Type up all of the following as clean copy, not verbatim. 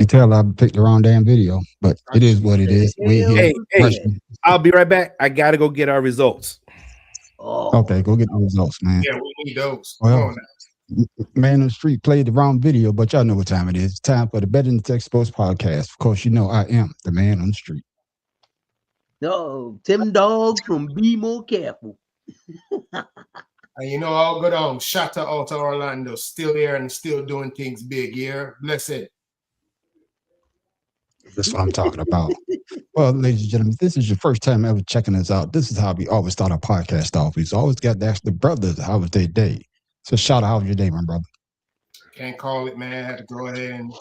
can tell I picked the wrong damn video, but it is what it is. We here. Hey, I'll be right back. I gotta go get our results. Okay, go get the results, man. Yeah, we need those. Well, Come on now. Man on the Street played the wrong video, but y'all know what time it is. It's time for the Better Than Tech Sports Podcast. Of course, you know I am the man on the street. No, Tim Dog from Be More Careful. And you know, I'll go down. Shout out to Orlando. Still here and still doing things big. Yeah, bless it. That's what I'm talking about. Well, ladies and gentlemen, if this is your first time ever checking us out, this is how we always start our podcast off. We've always got to ask the brothers, how was their day? So shout out, how was your day, my brother? Can't call it, man. Had to go ahead and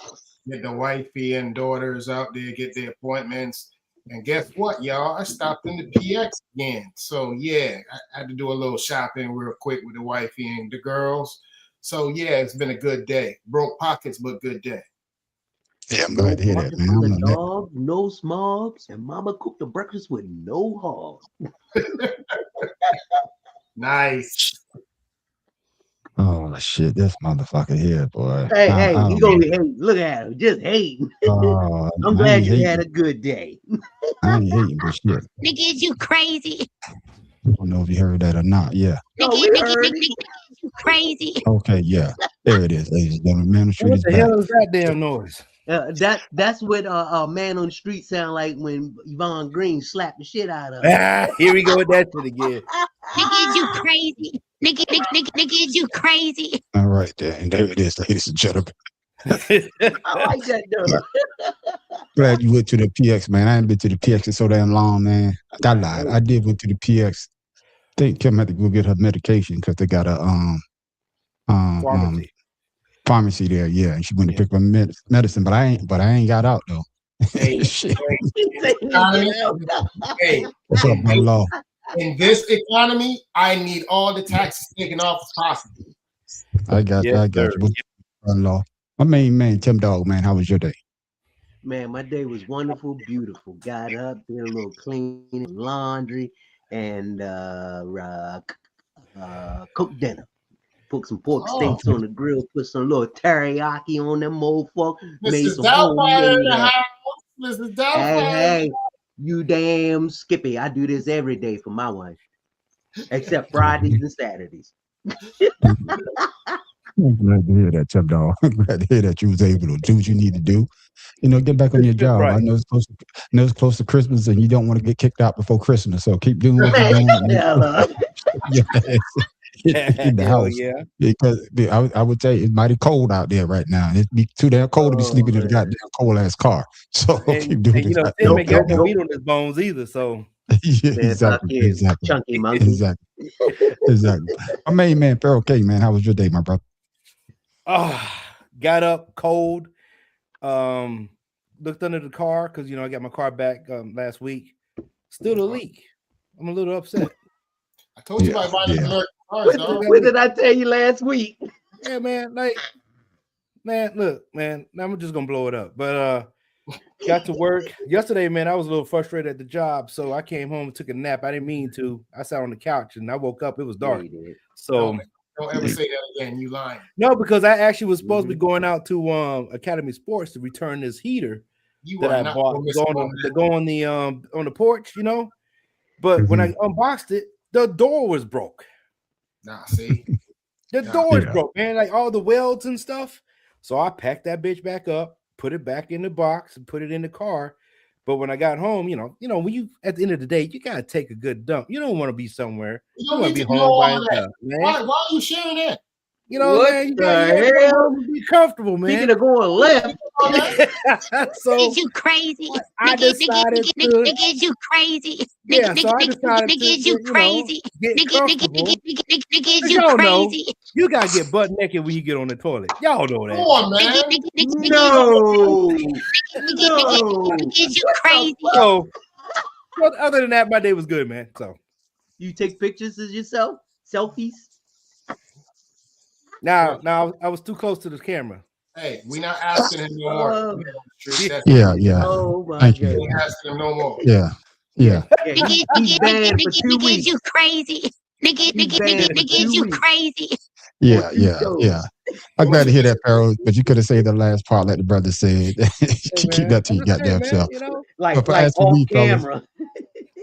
get the wifey and daughters out there, get their appointments. And guess what, y'all? I stopped in the PX again. So, yeah, I had to do a little shopping real quick with the wifey and the girls. So, yeah, it's been a good day. Broke pockets, but good day. Yeah, I'm glad to hear that, man. The dog, no smogs, and mama cooked the breakfast with no hog. Nice. Oh, shit, this motherfucker here, boy. Hey, you gonna hate. Look at him, just hating. I'm glad you had a good day. I ain't hating, but shit. Nigga, is you crazy? I don't know if you heard that or not. Yeah. Nigga, you crazy. Okay, yeah. There it is, ladies and gentlemen. Man on the Street What is the back. hell is that damn noise? That's what a man on the street sound like when Yvonne Green slapped the shit out of him. Here we go with that shit again. Nigga, is you crazy? Nigga, is you crazy? All right, there. And there it is, ladies and gentlemen. I like that though. Glad you went to the PX, man. I ain't been to the PX in so damn long, man. I lied. I did went to the PX. I think Kim had to go get her medication because they got a pharmacy there, yeah. And she went to pick up medicine, but I ain't got out though. Hey, Shit. Hey, What's up, my law? in this economy, I need all the taxes taken off as possible. I got you. My law. My main man, Tim Dog, man. How was your day? Man, my day was wonderful, beautiful. Got up, did a little cleaning, laundry, and cooked dinner. Put some pork steaks on the grill, put some little teriyaki on them motherfuckers. Made some Doubtfire in the house. Mrs. Doubtfire. Hey, you damn Skippy. I do this every day for my wife. Except Fridays and Saturdays. I'm glad to hear that, Tim Dog. I'm glad to hear that you was able to do what you need to do. You know, get back on your job. Right. I know it's close to Christmas, and you don't want to get kicked out before Christmas. So keep doing what you're doing. In the house, yeah. Because I would say it's mighty cold out there right now. It'd be too damn cold to be sleeping in a goddamn cold ass car. So keep doing And you know, Tim ain't got no meat on his bones either. So yeah, exactly. Chunky monkey. Exactly. My main man, Pharaoh K, man. How was your day, my brother? Got up cold. Looked under the car because I got my car back last week. Still a leak. I'm a little upset. I told you about buying American cars, dog. What did I tell you last week? Yeah, man. Look, man. Now I'm just gonna blow it up. But got to work yesterday, man. I was a little frustrated at the job, so I came home and took a nap. I didn't mean to. I sat on the couch and I woke up. It was dark. So don't ever say that again. You lying? No, because I actually was supposed to be going out to Academy Sports to return this heater that I bought to go on the porch, But when I unboxed it, the door was broke. Nah, see, the door is broke, man. Like all the welds and stuff. So I packed that bitch back up, put it back in the box, and put it in the car. But when I got home, when you at the end of the day, you gotta take a good dump. You don't want to be somewhere. You want to be home by yourself, man. Why are you sharing that? Man, you gotta be comfortable, man. Speaking of going left, so is you crazy? I decided nigga, is you crazy? Nigga, is you crazy? Nigga, is you crazy? You gotta get butt naked when you get on the toilet. Y'all know that. Come on, man. No. Nigga, is you crazy? So, other than that, my day was good, man. So, you take pictures of yourself, selfies. Now, I was too close to the camera. Hey, we're not asking him no more. Yeah. Oh my Thank God. you. We ain't asking him no more. Yeah. Nigga, is you crazy? Nigga, is you crazy? Yeah. I'm glad to hear that, Pharaoh. But you could have said the last part, like the brother said. Keep that to your goddamn self. Like off camera.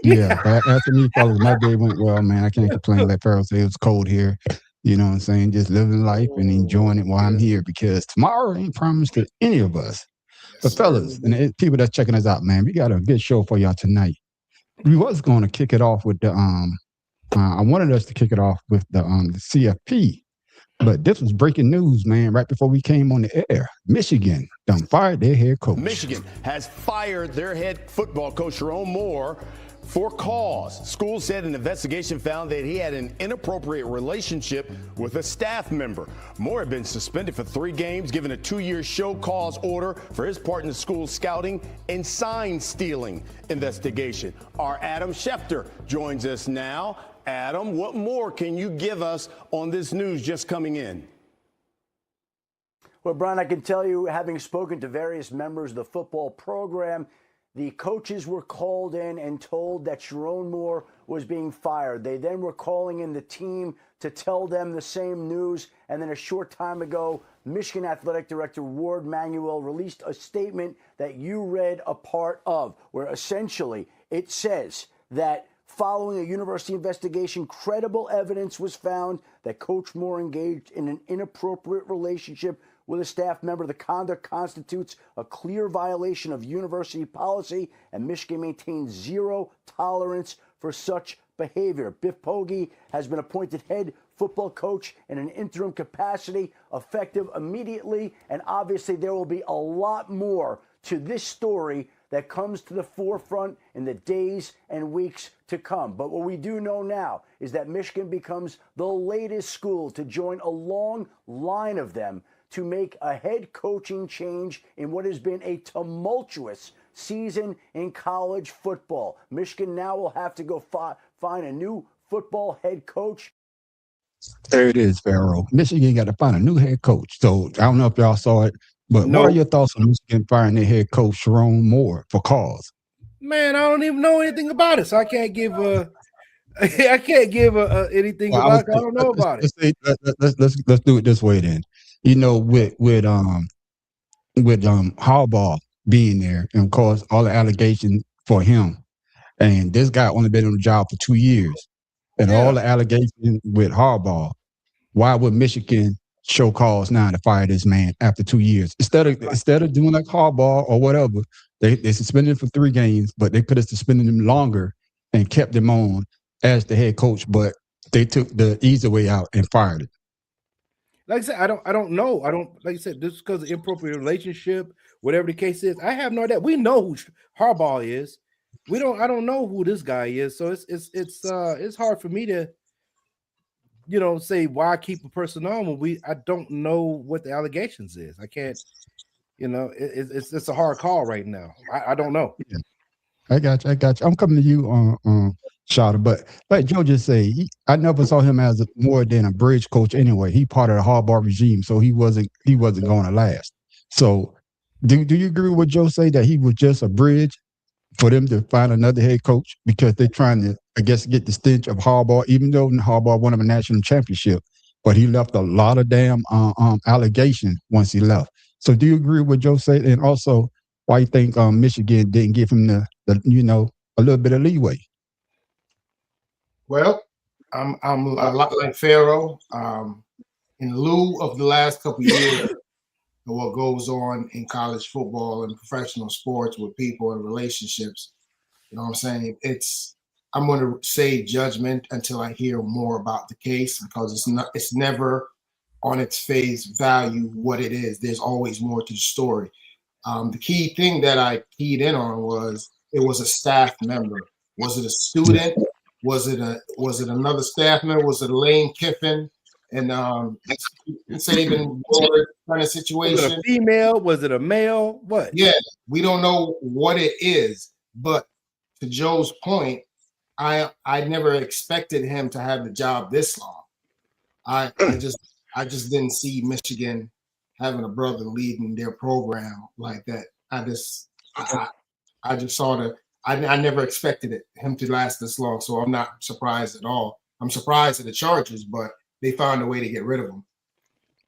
Yeah, but as for me, fellas, my day went well, man. I can't complain. Like Pharaoh said, it was cold here. You know what I'm saying? Just living life and enjoying it while I'm here, because tomorrow ain't promised to any of us. But fellas and people that's checking us out, man, we got a good show for y'all tonight. We was going to kick it off with the I wanted us to kick it off with the CFP, but this was breaking news, man. Right before we came on the air, Michigan done fired their head coach. Michigan has fired their head football coach Sherrone Moore for cause. School said an investigation found that he had an inappropriate relationship with a staff member. Moore had been suspended for 3 games, given a 2-year show cause order for his part in the school's scouting and sign stealing investigation. Our Adam Schefter joins us now. Adam, what more can you give us on this news just coming in? Well, Brian, I can tell you, having spoken to various members of the football program, the coaches were called in and told that Sherrone Moore was being fired. They then were calling in the team to tell them the same news. And then a short time ago, Michigan Athletic Director Ward Manuel released a statement that you read a part of, where essentially it says that following a university investigation, credible evidence was found that Coach Moore engaged in an inappropriate relationship with a staff member. The conduct constitutes a clear violation of university policy, and Michigan maintains zero tolerance for such behavior. Biff Poggi has been appointed head football coach in an interim capacity, effective immediately, and obviously there will be a lot more to this story that comes to the forefront in the days and weeks to come. But what we do know now is that Michigan becomes the latest school to join a long line of them to make a head coaching change in what has been a tumultuous season in college football. Michigan now will have to go find a new football head coach. There it is, Pharaoh. Michigan got to find a new head coach. So I don't know if y'all saw it, but what are your thoughts on Michigan firing their head coach, Sherrone Moore, for cause? Man, I don't even know anything about it, so I can't give anything about it. I don't know about it. Let's do it this way then. You know, with Harbaugh being there, and of course all the allegations for him, and this guy only been on the job for 2 years, and all the allegations with Harbaugh, why would Michigan show cause now to fire this man after 2 years instead of doing like Harbaugh or whatever? They suspended him for 3 games, but they could have suspended him longer and kept him on as the head coach, but they took the easy way out and fired him. Like I said, I don't know. Like I said, this is because of inappropriate relationship, whatever the case is. I have no idea. We know who Harbaugh is. I don't know who this guy is. So it's hard for me to, say why keep a person on when I don't know what the allegations is. I can't, it's a hard call right now. I don't know. Yeah. I got you. I'm coming to you on Shada, but like Joe just said, I never saw him as more than a bridge coach anyway. He part of the Harbaugh regime, so he wasn't going to last. So do you agree with what Joe say, that he was just a bridge for them to find another head coach because they're trying to, I guess, get the stench of Harbaugh, even though Harbaugh won a national championship, but he left a lot of damn allegations once he left. So do you agree with what Joe said? And also, why you think Michigan didn't give him the a little bit of leeway? Well, I'm a lot like Pharaoh. In lieu of the last couple of years, what goes on in college football and professional sports with people and relationships, you know what I'm saying? I'm going to say judgment until I hear more about the case, because it's never on its face value what it is. There's always more to the story. The key thing that I keyed in on was it was a staff member. Was it a student? Was it another staff member? Was it Lane Kiffin and Saban Ward kind of situation? Was it a female? Was it a male? What? Yeah, we don't know what it is. But to Joe's point, I never expected him to have the job this long. I just didn't see Michigan having a brother leading their program like that. I just saw I never expected him to last this long, so I'm not surprised at all. I'm surprised at the Chargers, but they found a way to get rid of him.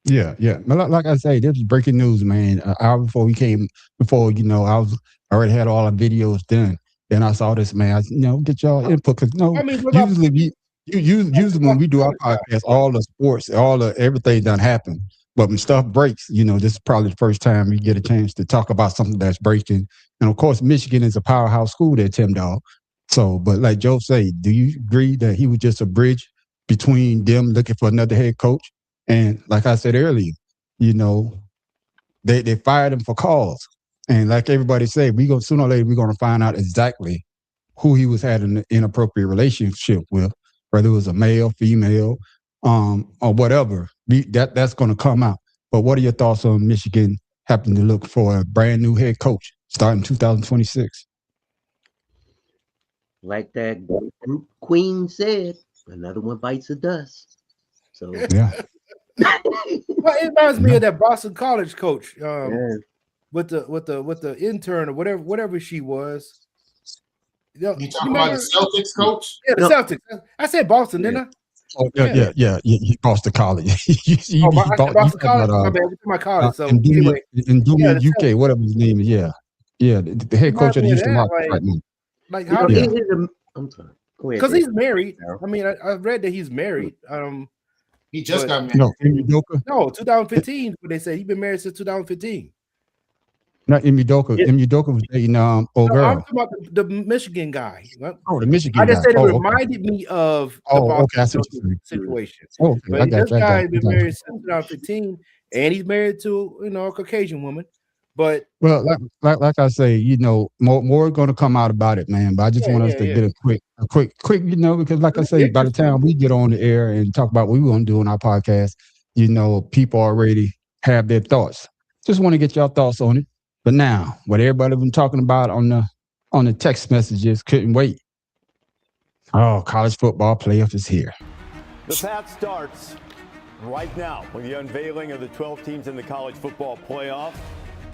Yeah, yeah. But like I say, this is breaking news, man. An hour before I already had all the videos done. Then I saw this, man. Get y'all input because I mean, usually when we do our podcast, all the sports, everything done happen. But when stuff breaks, this is probably the first time we get a chance to talk about something that's breaking. And of course, Michigan is a powerhouse school there, Tim Dog. So, but like Joe say, do you agree that he was just a bridge between them looking for another head coach? And like I said earlier, they fired him for cause. And like everybody said, sooner or later we're gonna find out exactly who he was having an inappropriate relationship with, whether it was a male, female, or whatever. That's gonna come out. But what are your thoughts on Michigan having to look for a brand new head coach starting 2026? Like that group queen said, another one bites the dust. So yeah. Well, it reminds me of that Boston College coach with the intern or whatever she was. You talking about the Celtics coach? Yeah, the Celtics. I said Boston, didn't I? Oh, yeah. He Boston College. Boston College. My college. So anyway, in UK, whatever his name is. Yeah, the head coach of the Houston Rockets right now. Like how? I'm sorry. Because he's married. I mean, I read that he's married. He just got married. No, 2015. But they said he's been married since 2015. Not Imi Doka. Imi Doka was dating old girl. I'm talking about the Michigan guy. Oh, the Michigan guy. I just said it reminded me of the Boston situation. Okay, but this guy has been married since 2015, and he's married to a Caucasian woman. But well, like I say, more going to come out about it, man. But I just want us to get a quick, because like I say, by the time we get on the air and talk about what we're going to do on our podcast, people already have their thoughts. Just want to get your thoughts on it. But now, what everybody been talking about on the text messages, couldn't wait. Oh, college football playoff is here. The path starts right now with the unveiling of the 12 teams in the college football playoff.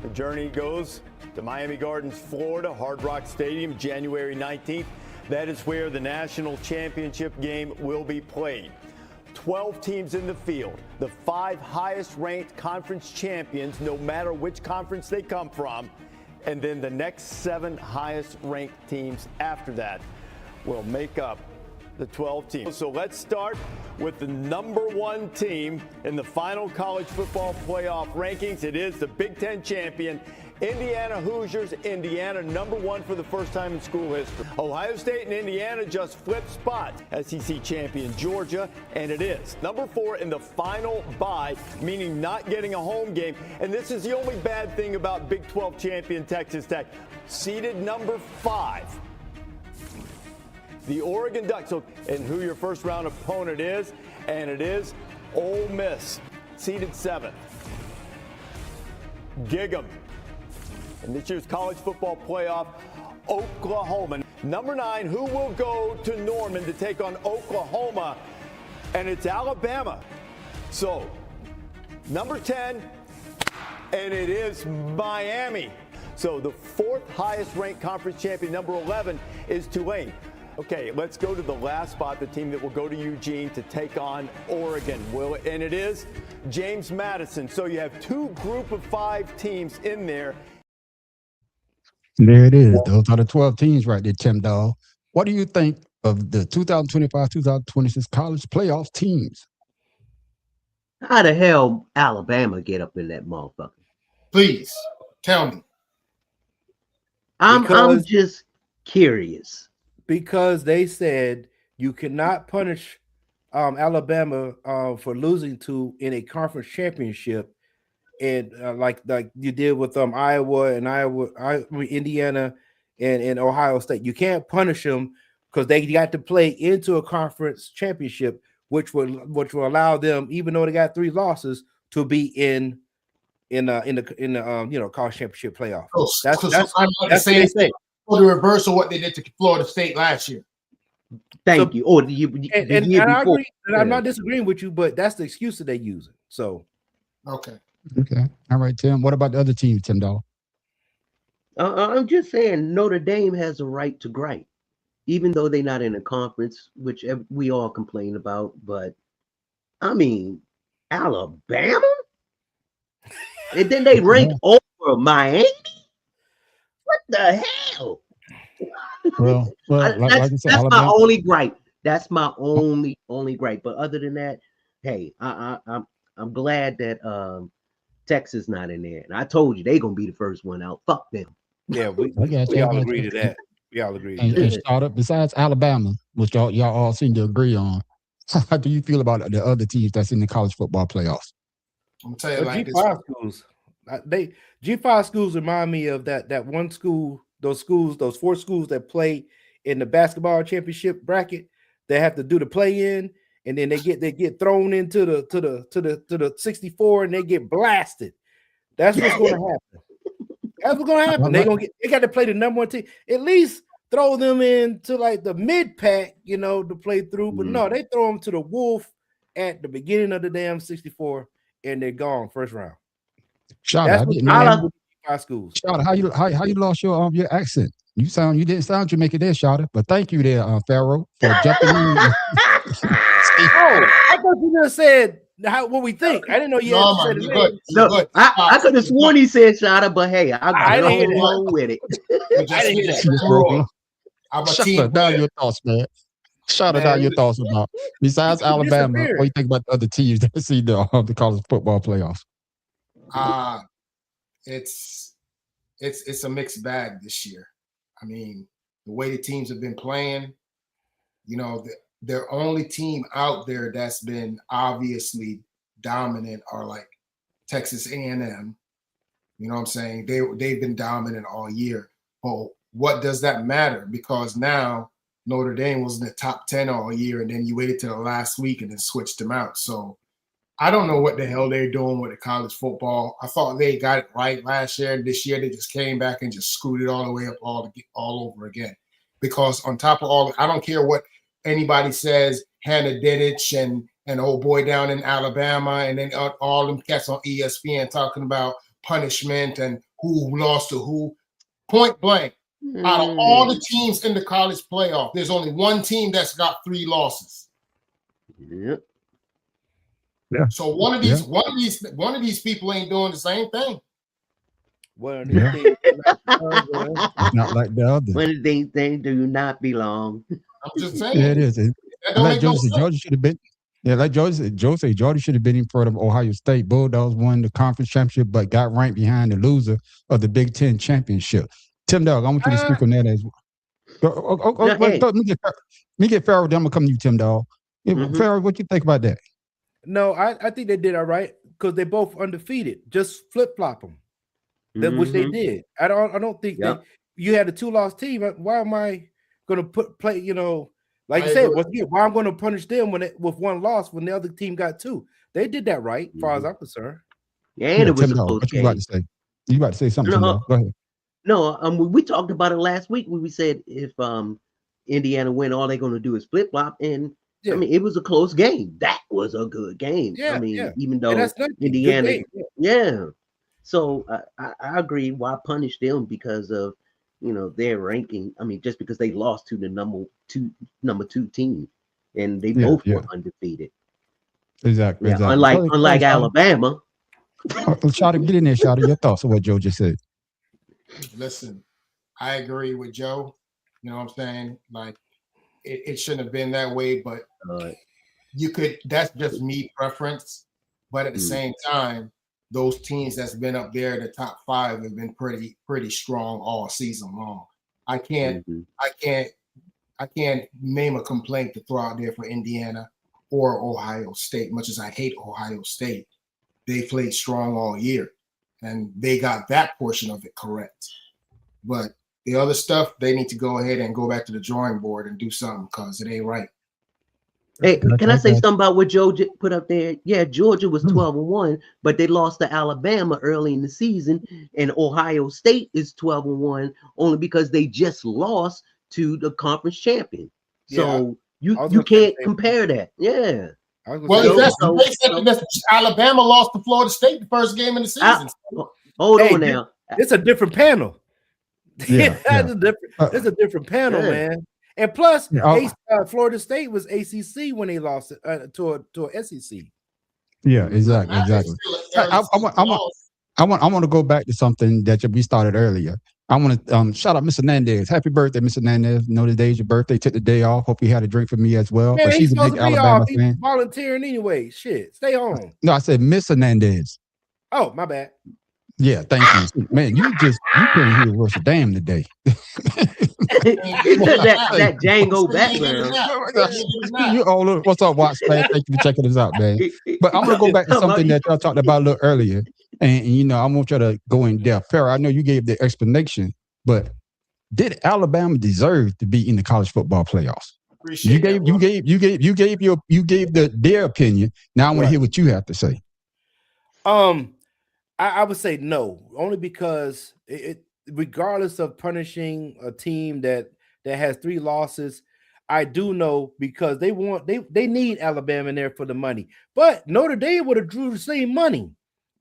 The journey goes to Miami Gardens, Florida, Hard Rock Stadium, January 19th. That is where the national championship game will be played. 12 teams in the field, the 5 highest ranked conference champions, no matter which conference they come from, and then the next 7 highest ranked teams after that will make up the 12 teams. So let's start with the number 1 team in the final college football playoff rankings. It is the Big Ten champion, Indiana Hoosiers. Indiana number 1 for the first time in school history. Ohio State and Indiana just flipped spots. SEC champion Georgia, and it is number 4 in the final bye, meaning not getting a home game. And this is the only bad thing about Big 12 champion Texas Tech. Seeded number 5. The Oregon Ducks, and who your first round opponent is, and it is Ole Miss, seeded 7th. Gig 'em. In this year's college football playoff, Oklahoma. Number 9, who will go to Norman to take on Oklahoma? And it's Alabama. So, number 10, and it is Miami. So the 4th highest ranked conference champion, number 11, is Tulane. Okay, let's go to the last spot, the team that will go to Eugene to take on Oregon. And it is James Madison. So you have 2 group of 5 teams in there. There it is. Those are the 12 teams right there, Tim Dog. What do you think of the 2025-2026 college playoff teams? How the hell Alabama get up in that motherfucker? Please, tell me. I'm just curious. Because they said you cannot punish Alabama for losing in a conference championship, and like you did with Indiana and Ohio State. You can't punish them because they got to play into a conference championship, which will allow them, even though they got 3 losses, to be in the college championship playoff. That's what they say. For the reverse of what they did to Florida State last year. Thank you. Or and I agree, and I'm not disagreeing with you, but that's the excuse that they use it. So, okay. All right, Tim. What about the other teams, Tim Dog? I'm just saying Notre Dame has a right to gripe, even though they're not in a conference, which we all complain about. But I mean, Alabama? And then they ranked over Miami. What the hell? Well, that's my only gripe. That's my only gripe. But other than that, hey, I'm glad that Texas not in there. And I told you they gonna be the first one out. Fuck them. Yeah, we all agree to that. We all agree. And start up besides Alabama, which y'all all seem to agree on. How do you feel about the other teams that's in the college football playoffs? I'm gonna tell you like G5 schools. G5 schools remind me of that one school, those 4 schools that play in the basketball championship bracket. They have to do the play in, and then they get thrown into the 64, and they get blasted. That's what's going to happen. That's what's going to happen. They got to play the number 1 team. At least throw them into like the mid pack, to play through. But no, they throw them to the wolf at the beginning of the damn 64, and they're gone first round. Shout out, how you lost your accent? You didn't sound Jamaican there, Shada. But thank you there, Pharaoh, for jumping in. I thought you just said what we think. I didn't know you had to say the name. No, I could have sworn he said Shada, but hey, I didn't go with it. I didn't hear that. Shut down your thoughts, man. Shout out your thoughts about besides Alabama. What do you think about the other teams that see the college football playoffs? It's a mixed bag this year. I mean, the way the teams have been playing, the only team out there that's been obviously dominant are like Texas A&M. You know what I'm saying? They've been dominant all year. Well, what does that matter? Because now Notre Dame was in the top 10 all year, and then you waited till the last week and then switched them out. So I don't know what the hell they're doing with the college football. I thought they got it right last year, and this year they just came back and just screwed it all the way up all over again. Because on top of all, I don't care what anybody says, Hannah Diddich and old boy down in Alabama, and then all them cats on ESPN talking about punishment and who lost to who. Point blank, out of all the teams in the college playoff, there's only one team that's got 3 losses. Yep. Yeah. So one of these people ain't doing the same thing. One of these things not like the other. One of these things do not belong. I'm just saying. Yeah, it is. Like Georgia said, Georgia should have been. Yeah, like Joe said, Georgia should have been in front of Ohio State. Bulldogs won the conference championship, but got ranked behind the loser of the Big Ten championship. Tim Dog, I want you to speak on that as well. Let me get Pharaoh. Then I'm gonna come to you, Tim Dog. Pharaoh, what you think about that? No, I think they did all right because they both undefeated. Just flip flop them, which they did. I don't think that you had a 2-loss team. Why am I going to play? Like you said, why I'm going to punish them with 1 loss when the other team got 2? They did that right, as far as I'm concerned. Yeah, and it was a close game. You about to say something? Go ahead. No, we talked about it last week when we said if Indiana win, all they're going to do is flip flop and. Yeah. I mean, it was a close game. That was a good game. Yeah, even though Indiana, So I agree. Why punish them because of their ranking? I mean, just because they lost to the number two team, and they both were undefeated. Exactly. Yeah, unlike Alabama. Shawty, get in there, Shawty. Your thoughts on what Joe just said? Listen, I agree with Joe. You know what I'm saying? Like. It shouldn't have been that way, but that's just me preference. But at the same time, those teams that's been up there, the top 5 have been pretty strong all season long. I can't name a complaint to throw out there for Indiana or Ohio State. Much as I hate Ohio State, they played strong all year and they got that portion of it correct. But the other stuff, they need to go ahead and go back to the drawing board and do something because it ain't right. Hey, can I say something about what Joe put up there? Yeah, Georgia was 12-1, but they lost to Alabama early in the season, and Ohio State is 12-1 only because they just lost to the conference champion. So you can't compare that. Yeah. Well, that's Alabama lost to Florida State the first game of the season. Hold on now. It's a different panel. It's a different panel, man. And plus, Florida State was ACC when they lost it to a SEC. Yeah, exactly. I want to go back to something that we started earlier. I want to shout out Miss Hernandez. Happy birthday, Miss Hernandez. Know the day's your birthday. Took the day off. Hope you had a drink for me as well. Man, but she's a big Alabama fan. He's volunteering anyway. Shit, stay home. No, I said Miss Hernandez. Oh, my bad. Yeah, thank you. Man, you couldn't hear worse a damn today. that Django background. You all look, what's up, Watts fan? Thank you for checking us out, man. But I'm gonna go back to something that y'all talked about a little earlier. And you know, I want y'all to go in depth. Farrah, I know you gave the explanation, but did Alabama deserve to be in the college football playoffs? You gave their opinion. Now I want to hear what you have to say. I would say no, only because it regardless of punishing a team that has 3 losses, I do know because they need Alabama in there for the money. But Notre Dame would have drew the same money.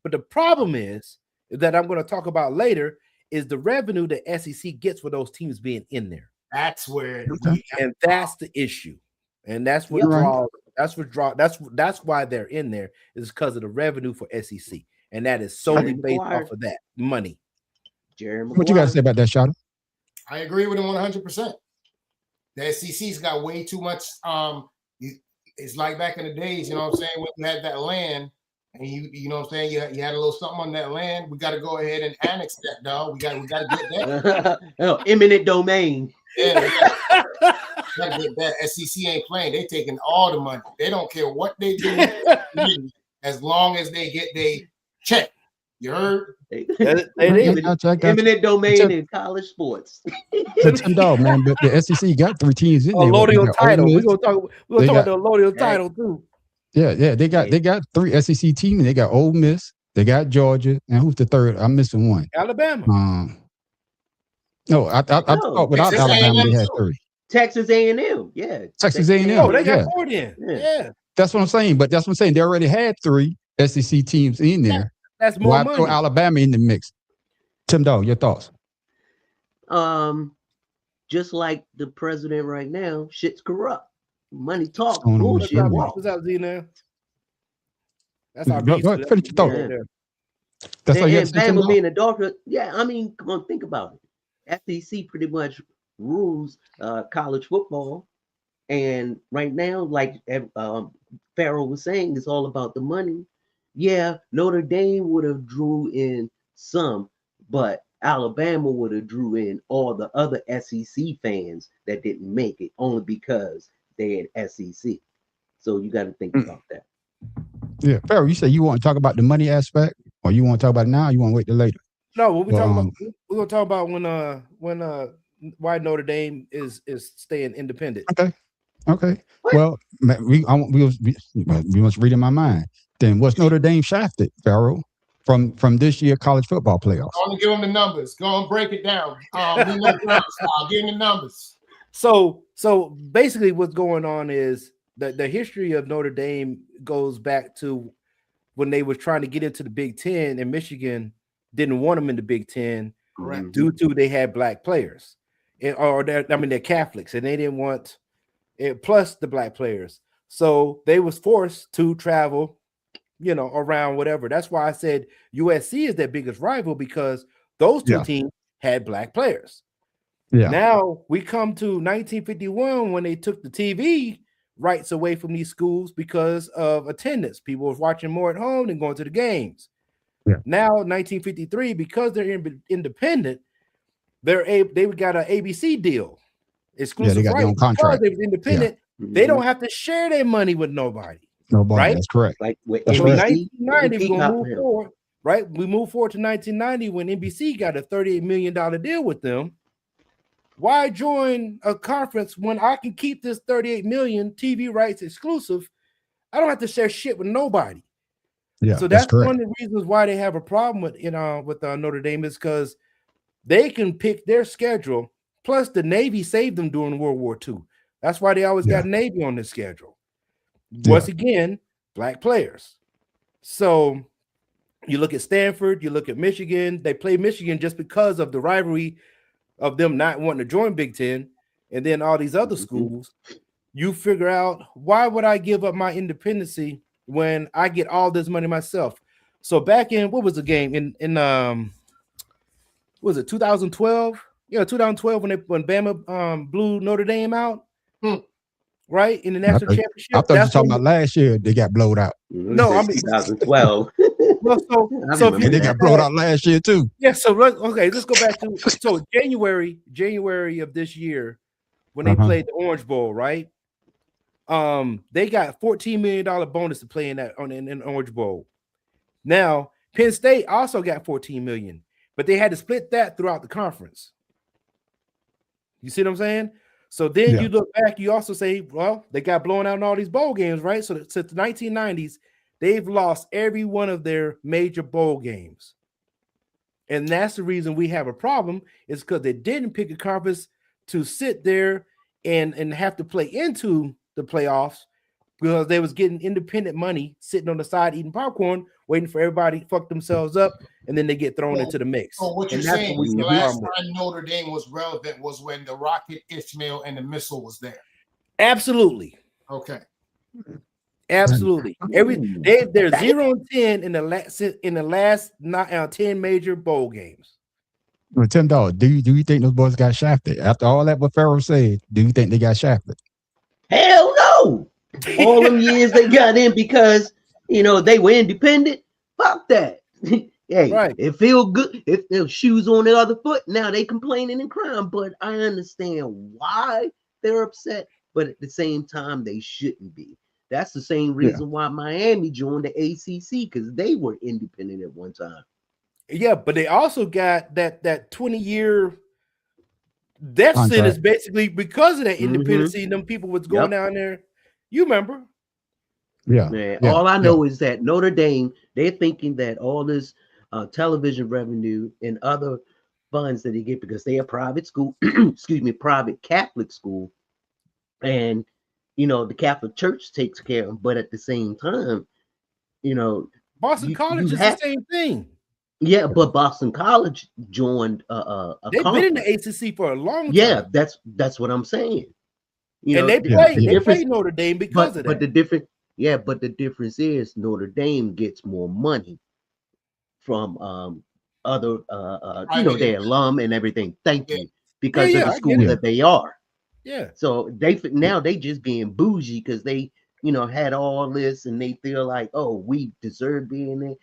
But the problem is that I'm going to talk about later is the revenue that SEC gets for those teams being in there. That's where and that's the issue. And that's what that's why they're in there, is because of the revenue for SEC. And that is solely based off of that money. What you got to say about that, Shada? I agree with him 100%. The SEC's got way too much. It's like back in the days, you know what I'm saying, when you had that land and you know what I'm saying, you had a little something on that land. We got to go ahead and annex that, dog. We got to get that. Eminent domain. Yeah, we got to get that. SEC ain't playing. They taking all the money. They don't care what they do as long as they get their check. You heard? Eminent domain in college sports. Tim Dog, man, but the SEC got 3 teams in there. Allodial title. We're gonna talk about the allodial title too. Yeah, they got 3 SEC teams. They got Ole Miss, they got Georgia, and who's the third? I'm missing one. Alabama. No, I thought without Alabama they had 3. Texas A&M, yeah. Texas A&M. Oh, they got 4 then. Yeah. That's what I'm saying. But that's what I'm saying. They already had 3 SEC teams in there. That's more Why money. throw Alabama in the mix? Tim Dog, your thoughts? Just like the president right now, shit's corrupt. Money talk. Bullshit. What's up, Z now? That's our beef. Finish your thought. Yeah. That's and Bama being a doctor. Yeah, I mean, come on, think about it. SEC pretty much rules college football, and right now, like Farrell was saying, it's all about the money. Yeah, Notre Dame would have drew in some, but Alabama would have drew in all the other SEC fans that didn't make it only because they had SEC. So you got to think about that. Yeah, Farrell, you say you want to talk about the money aspect, or you want to talk about it now? Or you want to wait till later? No, we're gonna talk about when why Notre Dame is staying independent. Okay. What? Well, we must read in my mind. Then what's Notre Dame shafted, Farrell, from this year college football playoffs? Go and give them the numbers. Go and break it down. Give them the numbers. So basically, what's going on is the history of Notre Dame goes back to when they was trying to get into the Big Ten, and Michigan didn't want them in the Big Ten, correct? Due to they had black players, they're Catholics, and they didn't want it. Plus the black players, so they was forced to travel, around whatever. That's why I said USC is their biggest rival, because those 2 teams had black players. Yeah. Now we come to 1951 when they took the TV rights away from these schools because of attendance. People were watching more at home than going to the games. Yeah. Now 1953, because they're independent, they got an ABC deal, exclusive they got their own contract. Because they was independent, they don't have to share their money with nobody. Right? That's correct. Like with that's NBC, 1990, we're gonna move forward. Right, we move forward to 1990 when NBC got a $38 million deal with them. Why join a conference when I can keep this 38 million TV rights exclusive? I don't have to share shit with nobody. Yeah, so that's one of the reasons why they have a problem with Notre Dame, is because they can pick their schedule. Plus, the Navy saved them during World War II. That's why they always got Navy on the schedule. Once again, black players. So you look at Stanford, you look at Michigan. They play Michigan just because of the rivalry of them not wanting to join Big Ten, and then all these other schools. You figure out, why would I give up my independency when I get all this money myself? So back in what was the game in was it 2012? Yeah, 2012 when Bama blew Notre Dame out, right in the national championship. I thought you were talking about last year. They got blowed out. No, I mean 2012. Well, so if they got blowed out last year too. Yeah. So let's go back to January of this year when they played the Orange Bowl, right? They got $14 million bonus to play in that in Orange Bowl. Now Penn State also got $14 million, but they had to split that throughout the conference. You see what I'm saying? So then you look back, you also say, well, they got blown out in all these bowl games, right? So since the 1990s, they've lost every one of their major bowl games. And that's the reason we have a problem, is because they didn't pick a conference to sit there and have to play into the playoffs, because they was getting independent money sitting on the side eating popcorn, waiting for everybody to fuck themselves up, and then they get thrown into the mix. So what you're saying is the last time Notre Dame was relevant was when the Rocket, Ishmael, and the Missile was there. Absolutely. Okay. Absolutely. They're 0-10 in the last 10 major bowl games. Well, $10. Do you think those boys got shafted after all that? What Pharaoh said, do you think they got shafted? Hell no! All them years they got in because they were independent. Fuck that. Hey, right. It feel good if their shoes on the other foot. Now they complaining and crying, but I understand why they're upset. But at the same time, they shouldn't be. That's the same reason why Miami joined the ACC, because they were independent at one time. Yeah, but they also got that 20-year deficit is basically because of that independency. Them people was going down there. You remember? Yeah. Man, all I know is that Notre Dame, they're thinking that all this television revenue and other funds that they get, because they are private school, private Catholic school, and the Catholic Church takes care of them. But at the same time, Boston College is the same thing. Yeah, but Boston College joined They've been in the ACC for a long time. Yeah, that's what I'm saying. They play Notre Dame because of that. But the difference is Notre Dame gets more money from other their alum and everything. Thank you. Because of the school that they are. Yeah. So they just being bougie because they had all this, and they feel like, oh, we deserve being there.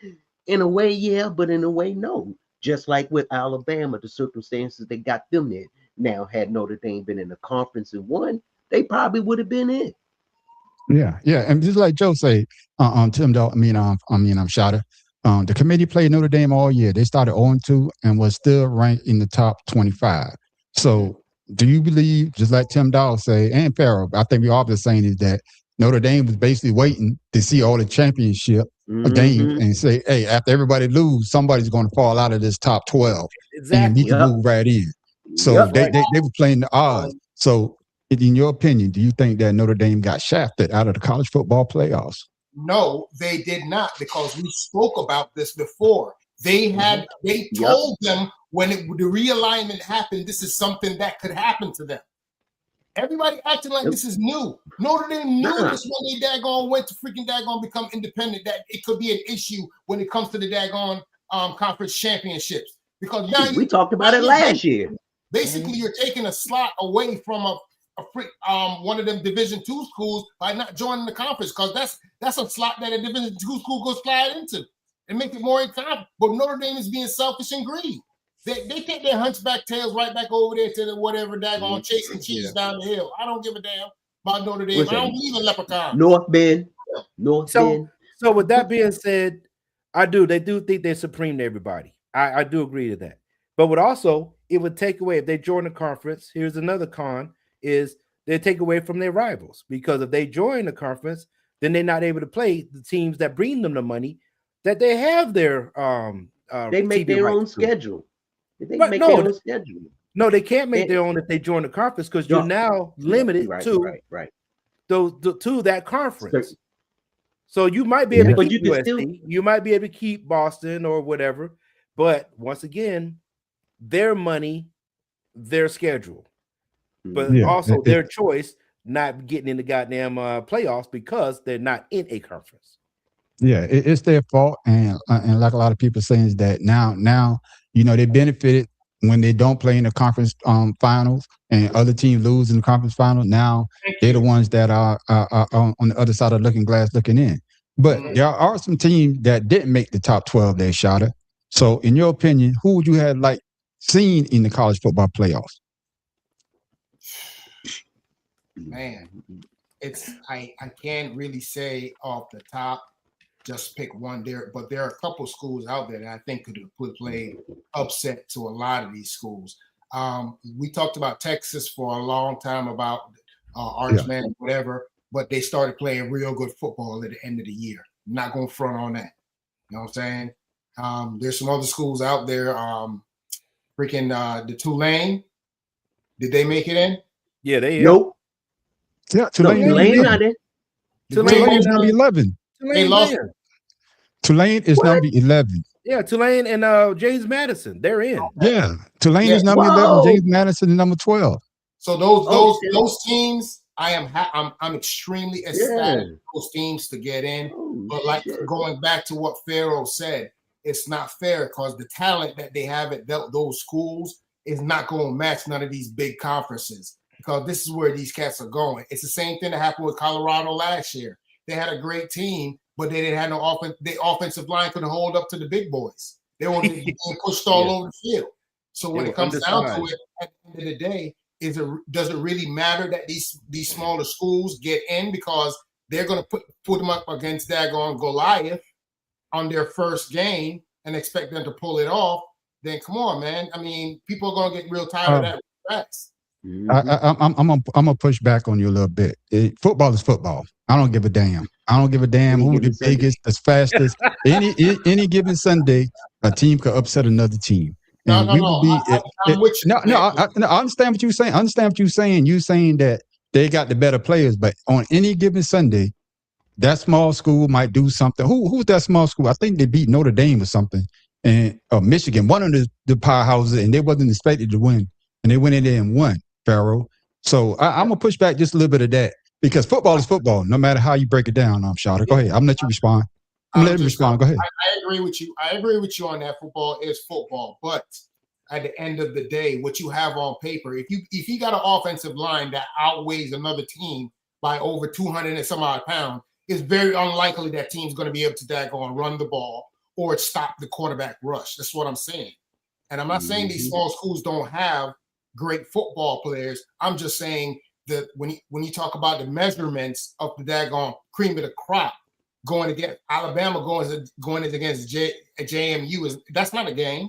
In a way, yeah, but in a way, no. Just like with Alabama, the circumstances they got them there. Now, had Notre Dame been in the conference and won, they probably would have been in. Yeah, and just like Joe said, Tim Dog, I'm Shotter. The committee played Notre Dame all year. They started 0-2 and was still ranked in the top 25. So, do you believe, just like Tim Dog say, and Pharaoh, I think we all been saying is that Notre Dame was basically waiting to see all the championship games and say, hey, after everybody lose, somebody's going to fall out of this top 12. Exactly. And need to move right in. So they were playing the odds. So in your opinion, do you think that Notre Dame got shafted out of the college football playoffs? No, they did not, because we spoke about this before. They told them when the realignment happened, this is something that could happen to them. Everybody acting like this is new. Notre Dame knew this when they daggone went to freaking daggone become independent, that it could be an issue when it comes to the daggone conference championships. Because now we talked about it last year. Basically, you're taking a slot away from one of them Division II schools by not joining the conference, because that's a slot that a Division II school goes slide into and make it more incompetent. But Notre Dame is being selfish and greedy. They take their hunchback tails right back over there to the whatever daggone chasing cheese down the hill. I don't give a damn about Notre Dame. I don't believe in leprechauns. North Bend. So with that being said, they do think they're supreme to everybody. I do agree to that. But it would take away, if they join the conference, here's another con, is they take away from their rivals. Because if they join the conference, then they're not able to play the teams that bring them the money that they have their they make their own schedule. They make their own schedule. No, they can't make their own if they join the conference, because you're now limited to that conference. So you might be able to keep USC, you might be able to keep Boston or whatever, but once again, their money, their schedule, but also their choice not getting in the goddamn playoffs because they're not in a conference. Yeah, it's their fault, and like a lot of people saying is that now they benefited when they don't play in the conference finals, and other teams lose in the conference final. Now they're the ones that are on the other side of the looking glass looking in. But there are some teams that didn't make the top 12 there, Shada. So, in your opinion, who would you have seen in the college football playoffs? Man, I can't really say off the top. Just pick one there, but there are a couple schools out there that I think could have played upset to a lot of these schools. We talked about Texas for a long time about Archman, whatever, but they started playing real good football at the end of the year. I'm not going to front on that. You know what I'm saying? There's some other schools out there. The Tulane. Did they make it in? Yeah, they nope. Yeah, Tulane not in. Tulane is number 11. They lost. Tulane is number 11. Yeah, Tulane and James Madison, they're in. Yeah, Tulane is number 11. James Madison is number 12. So those teams, I'm extremely ecstatic for those teams to get in. But going back to what Pharaoh said, it's not fair because the talent that they have at those schools is not going to match none of these big conferences because this is where these cats are going. It's the same thing that happened with Colorado last year. They had a great team, but they didn't have no offense. The offensive line couldn't hold up to the big boys. They were being pushed all over the field. So when it comes down to it, at the end of the day, does it really matter that these smaller schools get in because they're going to put them up against daggone Goliath on their first game and expect them to pull it off? Then come on, man. I mean, people are going to get real tired of that. I'm gonna push back on you a little bit. Football is football. I don't give a damn. I don't give a damn who the biggest, the fastest. Any given Sunday, a team could upset another team. And I understand what you're saying. I understand what you're saying. You're saying that they got the better players, but on any given Sunday, that small school might do something. Who's that small school? I think they beat Notre Dame or something, and Michigan, one of the powerhouses, and they wasn't expected to win, and they went in there and won. Pharaoh. So I'm gonna push back just a little bit of that because football is football, no matter how you break it down. Shada, go ahead. I'm gonna let you respond. Let him respond. Go ahead. I agree with you. I agree with you on that. Football is football, but at the end of the day, what you have on paper, if you got an offensive line that outweighs another team by over 200 and some odd pounds, it's very unlikely that team's going to be able to run the ball or stop the quarterback rush. That's what I'm saying. And I'm not saying these small schools don't have great football players. I'm just saying that when you talk about the measurements of the daggone cream of the crop, going against Alabama, going against JMU, that's not a game.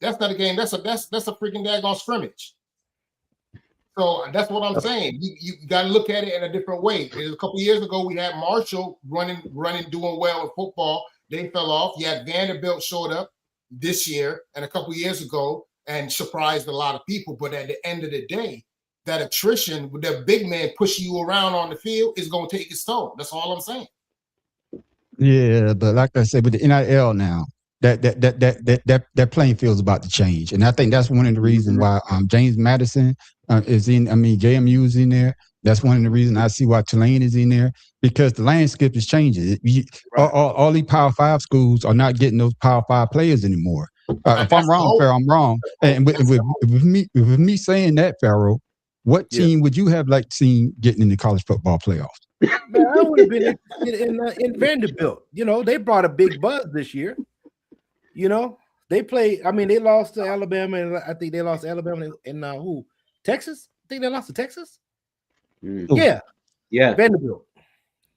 That's not a game. That's a freaking daggone scrimmage. So that's what I'm saying. You got to look at it in a different way. A couple of years ago, we had Marshall running, doing well in football. They fell off. You had Vanderbilt showed up this year and a couple of years ago and surprised a lot of people. But at the end of the day, that attrition with that big man pushing you around on the field is going to take its toll. That's all I'm saying. Yeah, but like I said, with the NIL now, that playing field is about to change, and I think that's one of the reasons why James Madison is in. I mean, JMU is in there. That's one of the reasons I see why Tulane is in there because the landscape is changing. All these Power 5 schools are not getting those Power 5 players anymore. If I'm wrong, Pharaoh, I'm wrong. And with me saying that, Pharaoh, what team would you have seen getting in the college football playoffs? Man, I would have been interested in Vanderbilt. They brought a big buzz this year. They played. I mean, they lost to Alabama, and I think they lost to Alabama and who? Texas? I think they lost to Texas. Yeah. Vanderbilt.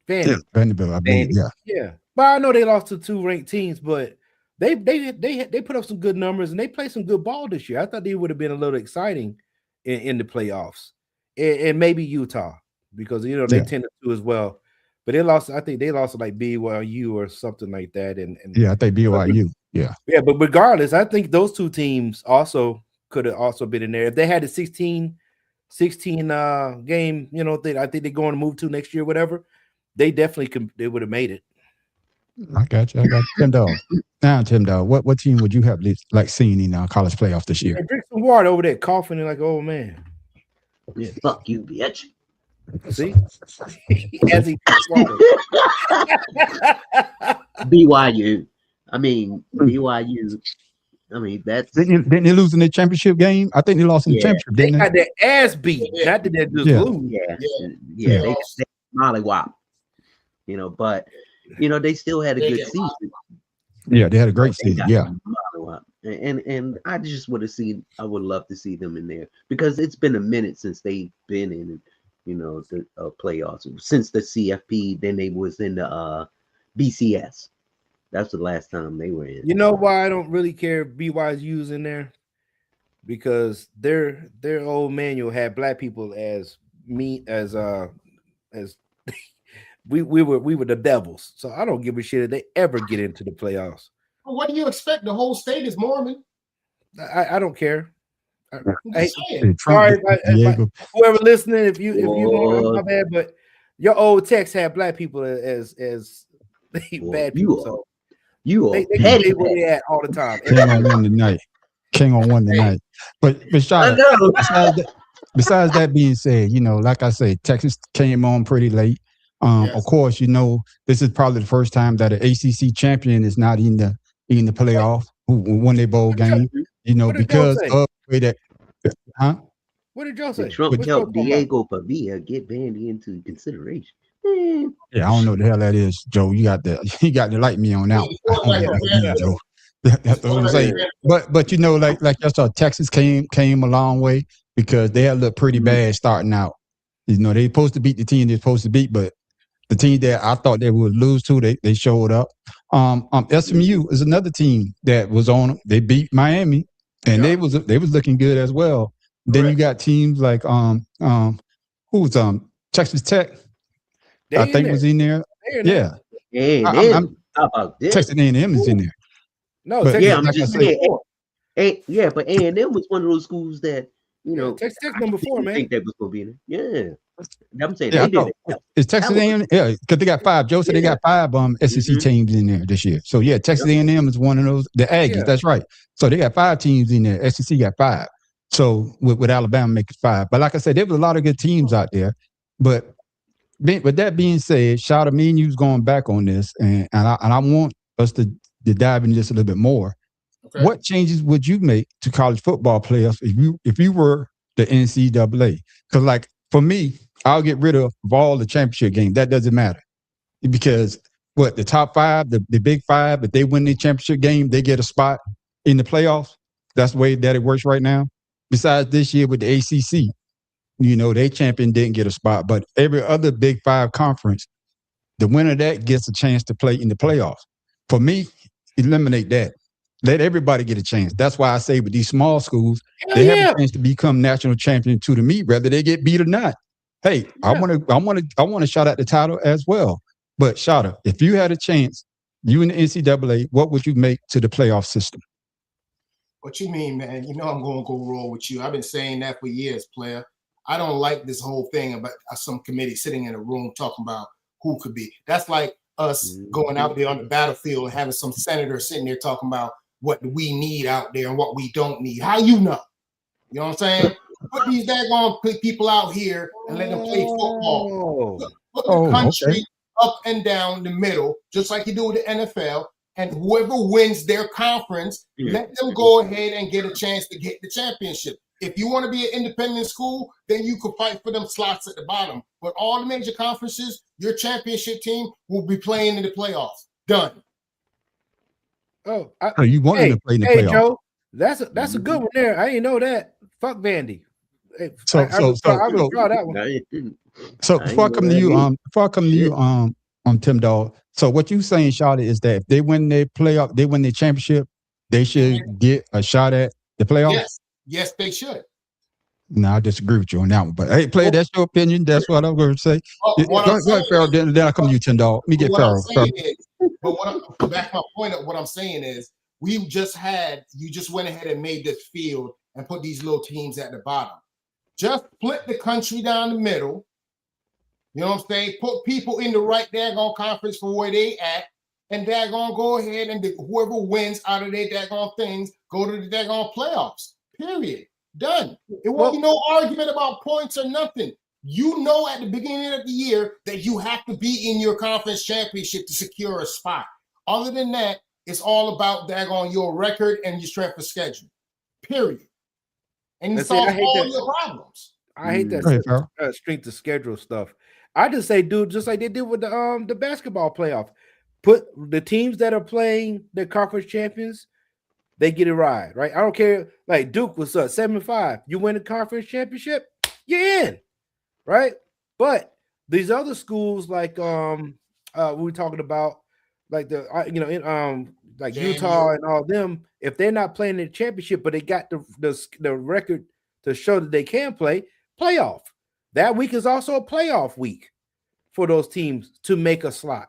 Vanderbilt, I believe. Yeah. But I know they lost to 2 ranked teams, but they put up some good numbers and they played some good ball this year. I thought they would have been a little exciting in the playoffs, and maybe Utah because they tended to as well. But they lost. I think they lost to like BYU or something like that. And I think BYU. Yeah. But regardless, I think those 2 teams also could have also been in there if they had a 16 game. I think they're going to move to next year, whatever. They definitely they would have made it. I got you. Tim Dog. Now, Tim Dog, what team would you have seen in college playoffs this year? Drink some water over there, coughing and like, oh man. Yeah, fuck you, bitch. See, as he BYU. I mean, BYU. I mean, that's didn't they lose in the championship game? I think they lost in the championship. They got their ass beat. Not that they just lose. They mollywop. You know, but you know, they still had a good season. Yeah, they had a great season. Yeah. And I just would have seen, I would love to see them in there because it's been a minute since they've been in, you know, the playoffs. Since the CFP, then they was in the BCS. That's the last time they were in. You know why I don't really care if BYU's in there? Because their old manual had black people as we were the devils. So I don't give a shit if they ever get into the playoffs. Well, what do you expect? The whole state is Mormon. I don't care. Sorry, whoever listening, if you want, my bad, but your old text had black people as bad people. So they where they at all the time. King on one tonight. But besides that being said, you know, like I said, Texas came on pretty late. Of course, you know, this is probably the first time that an ACC champion is not in the playoff, who won their bowl game. You know, because of the way that, What did y'all say? Trump helped Diego Pavia get Vandy into consideration. Yeah, I don't know what the hell that is, Joe. You got to like me on that one. Joe. That's what I'm saying. But you know, like I saw, Texas came a long way because they had looked pretty bad starting out. You know, they supposed to beat the team they're supposed to beat, but the team that I thought they would lose to, they showed up. SMU is another team that was on them. They beat Miami, and they was looking good as well. Then you got teams like who was Texas Tech. I think was in there. Yeah. How about this? Texas A&M is in there. No, but I'm just saying. But A&M was one of those schools that, you know, Texas Tech number 4, man. I think that was going to be in it. Yeah. I'm saying they did it. It's Texas A&M. Yeah, because they got 5. Joe said they got 5 SEC teams in there this year. So yeah, Texas A&M is one of those. The Aggies, that's right. So they got 5 teams in there. SEC got 5. So with Alabama making 5. But like I said, there was a lot of good teams out there. But with that being said, shout out, me and you's going back on this, and I want us to dive into this a little bit more. Okay. What changes would you make to college football playoffs if you were the NCAA? Because like for me, I'll get rid of all the championship games. That doesn't matter because the top 5, the big 5, if they win the championship game, they get a spot in the playoffs. That's the way that it works right now. Besides this year with the ACC. You know, their champion didn't get a spot, but every other Big 5 conference, the winner of that gets a chance to play in the playoffs. For me, eliminate that. Let everybody get a chance. That's why I say with these small schools, they have a chance to become national champion to the meet, whether they get beat or not. Hey, I want to shout out the title as well. But Shada, if you had a chance, you in the NCAA, what would you make to the playoff system? What you mean, man? You know I'm going to go roll with you. I've been saying that for years, player. I don't like this whole thing about some committee sitting in a room talking about who could be. That's like us going out there on the battlefield and having some senator sitting there talking about what we need out there and what we don't need. How you know? You know what I'm saying? Put these daggone people out here and let them play football. Put the country up and down the middle, just like you do with the NFL. And whoever wins their conference, let them go ahead and get a chance to get the championship. If you want to be an independent school, then you could fight for them slots at the bottom. But all the major conferences, your championship team will be playing in the playoffs. Done. Oh, you want them to play in the playoffs? Hey, Joe, that's a good one there. I didn't know that. Fuck Vandy. Hey, I would draw that one. So before I come to you, Tim Dog. So what you saying, Charlotte, is that if they win their playoff, they win their championship, they should get a shot at the playoffs? Yes, they should. No, I disagree with you on that one. But hey, player, that's your opinion. That's what I'm going to say. Go ahead, Farrell. Then I come to you, Tim Dog. Let me get Farrell. Back my point of what I'm saying is, you just went ahead and made this field and put these little teams at the bottom. Just split the country down the middle. You know what I'm saying? Put people in the right daggone conference for where they at, and daggone go ahead and whoever wins out of their daggone things go to the daggone playoffs. Period. Done. It won't be no argument about points or nothing. You know at the beginning of the year that you have to be in your conference championship to secure a spot. Other than that, it's all about daggone your record and your strength of schedule. Period. And you solve all your problems. I hate that strength of schedule stuff. I just say, dude, just like they did with the basketball playoff. Put the teams that are playing the conference champions, they get it right? I don't care. Like Duke was 7-5. You win the conference championship, you're in, right? But these other schools, like we were talking about, like the like Utah and all them, if they're not playing the championship, but they got the record to show that they can play playoff. That week is also a playoff week for those teams to make a slot.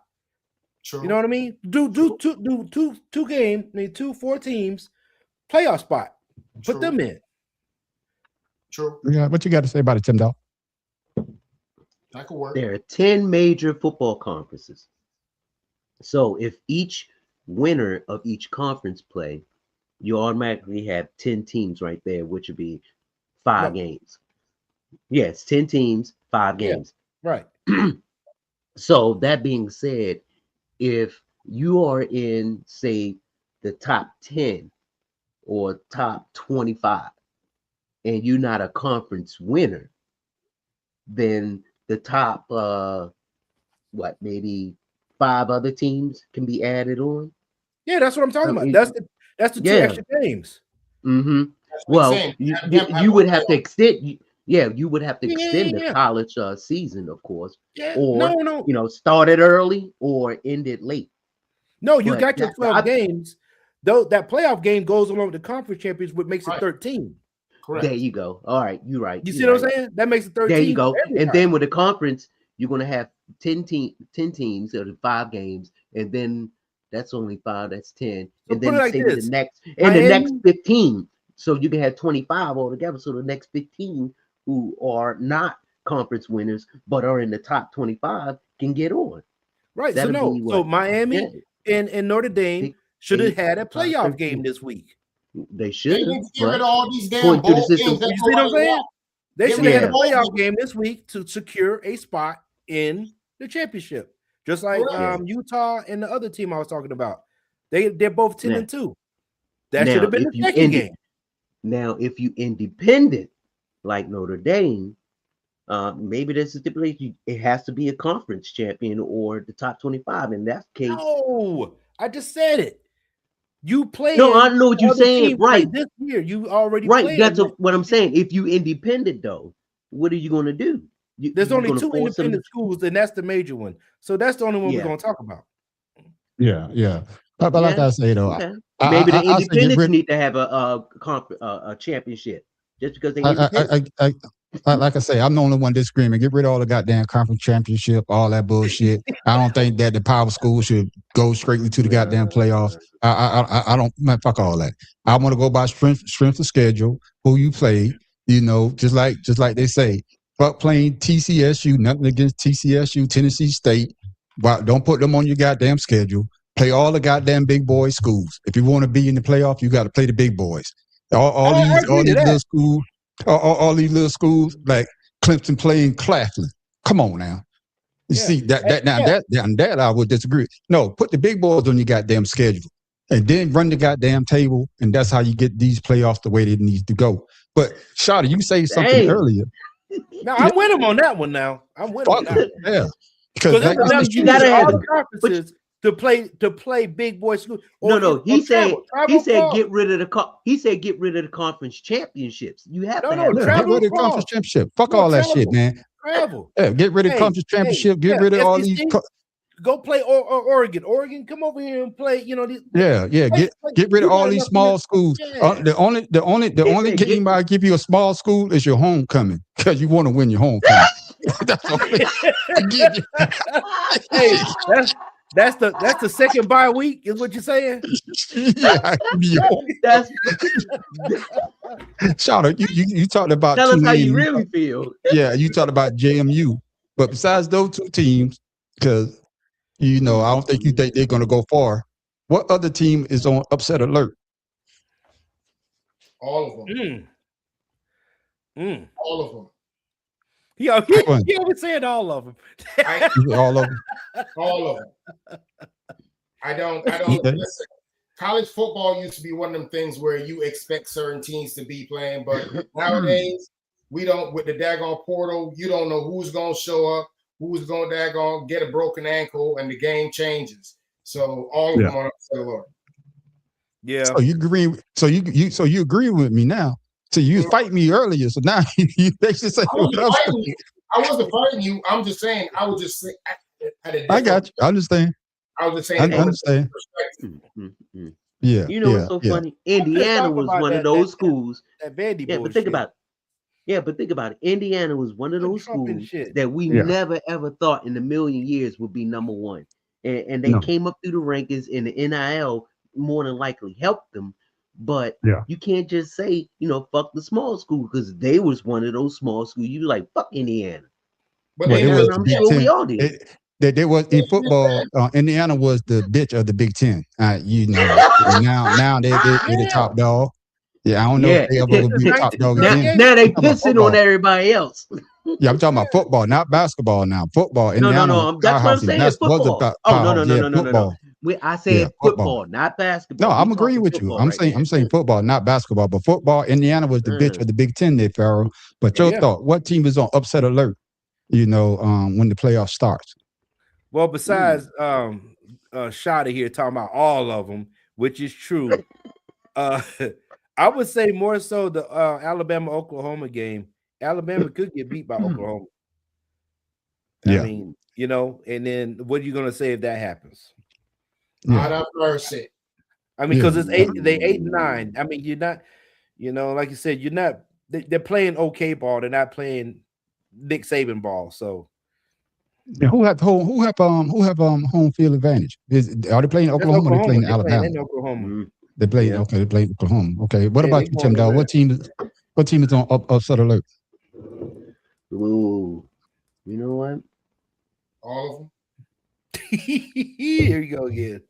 True. You know what I mean? Do two games, 4 teams, playoff spot. Put them in. True. Yeah, what you got to say about it, Tim Dow? That could work. There are 10 major football conferences. So if each winner of each conference play, you automatically have 10 teams right there, which would be 5 games. Yes, 10 teams, 5 games. Right. So that being said, if you are in, say, the top 10 or top 25, and you're not a conference winner, then the top, maybe 5 other teams can be added on. Yeah, that's what I'm talking about. That's the 2 extra games. Mm-hmm. Well, you would have to extend. You would have to extend the college season, of course, or start it early or end it late. No, you got your 12 games. Though that playoff game goes along with the conference champions, which makes it 13. Correct. There you go. All right, you're right. You see what I'm saying? That makes it 13. There you go. And then with the conference, you're going to have 10 teams or 5 games, and then that's only 5. That's 10. So and then like say the next 15. So you can have 25 altogether. So the next 15 who are not conference winners but are in the top 25 can get on. Right. So Miami and Notre Dame should have had a playoff game this week. They should have. Get rid of all these damn bowl games. You see what I'm saying? They should have had a playoff game this week to secure a spot in the championship. Just like Utah and the other team I was talking about. They're both 10-2. That should have been the second game. Now, if you independent like Notre Dame, maybe there's a stipulation. It has to be a conference champion or the top 25. In that case, no, I just said it. You play. No, I know what you're saying. Right. This year, you already right. That's what I'm saying. If you independent, though, what are you going to do? There's only 2 independent schools, and that's the major one. So that's the only one we're going to talk about. Yeah. But like I say, though, maybe the independents need to have a championship just because they. Like I say, I'm the only one disagreeing. Get rid of all the goddamn conference championship, all that bullshit. I don't think that the power school should go straightly to the goddamn playoffs. I don't, man, fuck all that. I want to go by strength of schedule, who you play, just like they say. Fuck playing TCSU, nothing against TCSU, Tennessee State, but don't put them on your goddamn schedule. Play all the goddamn big boy schools. If you want to be in the playoff, you got to play the big boys. All these little schools. All these little schools like Clemson playing Claflin. Come on now. You see that I would disagree. No, put the big boys on your goddamn schedule and then run the goddamn table, and that's how you get these playoffs the way they need to go. But Shawty, you say something earlier. No, I'm with him on that one now. I'm with him on that one. Yeah. Because you got to have the conferences to play big boy school. He said get rid of the conference championships. You have to have get rid of the conference championship. Fuck all that shit, man. Travel. Yeah, get rid of conference championship. Get rid of all these. Go play Oregon. Oregon, come over here and play. Get rid of all these small schools. The only game I give you a small school is your homecoming because you want to win your homecoming. That's okay. Hey, that's the second bye week, is what you're saying? Yeah, Shout out, you talked about. Tell us how you really feel. Yeah, you talked about JMU, but besides those 2 teams, because I don't think you think they're going to go far. What other team is on upset alert? All of them. All of them. He always said all of them. All of them. All of them. I don't listen. College football used to be one of them things where you expect certain teams to be playing, but nowadays we don't. With the daggone portal, you don't know who's going to show up, who's going to daggone get a broken ankle, and the game changes. So all of them on the Lord. Yeah. So you agree? So you agree with me now? So you fight me earlier. So now you basically say I wasn't fighting you. I'm just saying. I was just saying. I got you. I understand. I was just saying. I understand. Yeah. You know what's so funny? Indiana was one of those schools. That Vandy bullshit. But think about it. Yeah, but think about it. Indiana was one of those schools that we never ever thought in a million years would be number one, and they came up through the rankings, and the NIL more than likely helped them. But you can't just say, fuck the small school, because they was one of those small schools. You like, fuck Indiana. But I'm sure we all did. There was in football. Indiana was the bitch of the Big Ten. Now they're the top dog. Yeah, I don't know if they ever will be the top dog again. Now they pissing on everybody else. Yeah, I'm talking about football, not basketball. Now football. No. That's what I'm saying. Football. No. I said football, not basketball. No, I'm agreeing with you. I'm saying football, not basketball, but football. Indiana was the bitch of the Big Ten there, Pharaoh. But your thought, what team is on upset alert? When the playoff starts. Well, besides Shada here talking about all of them, which is true. I would say more so the Alabama-Oklahoma game. Alabama could get beat by Oklahoma. Yeah. I mean, and then what are you going to say if that happens? Out of mercy. I mean, because it's 8-9. I mean, you're not, like you said, you're not. They're playing okay ball. They're not playing Nick Saban ball. So, who have home field advantage? Are they playing Oklahoma? Or are they playing Alabama? They're Oklahoma. They play. Yeah. Okay, they play Oklahoma. Okay. What about you, Tim Dawg? What team is on upset alert? Ooh, you know what? All of them. Here you go again.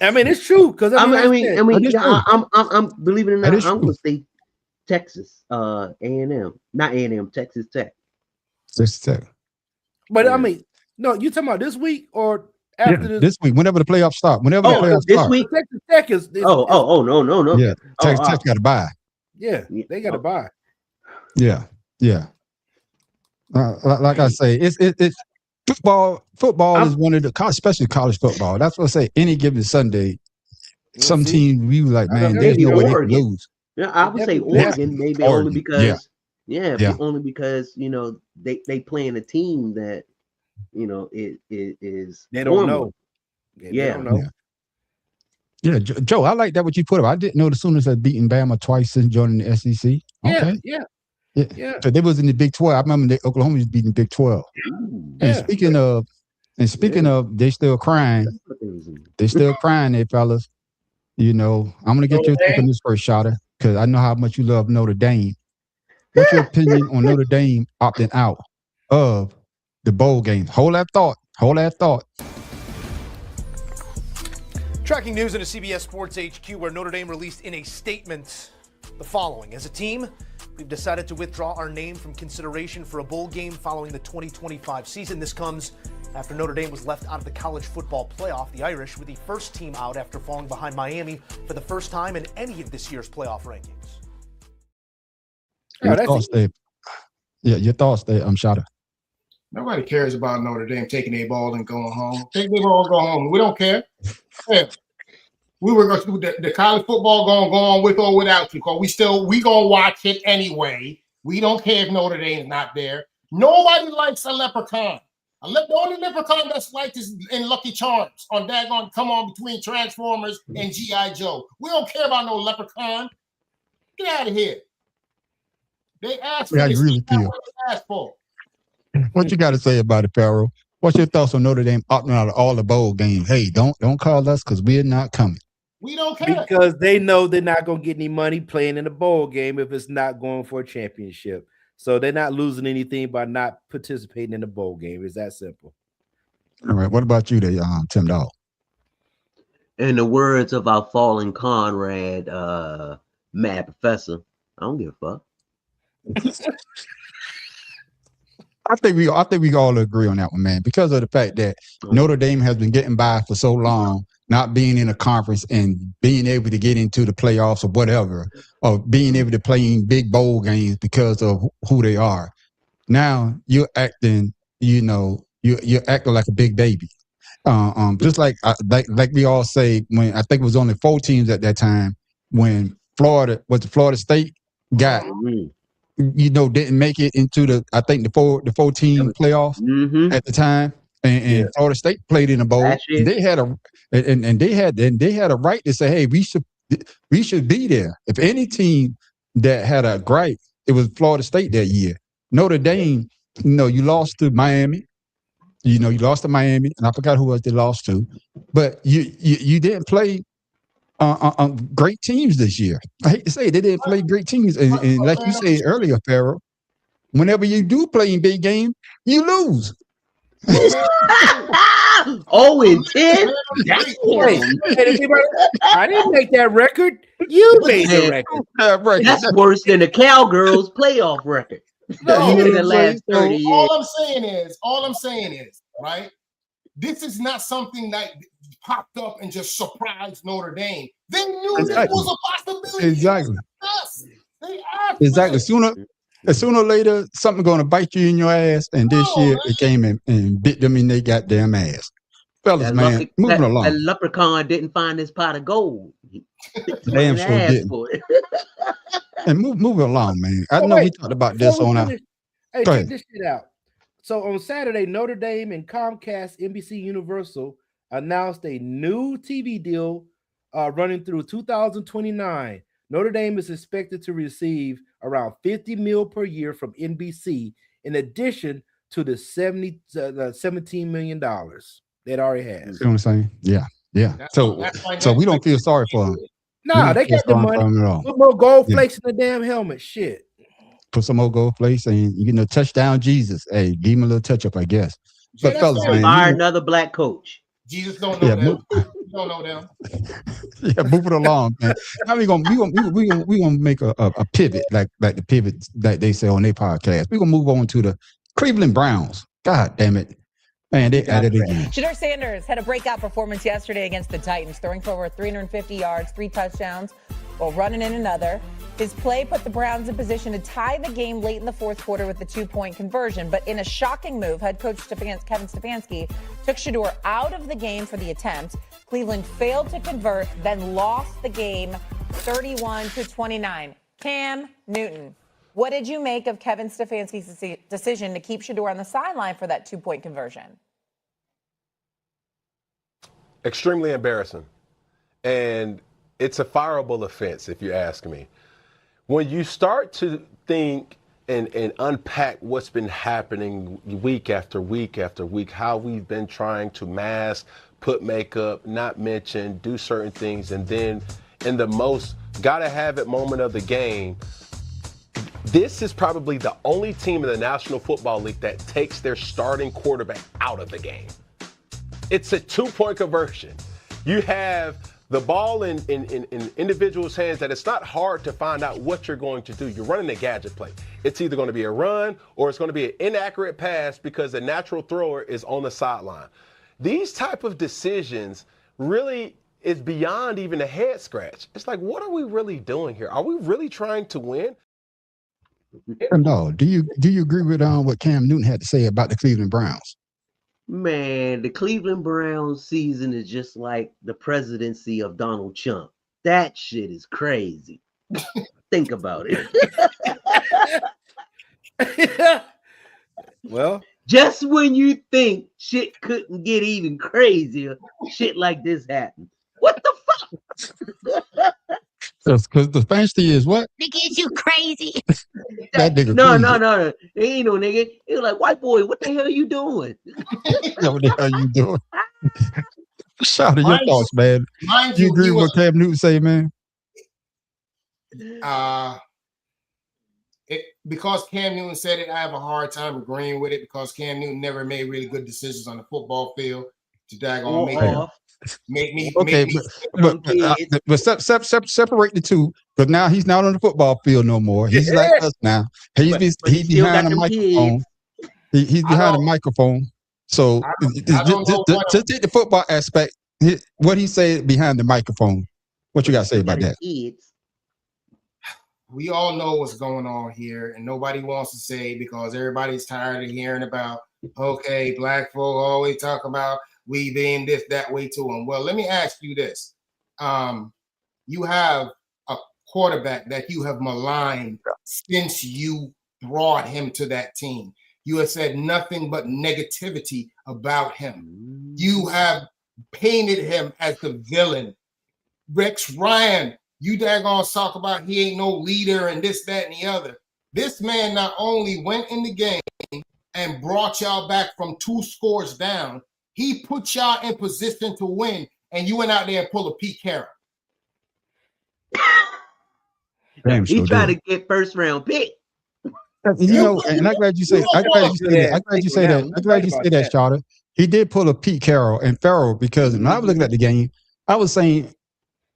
I mean, it's true because I'm believing it or not, I'm going to say Texas, A&M, not A&M, Texas Tech. Texas Tech. But I mean, no, you talking about this week or after this week? Whenever the playoffs start. This week, Texas Tech is. No. Yeah, Texas Tech got to buy. Yeah, they got to buy. Yeah. Like I say, it's football is one of the, especially college football. That's what I say. Any given Sunday, some team we like, man, there's no way they can lose. Yeah, I would say Oregon, maybe only because, only because they playing a team that it is. They don't know. They don't know. Yeah, Joe, I like that what you put up. I didn't know the Sooners had beaten Bama twice since joining the SEC. Okay. Yeah. So they was in the Big 12. I remember Oklahoma was beating Big 12. And speaking of, they still crying. They still crying there, fellas. I'm gonna get your take on this first, Shada, because I know how much you love Notre Dame. What's your opinion on Notre Dame opting out of the bowl games? Hold that thought. Tracking news in a CBS Sports HQ, where Notre Dame released in a statement the following: as a team, we've decided to withdraw our name from consideration for a bowl game following the 2025 season. This comes after Notre Dame was left out of the college football playoff. The Irish were the first team out after falling behind Miami for the first time in any of this year's playoff rankings. Your thoughts there, Shada. Nobody cares about Notre Dame taking their ball and going home. Take their ball and go home. We don't care. Yeah. We were going to do the college football going to go on with or without you, because we going to watch it anyway. We don't care if Notre Dame's not there. Nobody likes a leprechaun. The only leprechaun that's liked is in Lucky Charms on daggone come on between Transformers and G.I. Joe. We don't care about no leprechaun. Get out of here. They asked for this. What they asked for. What you got to say about it, Pharaoh? What's your thoughts on Notre Dame opting out of all the bowl games? Hey, don't call us because we're not coming. We don't care. Because they know they're not going to get any money playing in a bowl game if it's not going for a championship. So they're not losing anything by not participating in the bowl game. It's that simple. All right. What about you there, Tim Dawg? In the words of our fallen Conrad, Mad Professor, I don't give a fuck. I think we all agree on that one, man, because of the fact that Notre Dame has been getting by for so long, not being in a conference and being able to get into the playoffs or whatever, or being able to play in big bowl games because of who they are. Now you're acting, you're acting like a big baby. Just like we all say, when I think it was only 4 teams at that time when Florida State got. Didn't make it into the 14 playoff at the time, and Florida State played in a bowl. And they had a right to say, hey, we should be there. If any team that had a gripe, it was Florida State that year. Notre Dame, you lost to Miami. You lost to Miami, and I forgot who else they lost to, but you didn't play great teams this year. I hate to say it, they didn't play great teams, and like you said earlier, Pharaoh, whenever you do play in big game, you lose. 0-10. I didn't make that record. You made the record. That's worse than the Cowgirls playoff record. No, in the last 30 years. All I'm saying is, right? This is not something that popped up and just surprised Notre Dame. They knew this was a possibility. Exactly. Exactly. Sooner or later, something going to bite you in your ass, and this year it came and bit them in their goddamn ass. Fellas, man, moving along. That leprechaun didn't find his pot of gold. Damn sure didn't. And moving along, man. I know we talked about this on our. Hey, check this shit out. So on Saturday, Notre Dame and Comcast NBC Universal announced a new TV deal running through 2029. Notre Dame is expected to receive around $50 million per year from NBC, in addition to the $17 million that already has. You know what I'm saying? Yeah. So we don't feel sorry for them. Nah, they got the money. Put more gold flakes in the damn helmet. Shit. Put some more gold flakes and touchdown Jesus. Hey, give him a little touch up, I guess. But fellas, man, hire another black coach. Jesus don't know them. Don't know them. Yeah, move it along, man. Now we gonna make a pivot, like the pivot that they say on their podcast. We're gonna move on to the Cleveland Browns. God damn it. Man, they added it again. Shedeur Sanders had a breakout performance yesterday against the Titans, throwing for over 350 yards, 3 touchdowns, while running in another. His play put the Browns in position to tie the game late in the fourth quarter with the 2-point conversion. But in a shocking move, head coach Kevin Stefanski took Shedeur out of the game for the attempt. Cleveland failed to convert, then lost the game 31-29. Cam Newton, what did you make of Kevin Stefanski's decision to keep Shedeur on the sideline for that 2-point conversion? Extremely embarrassing. And it's a fireable offense, if you ask me. When you start to think and unpack what's been happening week after week after week, how we've been trying to mask, put makeup, not mention, do certain things, and then in the most gotta have it moment of the game, this is probably the only team in the National Football League that takes their starting quarterback out of the game. It's a 2-point conversion. You have the ball in individuals' hands that it's not hard to find out what you're going to do. You're running a gadget play. It's either going to be a run or it's going to be an inaccurate pass because the natural thrower is on the sideline. These type of decisions really is beyond even a head scratch. It's like, what are we really doing here? Are we really trying to win? No. Do you agree with what Cam Newton had to say about the Cleveland Browns? Man, the Cleveland Browns season is just like the presidency of Donald Trump. That shit is crazy. Think about it. Well, just when you think shit couldn't get even crazier, shit like this happened. What the fuck? Because the fancy is what? Nigga, is you crazy? That nigga No. It ain't no nigga. It was like, white boy, what the hell are you doing? What the hell you doing? Shout out your thoughts, man. You agree with what Cam Newton say, man? Because Cam Newton said it, I have a hard time agreeing with it because Cam Newton never made really good decisions on the football field to daggone make me. But separate the two. But now he's not on the football field no more. He's like us now. He's behind the microphone. He's behind the microphone. So just take the football aspect. What he said behind the microphone. What you got to say about that? We all know what's going on here, and nobody wants to say because everybody's tired of hearing about, okay, black folk always talk about we being this, that way to them. Well, let me ask you this. You have a quarterback that you have maligned since you brought him to that team. You have said nothing but negativity about him. You have painted him as the villain. Rex Ryan, you daggone talk about he ain't no leader and this, that, and the other. This man not only went in the game and brought y'all back from 2 scores down, he put y'all in position to win, and you went out there and pulled a Pete Carroll. He tried to get first round pick. You know, and I'm glad you say that. I'm glad you say that, Shawty. He did pull a Pete Carroll and Farrell because when I was looking at the game, I was saying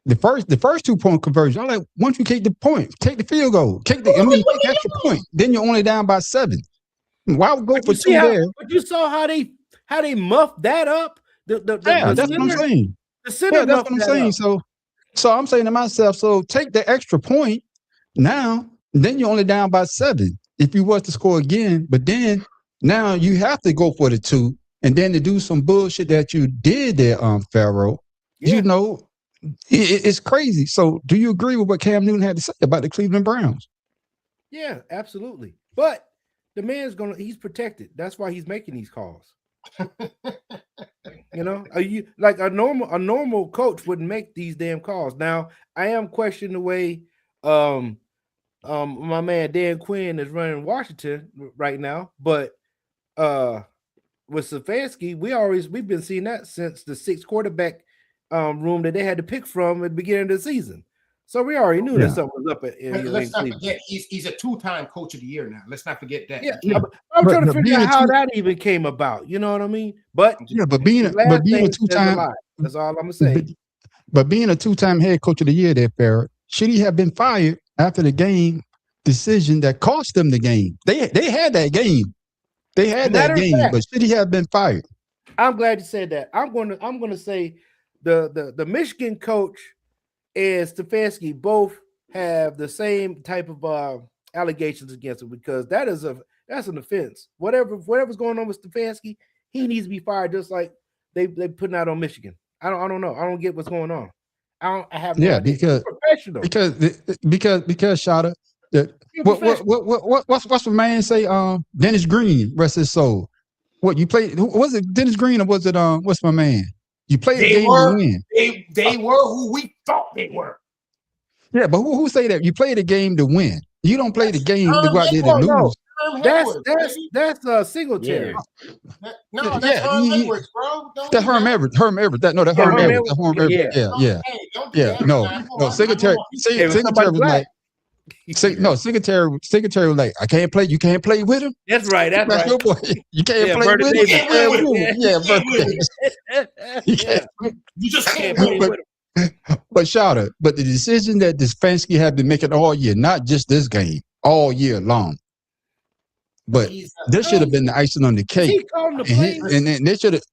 the first 2-point conversion. I'm like, once you take the point, take the field goal, take the extra point, then you're only down by 7. Why would go for 2 there? But you saw how they muffed that up. That's what I'm saying. That's what I'm saying. So I'm saying to myself, so take the extra point now, then you're only down by 7. If you was to score again, but then now you have to go for the 2, and then to do some bullshit that you did there, Pharaoh. Yeah. You know, it's crazy. So, do you agree with what Cam Newton had to say about the Cleveland Browns? Yeah, absolutely. But the man's he's protected. That's why he's making these calls. You know, like a normal coach wouldn't make these damn calls. Now, I am questioning the way my man Dan Quinn is running Washington right now, but with Stefanski, we've been seeing that since the 6 quarterback room that they had to pick from at the beginning of the season. So we already knew that something was up. Let's not forget he's a 2-time coach of the year now. Let's not forget that. Yeah. I'm trying to figure out how that even came about. You know what I mean? But being a 2-time, that's all I'm gonna say. But being a 2-time head coach of the year, there, Barrett, should he have been fired after the game decision that cost them the game? They had that game. They had that game, but should he have been fired? I'm glad you said that. I'm gonna say the Michigan coach and Stefanski both have the same type of allegations against him because that's an offense. Whatever's going on with Stefanski, he needs to be fired just like they putting out on Michigan. I don't know. I don't get what's going on. I have no idea. Because professional. Because Shada, what's the man say? Dennis Green, rest his soul. What you played? Was it Dennis Green or was it what's my man? You played the game to win. They were who we thought they were. Yeah, but who say that? You play the game to win. You don't play the game to go out there to lose. No. That's Singletary. No, that's Herm Edwards, bro. That's Herm Edwards. Herm Edwards. That's Herm Edwards. Yeah. No. Singletary was like. Singletary was like, I can't play. You can't play with him. That's right. That's your boy. You can't play with him. You just can't play with him. But Shada, the decision that Stefanski had been making all year, not just this game, all year long. But this should have been the icing on the cake. He calling the plays. And they should have,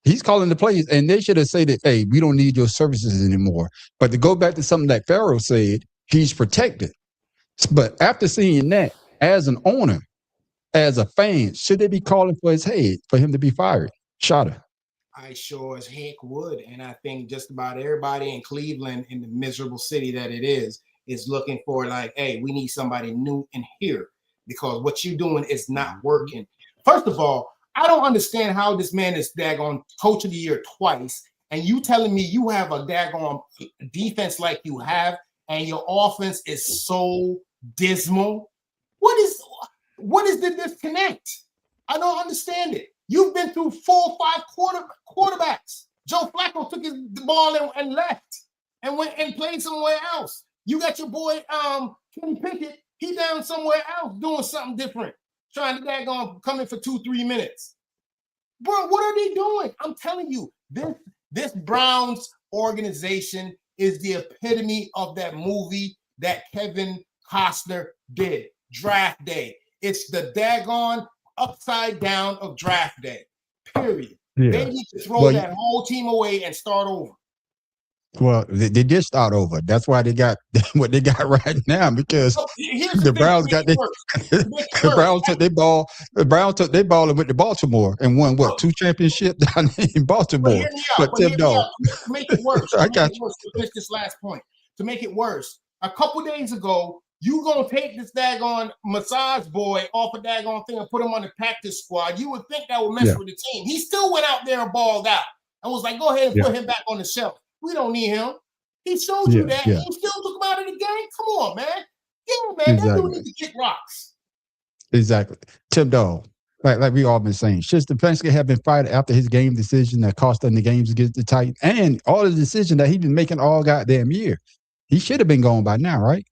he's calling the plays, and they should have said that, hey, we don't need your services anymore. But to go back to something that Pharaoh said, he's protected. But after seeing that, as an owner, as a fan, should they be calling for his head for him to be fired? Shada. I sure as heck would. And I think just about everybody in Cleveland, in the miserable city that it is looking for like, hey, we need somebody new in here because what you're doing is not working. First of all, I don't understand how this man is daggone coach of the year twice. And you telling me you have a daggone defense like you have, and your offense is so dismal. What is the disconnect? I don't understand it. You've been through 4 or 5 quarterbacks. Joe Flacco took the ball and left and went and played somewhere else. You got your boy Kenny Pickett. He down somewhere else doing something different, trying to daggone come in for 2-3 minutes. Bro, what are they doing? I'm telling you, this Browns organization is the epitome of that movie that Kevin Costner did, Draft Day. It's the daggone upside down of draft day. Period. Yeah. They need to throw that whole team away and start over. Well, they did start over. That's why they got what they got right now, because the Browns got the Browns took their ball. The Browns took their ball and went to Baltimore and won 2 championships down in Baltimore. But to make it worse, to finish this last point. To make it worse, a couple days ago, you gonna take this daggone massage boy off a daggone thing and put him on the practice squad. You would think that would mess with the team. He still went out there and balled out. I was like, go ahead and put him back on the shelf. We don't need him. He showed you that. You still took him out of the game? Come on, man. Yeah, man. That dude needs to kick rocks. Exactly. Tim Dog, like we all been saying, should Stefanski have been fired after his game decision that cost them the games against the Titans and all the decision that he's been making all goddamn year? He should have been gone by now, right?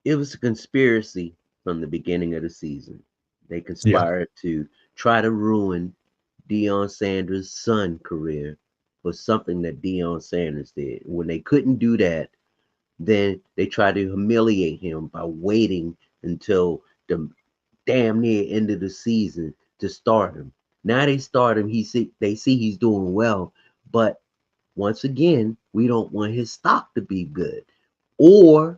It was a conspiracy from the beginning of the season. They conspired to try to ruin Deion Sanders' son career for something that Deion Sanders did. When they couldn't do that, then they tried to humiliate him by waiting until the damn near end of the season to start him. Now they start him. They see he's doing well, but once again, we don't want his stock to be good, or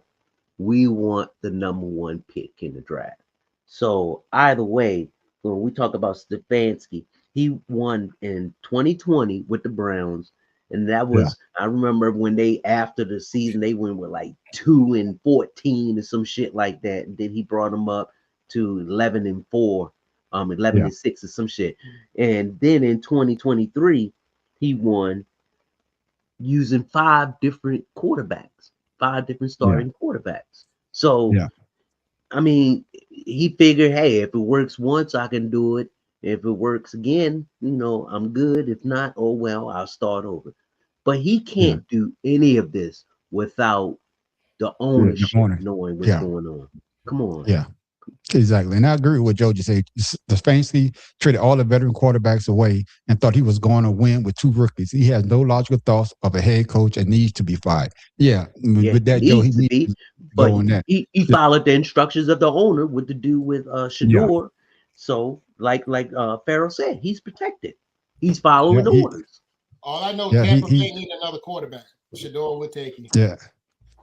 we want the number 1 pick in the draft. So either way, when we talk about Stefanski, he won in 2020 with the Browns. And that was, I remember when after the season, they went with like 2-14 or some shit like that. And then he brought them up to 11-4, 11-6 or some shit. And then in 2023, he won using 5 different quarterbacks, 5 different starting quarterbacks. So, I mean, he figured, hey, if it works once, I can do it. If it works again, I'm good. If not, oh well, I'll start over. But he can't do any of this without the ownership knowing what's going on. Come on. Yeah, exactly. And I agree with what Joe just said. Stefanski traded all the veteran quarterbacks away and thought he was going to win with 2 rookies. He has no logical thoughts of a head coach and needs to be fired. With that, Joe, he needs to go on that. He followed the instructions of the owner with to do with Shador. So, like Pharaoh said, he's protected. He's following the orders. All I know, Tampa Bay need another quarterback. Shador would take him. Yeah,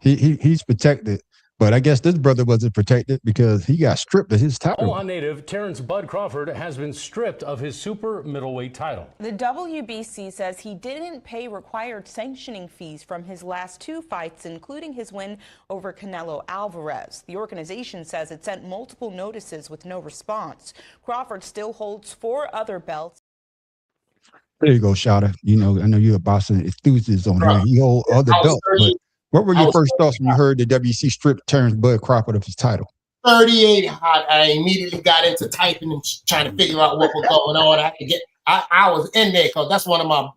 he's protected. But I guess this brother wasn't protected because he got stripped of his title. Omaha native Terrence Bud Crawford has been stripped of his super middleweight title. The WBC says he didn't pay required sanctioning fees from his last 2 fights, including his win over Canelo Alvarez. The organization says it sent multiple notices with no response. Crawford still holds 4 other belts. There you go, Shada. I know you're a boxing enthusiast on here. You hold other belts, but what were your first thoughts when you heard the WBC stripped Terrence Bud Crawford of his title? 38 hot. I immediately got into typing and trying to figure out what was going on. I was in there because that's one of my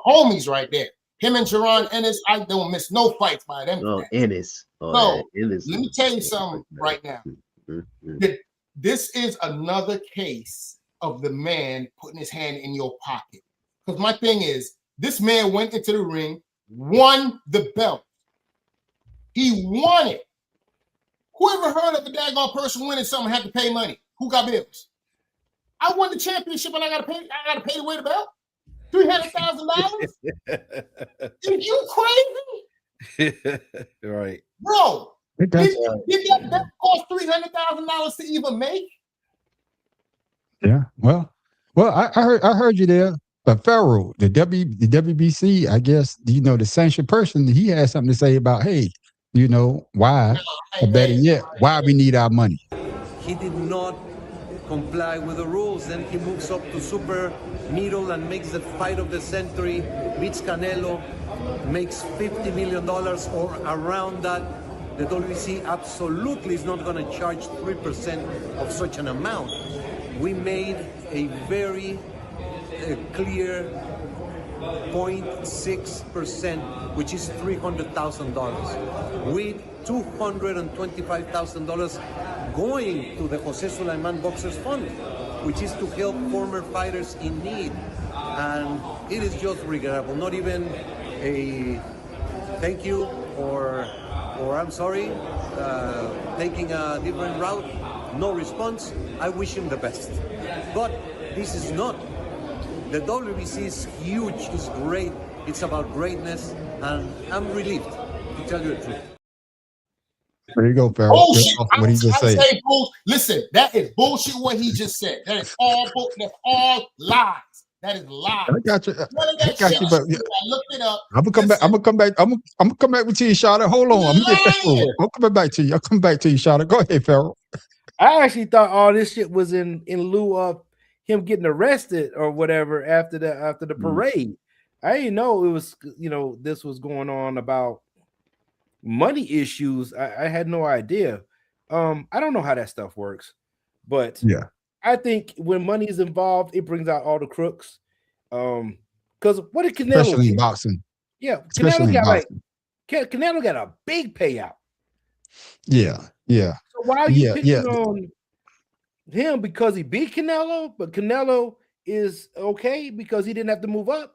homies right there. Him and Jaron Ennis, I don't miss no fights by them. Oh, Ennis. Ennis. Let me tell you something right now. This is another case of the man putting his hand in your pocket. Because my thing is, this man went into the ring, won the belt. He won it. Who ever heard of a daggone person winning something and had to pay money? Who got bills? I won the championship and I gotta pay to wear the belt? $300,000? Is you crazy? Right. Bro, did that belt cost $300,000 to even make? Yeah. Well, I heard you there. But Pharaoh, the WBC, I guess, the sanctioned person, he had something to say about, hey, why, or better yet, why we need our money. He did not comply with the rules. Then he moves up to super middle and makes the fight of the century, beats Canelo, makes $50 million or around that. The WBC absolutely is not going to charge 3% of such an amount. We made a very clear 0.6%, which is $300,000, with $225,000 going to the Jose Sulaiman Boxers Fund, which is to help former fighters in need. And it is just regrettable. Not even a thank you or or I'm sorry, taking a different route, no response. I wish him the best. But this is not. The WBC is huge, it's great, it's about greatness, and I'm relieved, to tell you the truth. There you go, Farrell. Bullshit. What he just said. Listen, that is bullshit what he just said. That is all lies. That is lies. I got you. I got you, but I looked it up. I'm gonna come back. I'm gonna come back. I'm gonna come back with you, Shada. Hold on. I'm gonna get that. I'm coming back to you. I'll come back to you, Shada. Go ahead, Farrell. I actually thought all this shit was in lieu of him getting arrested or whatever after the parade. I didn't know it was, this was going on about money issues. I had no idea. I don't know how that stuff works, but yeah, I think when money is involved, it brings out all the crooks. Because what did Canelo especially in get? boxing? Yeah, Especially Canelo got a big payout. Yeah. So why are you picking on him because he beat Canelo, but Canelo is okay because he didn't have to move up?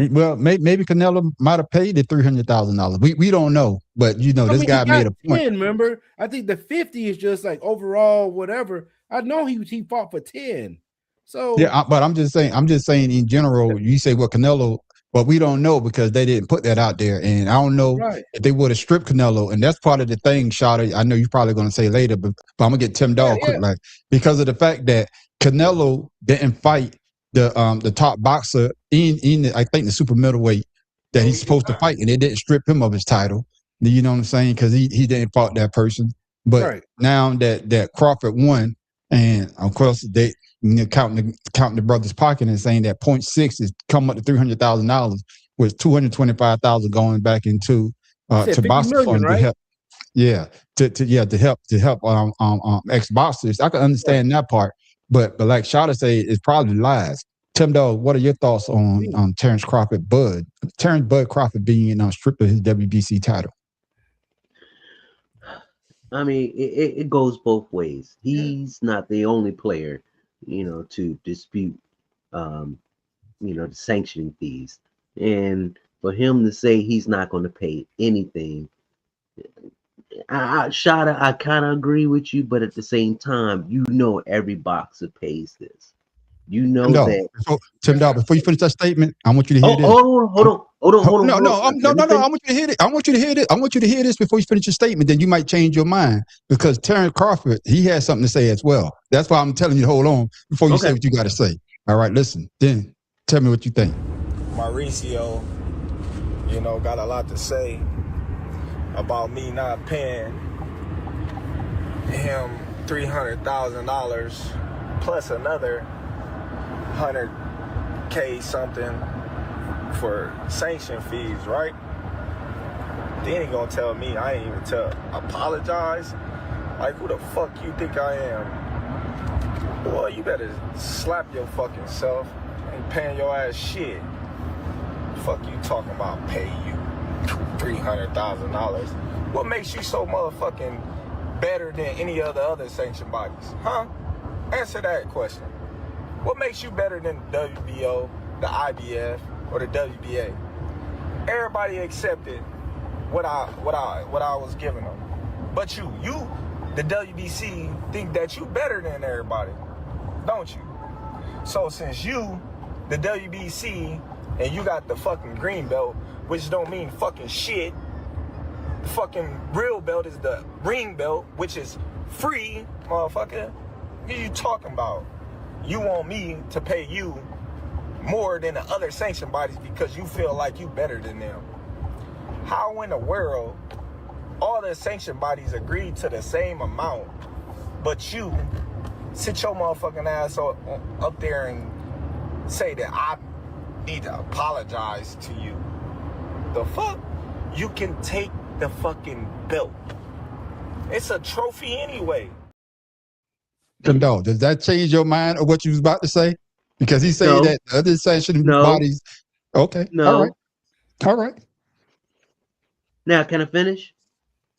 Well, maybe Canelo might have paid the $300,000. We don't know, but this guy made a point. 10, remember, I think the 50 is just like overall whatever. I know he fought for 10. So yeah, but I'm just saying in general. You say Canelo, but we don't know because they didn't put that out there, and I don't know if they would have stripped Canelo, and that's part of the thing, Shada. I know you're probably going to say later, but I'm gonna get Tim Dog quick, like because of the fact that Canelo didn't fight the top boxer in I think the super middleweight that he's supposed to fight, and they didn't strip him of his title. You know what I'm saying? Because he didn't fight that person. But now that Crawford won, and of course they counting the brother's pocket and saying that 0.6 is come up to $300,000, with $225,000 going back into to boxing funds to help. Yeah, to help ex boxers. I can understand that part. But like Shada say, it's probably lies. Tim Dog, what are your thoughts on Terrence Crawford, Bud Crawford being stripped of his WBC title? I mean, it goes both ways. He's not the only player, to dispute, the sanctioning fees. And for him to say he's not going to pay anything, Shada, I kind of agree with you, but at the same time, every boxer pays this. That. Tim Dog, before you finish that statement, I want you to hear this. Hold on. No. I want you to hear it. I want you to hear this. I want you to hear this before you finish your statement. Then you might change your mind because Terrence Crawford, he has something to say as well. That's why I'm telling you to hold on before you say what you got to say. All right, listen. Then tell me what you think. Mauricio, got a lot to say about me not paying him $300,000 plus another $100K something for sanction fees, right? Then he gonna tell me I ain't even apologize. Like, who the fuck you think I am? Boy, you better slap your fucking self. Ain't paying your ass shit. Fuck you talking about pay you $300,000. What makes you so motherfucking better than any of the other sanction bodies? Huh? Answer that question. What makes you better than the WBO, the IBF, or the WBA? Everybody accepted what I was giving them. But you, the WBC, think that you better than everybody, don't you? So since you, the WBC, and you got the fucking green belt, which don't mean fucking shit. The fucking real belt is the ring belt, which is free, motherfucker. What are you talking about? You want me to pay you more than the other sanction bodies because you feel like you better than them. How in the world all the sanction bodies agreed to the same amount, but you sit your motherfucking ass up there and say that I need to apologize to you? The fuck? You can take the fucking belt. It's a trophy anyway. No, does that change your mind of what you was about to say? Because he said that the other sanction bodies. Okay. No. All right. Now, can I finish?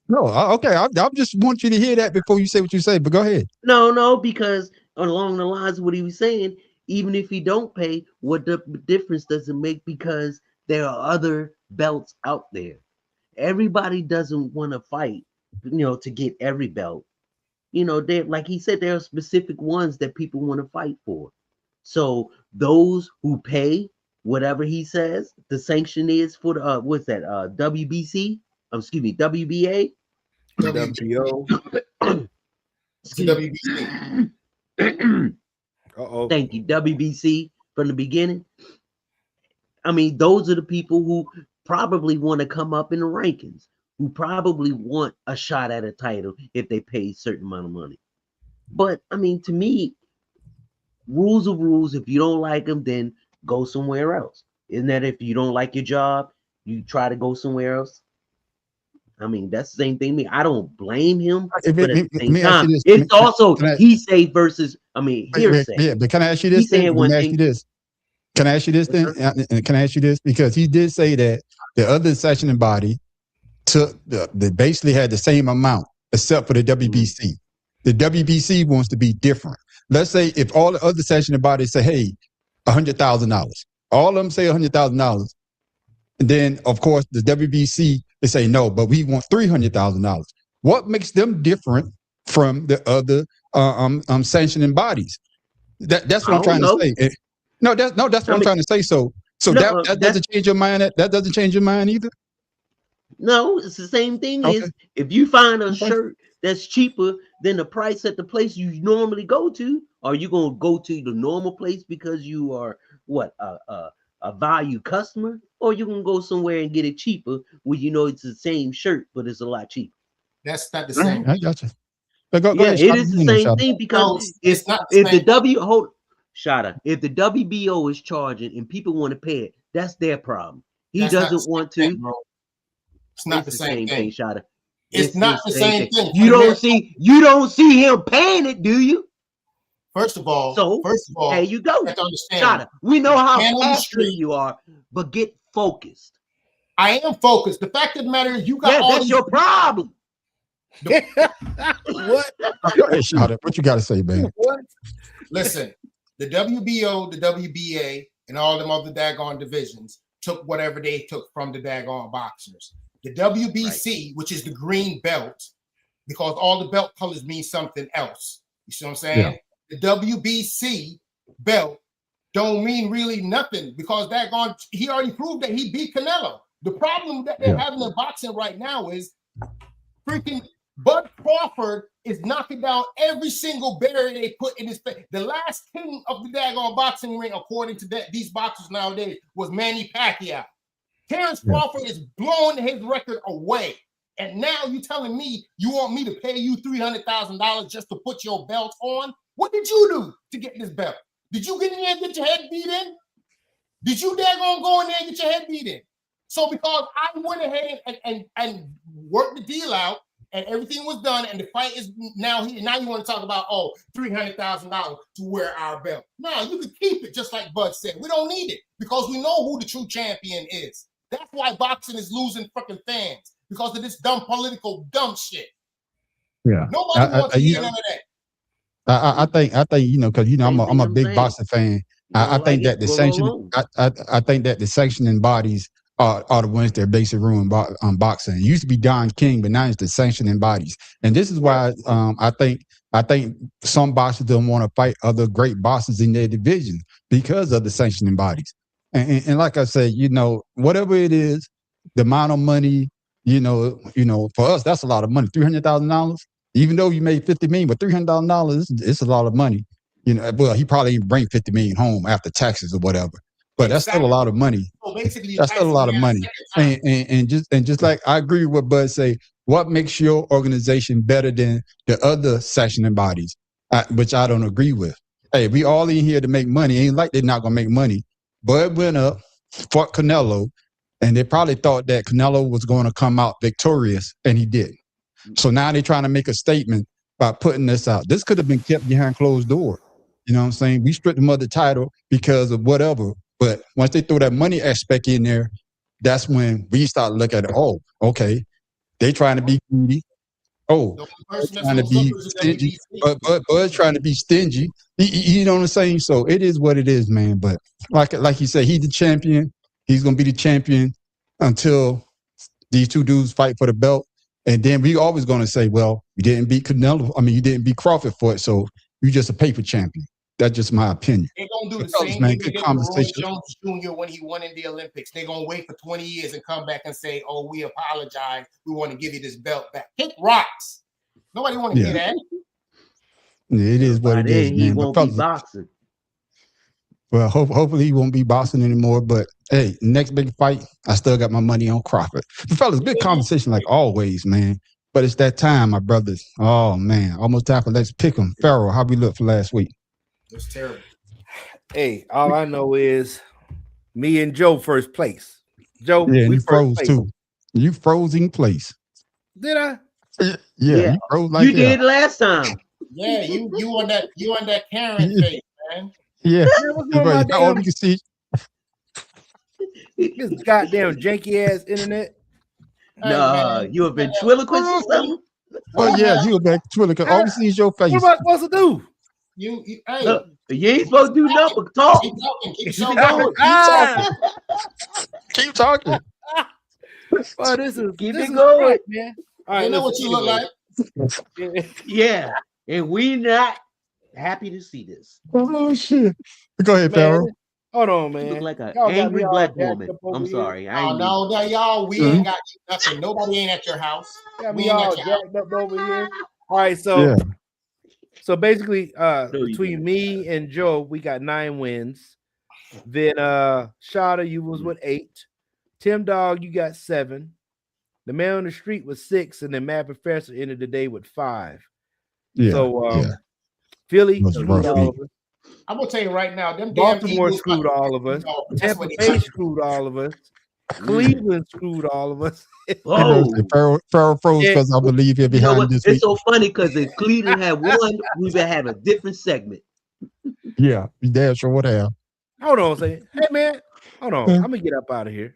No. Okay. I just want you to hear that before you say what you say. But go ahead. No, because along the lines of what he was saying, even if he don't pay, what the difference does it make? Because there are other belts out there, everybody doesn't want to fight, to get every belt. They, like he said, there are specific ones that people want to fight for. So those who pay whatever he says the sanction is for the what's that? WBC? Excuse me, WBA. WBO. WBC. Thank you, WBC from the beginning. I mean, those are the people who probably want to come up in the rankings, who probably want a shot at a title if they pay a certain amount of money. But I mean, to me, rules are rules. If you don't like them, then go somewhere else. Isn't that if you don't like your job, you try to go somewhere else? I mean, that's the same thing. I don't blame him. But at the same time, it's also he say versus, hearsay. Yeah, but can I ask you this? Can I ask you this? Can I ask you this then? Can I ask you this? Because he did say that the other sanctioning body they basically had the same amount, except for the WBC. The WBC wants to be different. Let's say if all the other sanctioning bodies say, hey, $100,000. All of them say $100,000. And then, of course, the WBC, they say, no, but we want $300,000. What makes them different from the other sanctioning bodies? That's what I'm trying to say. That's what I'm trying to say. So that doesn't change your mind. That doesn't change your mind either? No, it's the same thing. Okay. Is if you find a shirt that's cheaper than the price at the place you normally go to, are you going to go to the normal place because you are a value customer, or you can go somewhere and get it cheaper where it's the same shirt but it's a lot cheaper? That's not the same. I got you. It is the same thing because if the WBO is charging and people want to pay it, that's their problem. He doesn't want to. It's not the same thing, Shada. It's not the same thing. You don't see him paying it, do you? First of all, there you go. Shada, we know how passionate you are, but get focused. I am focused. The fact of the matter is, you got all that's your problem. What? Shada, what you got to say, man? What? Listen, the WBO, the WBA, and all them other daggone divisions took whatever they took from the daggone boxers. The WBC, which is the green belt, because all the belt colors mean something else. You see what I'm saying? Yeah. The WBC belt don't mean really nothing because he already proved that he beat Canelo. The problem that they're having in boxing right now is freaking Bud Crawford is knocking down every single barrier they put in his face. The last king of the daggone boxing ring, according to these boxers nowadays, was Manny Pacquiao. Terrence Crawford is blowing his record away. And now you're telling me you want me to pay you $300,000 just to put your belt on? What did you do to get this belt? Did you get in there and get your head beat in? Did you daggone go in there and get your head beat in? So because I went ahead and worked the deal out and everything was done and the fight is now here. Now you want to talk about, $300,000 to wear our belt. No, you can keep it just like Bud said. We don't need it because we know who the true champion is. That's why boxing is losing fucking fans because of this dumb political dumb shit. Yeah. Nobody wants to hear none of that. I think because I'm a big boxing fan. I think that the sanction I think that the sanctioning bodies are the ones that basically ruin boxing. It used to be Don King, but now it's the sanctioning bodies. And this is why I think some boxers don't want to fight other great boxers in their division because of the sanctioning bodies. And like I said, whatever it is, the amount of money, for us, that's a lot of money. $300,000, even though you made $50 million, but $300,000, it's a lot of money. Well, he probably didn't bring $50 million home after taxes or whatever, but that's still a lot of money. So basically, that's still a lot of money. And just like I agree with what Bud say, what makes your organization better than the other sanctioning bodies, which I don't agree with. Hey, we all in here to make money. Ain't like they're not gonna make money. Bud went up, fought Canelo, and they probably thought that Canelo was going to come out victorious, and he didn't. So now they're trying to make a statement by putting this out. This could have been kept behind closed doors. You know what I'm saying? We stripped him of the title because of whatever. But once they throw that money aspect in there, that's when we start looking at it. Oh, okay. They trying to be greedy. Oh, trying to be stingy. Bud's trying to be stingy. You know what I'm saying? So it is what it is, man. But like you said, he's the champion. He's gonna be the champion until these two dudes fight for the belt. And then we always going to say, well, you didn't beat Canelo. I mean, you didn't beat Crawford for it, so you're just a paper champion. That's just my opinion. They're going to do the same thing they did with Roy Jones Jr. when he won in the Olympics. They're going to wait for 20 years and come back and say, oh, we apologize. We want to give you this belt back. Kick rocks. Nobody want to hear that. Yeah, it is what it is, man. He won't be boxing. Well, hopefully he won't be boxing anymore. But hey, next big fight, I still got my money on Crawford. But fellas, good conversation like always, man. But it's that time, my brothers. Oh man, almost time for let's pick them. Pharaoh, how we look for last week? It's terrible. Hey, all I know is me and Joe first place. Joe, yeah, we you froze place. Too. You froze in place. Did I? Yeah. You froze like you did last time. Yeah, you on that Karen face, man. Yeah, all you can see this goddamn janky ass internet. No, you have been ventriloquist or something. Oh yeah, you have been ventriloquist. All you see is your face. What am I supposed to do? You ain't supposed to do nothing but talk. Keep talking. Keep talking. Oh, this is going, right, man. All right, you know what you look like. Yeah, and we not happy to see this. Oh shit! Go ahead, Pharaoh. Hold on, man. You look like an angry black woman. I'm sorry. Y'all. We ain't got nothing. Nobody ain't at your house. We all jacked up over here. All right, so so basically, between me and Joe, we got 9 wins. Then Shada, you was with 8. Tim Dog, you got 7. The Man on the Street was 6, and then Mad Professor ended the day with 5. Yeah. So Philly screwed all of us. I'm gonna tell you right now, them Baltimore screwed all of us. Tampa Bay screwed all of us. Cleveland screwed all of us. Pharaoh froze because I believe he'll be behind this week. It's so funny because if Cleveland had won, we would have a different segment. Yeah, you damn sure would have. Hold on a second. Hey man, hold on. I'm gonna get up out of here.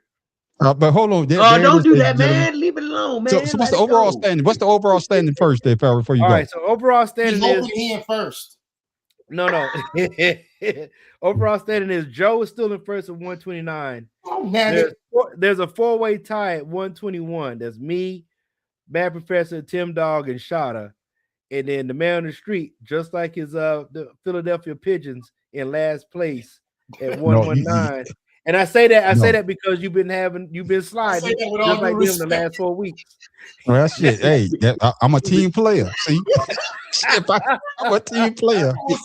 But hold on. Don't do that, man. Leave it alone, man. So what's the overall standing? What's the overall standing first, there, Pharaoh? Before you go. All right. So overall standing is in first. No. Overall standing is Joe is still in first at 129. Oh man, there's a 4-way tie at 121. There's me, Bad Professor, Tim Dog, and Shada, and then the Man on the Street, just like his the Philadelphia Pigeons, in last place at 119. And I say that because you've been sliding just like him the last 4 weeks. Well, that's it. Hey, I'm a team player. See, I'm a team player. He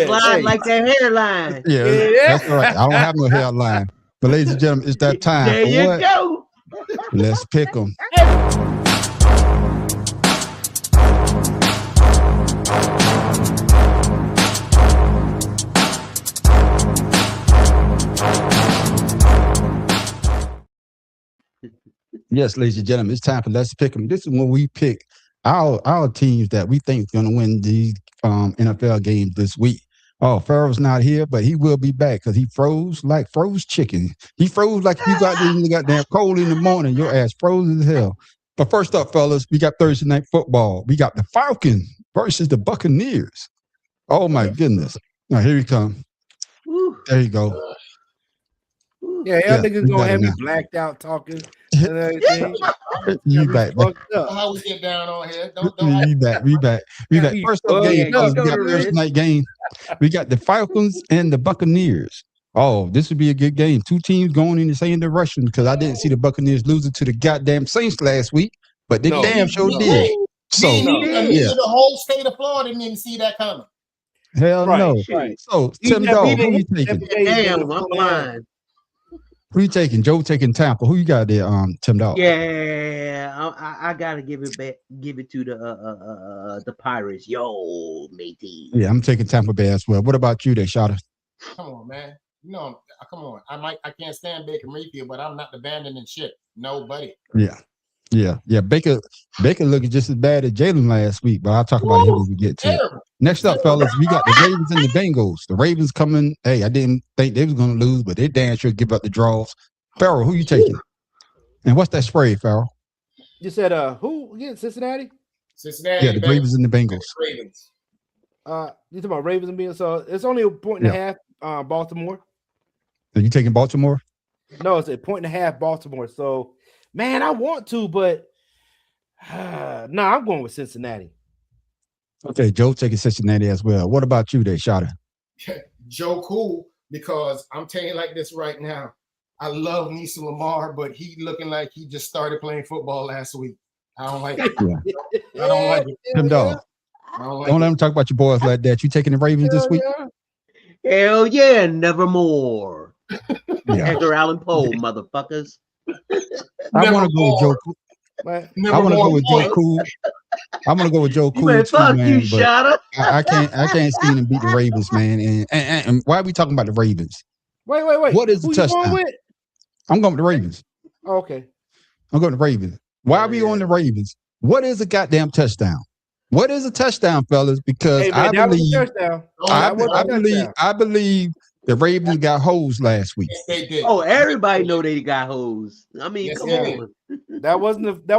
slide like that hairline. Yeah, that's right. I don't have no hairline. But ladies and gentlemen, it's that time. There you go. Let's pick them. Yes, ladies and gentlemen, it's time for Let's Pick them. This is when we pick our teams that we think is going to win these NFL games this week. Oh, Pharaoh's not here, but he will be back because he froze like froze chicken. He froze like you got this goddamn cold in the morning. Your ass froze as hell. But first up, fellas, we got Thursday night football. We got the Falcons versus the Buccaneers. Oh my goodness! Now here we come. There you go. Yeah, y'all niggas gonna have me blacked out talking and everything. You back, man. How we get down on here? We back. First up game, we got Thursday night game. We got the Falcons and the Buccaneers. Oh, this would be a good game. 2 teams going in the same direction because I didn't see the Buccaneers losing to the goddamn Saints last week, but they damn sure did. So the whole state of Florida didn't see that coming. Hell no. Right. So Tim Dog, who you taking? Damn, I'm blind. Who you taking? Joe taking Tampa. Who you got there, Tim Dog? Yeah, I gotta give it back. Give it to the Pirates. Yo, matey. Yeah, I'm taking Tampa Bay as well. What about you, there, Shada? Come on, man. No, come on. I can't stand Baker Mayfield, but I'm not abandoning ship. Nobody. Yeah. Baker looking just as bad as Jalen last week, but I'll talk about it when we get to it. Next up, fellas, we got the Ravens and the Bengals. The Ravens coming. Hey, I didn't think they was going to lose, but they damn sure give up the draws. Farrell, who you taking? And what's that spread, Farrell? You said who again? Cincinnati. Yeah, the Ravens and the Bengals. Ravens. You talking about Ravens and Bengals? So it's only a point and a half. Baltimore. Are you taking Baltimore? No, it's a 1.5 Baltimore. So, man, I want to, but no, I'm going with Cincinnati. Okay, Joe taking Cincinnati as well. What about you, there, Shotta? Joe Cool, because I'm telling you like this right now. I love Nisa Lamar, but he looking like he just started playing football last week. I don't like it. Yeah. I don't like it. Them dog. Don't let them talk about your boys like that. You taking the Ravens this week? Hell yeah, nevermore. Yeah. Edgar Allan Poe, motherfuckers. I want to go with Joe Cool. I want to go with Joe Cool. I'm gonna go with Joe Cool too, man. You, but I can't see them beat the Ravens, man. And why are we talking about the Ravens? Wait. What is the touchdown? I'm going with the Ravens. Oh, okay. I'm going to the Ravens. Why are we on the Ravens? What is a goddamn touchdown? What is a touchdown, fellas? Because hey, man, I believe the Ravens got hosed last week. Yes, they did. Oh, everybody know they got hosed. I mean, come on. That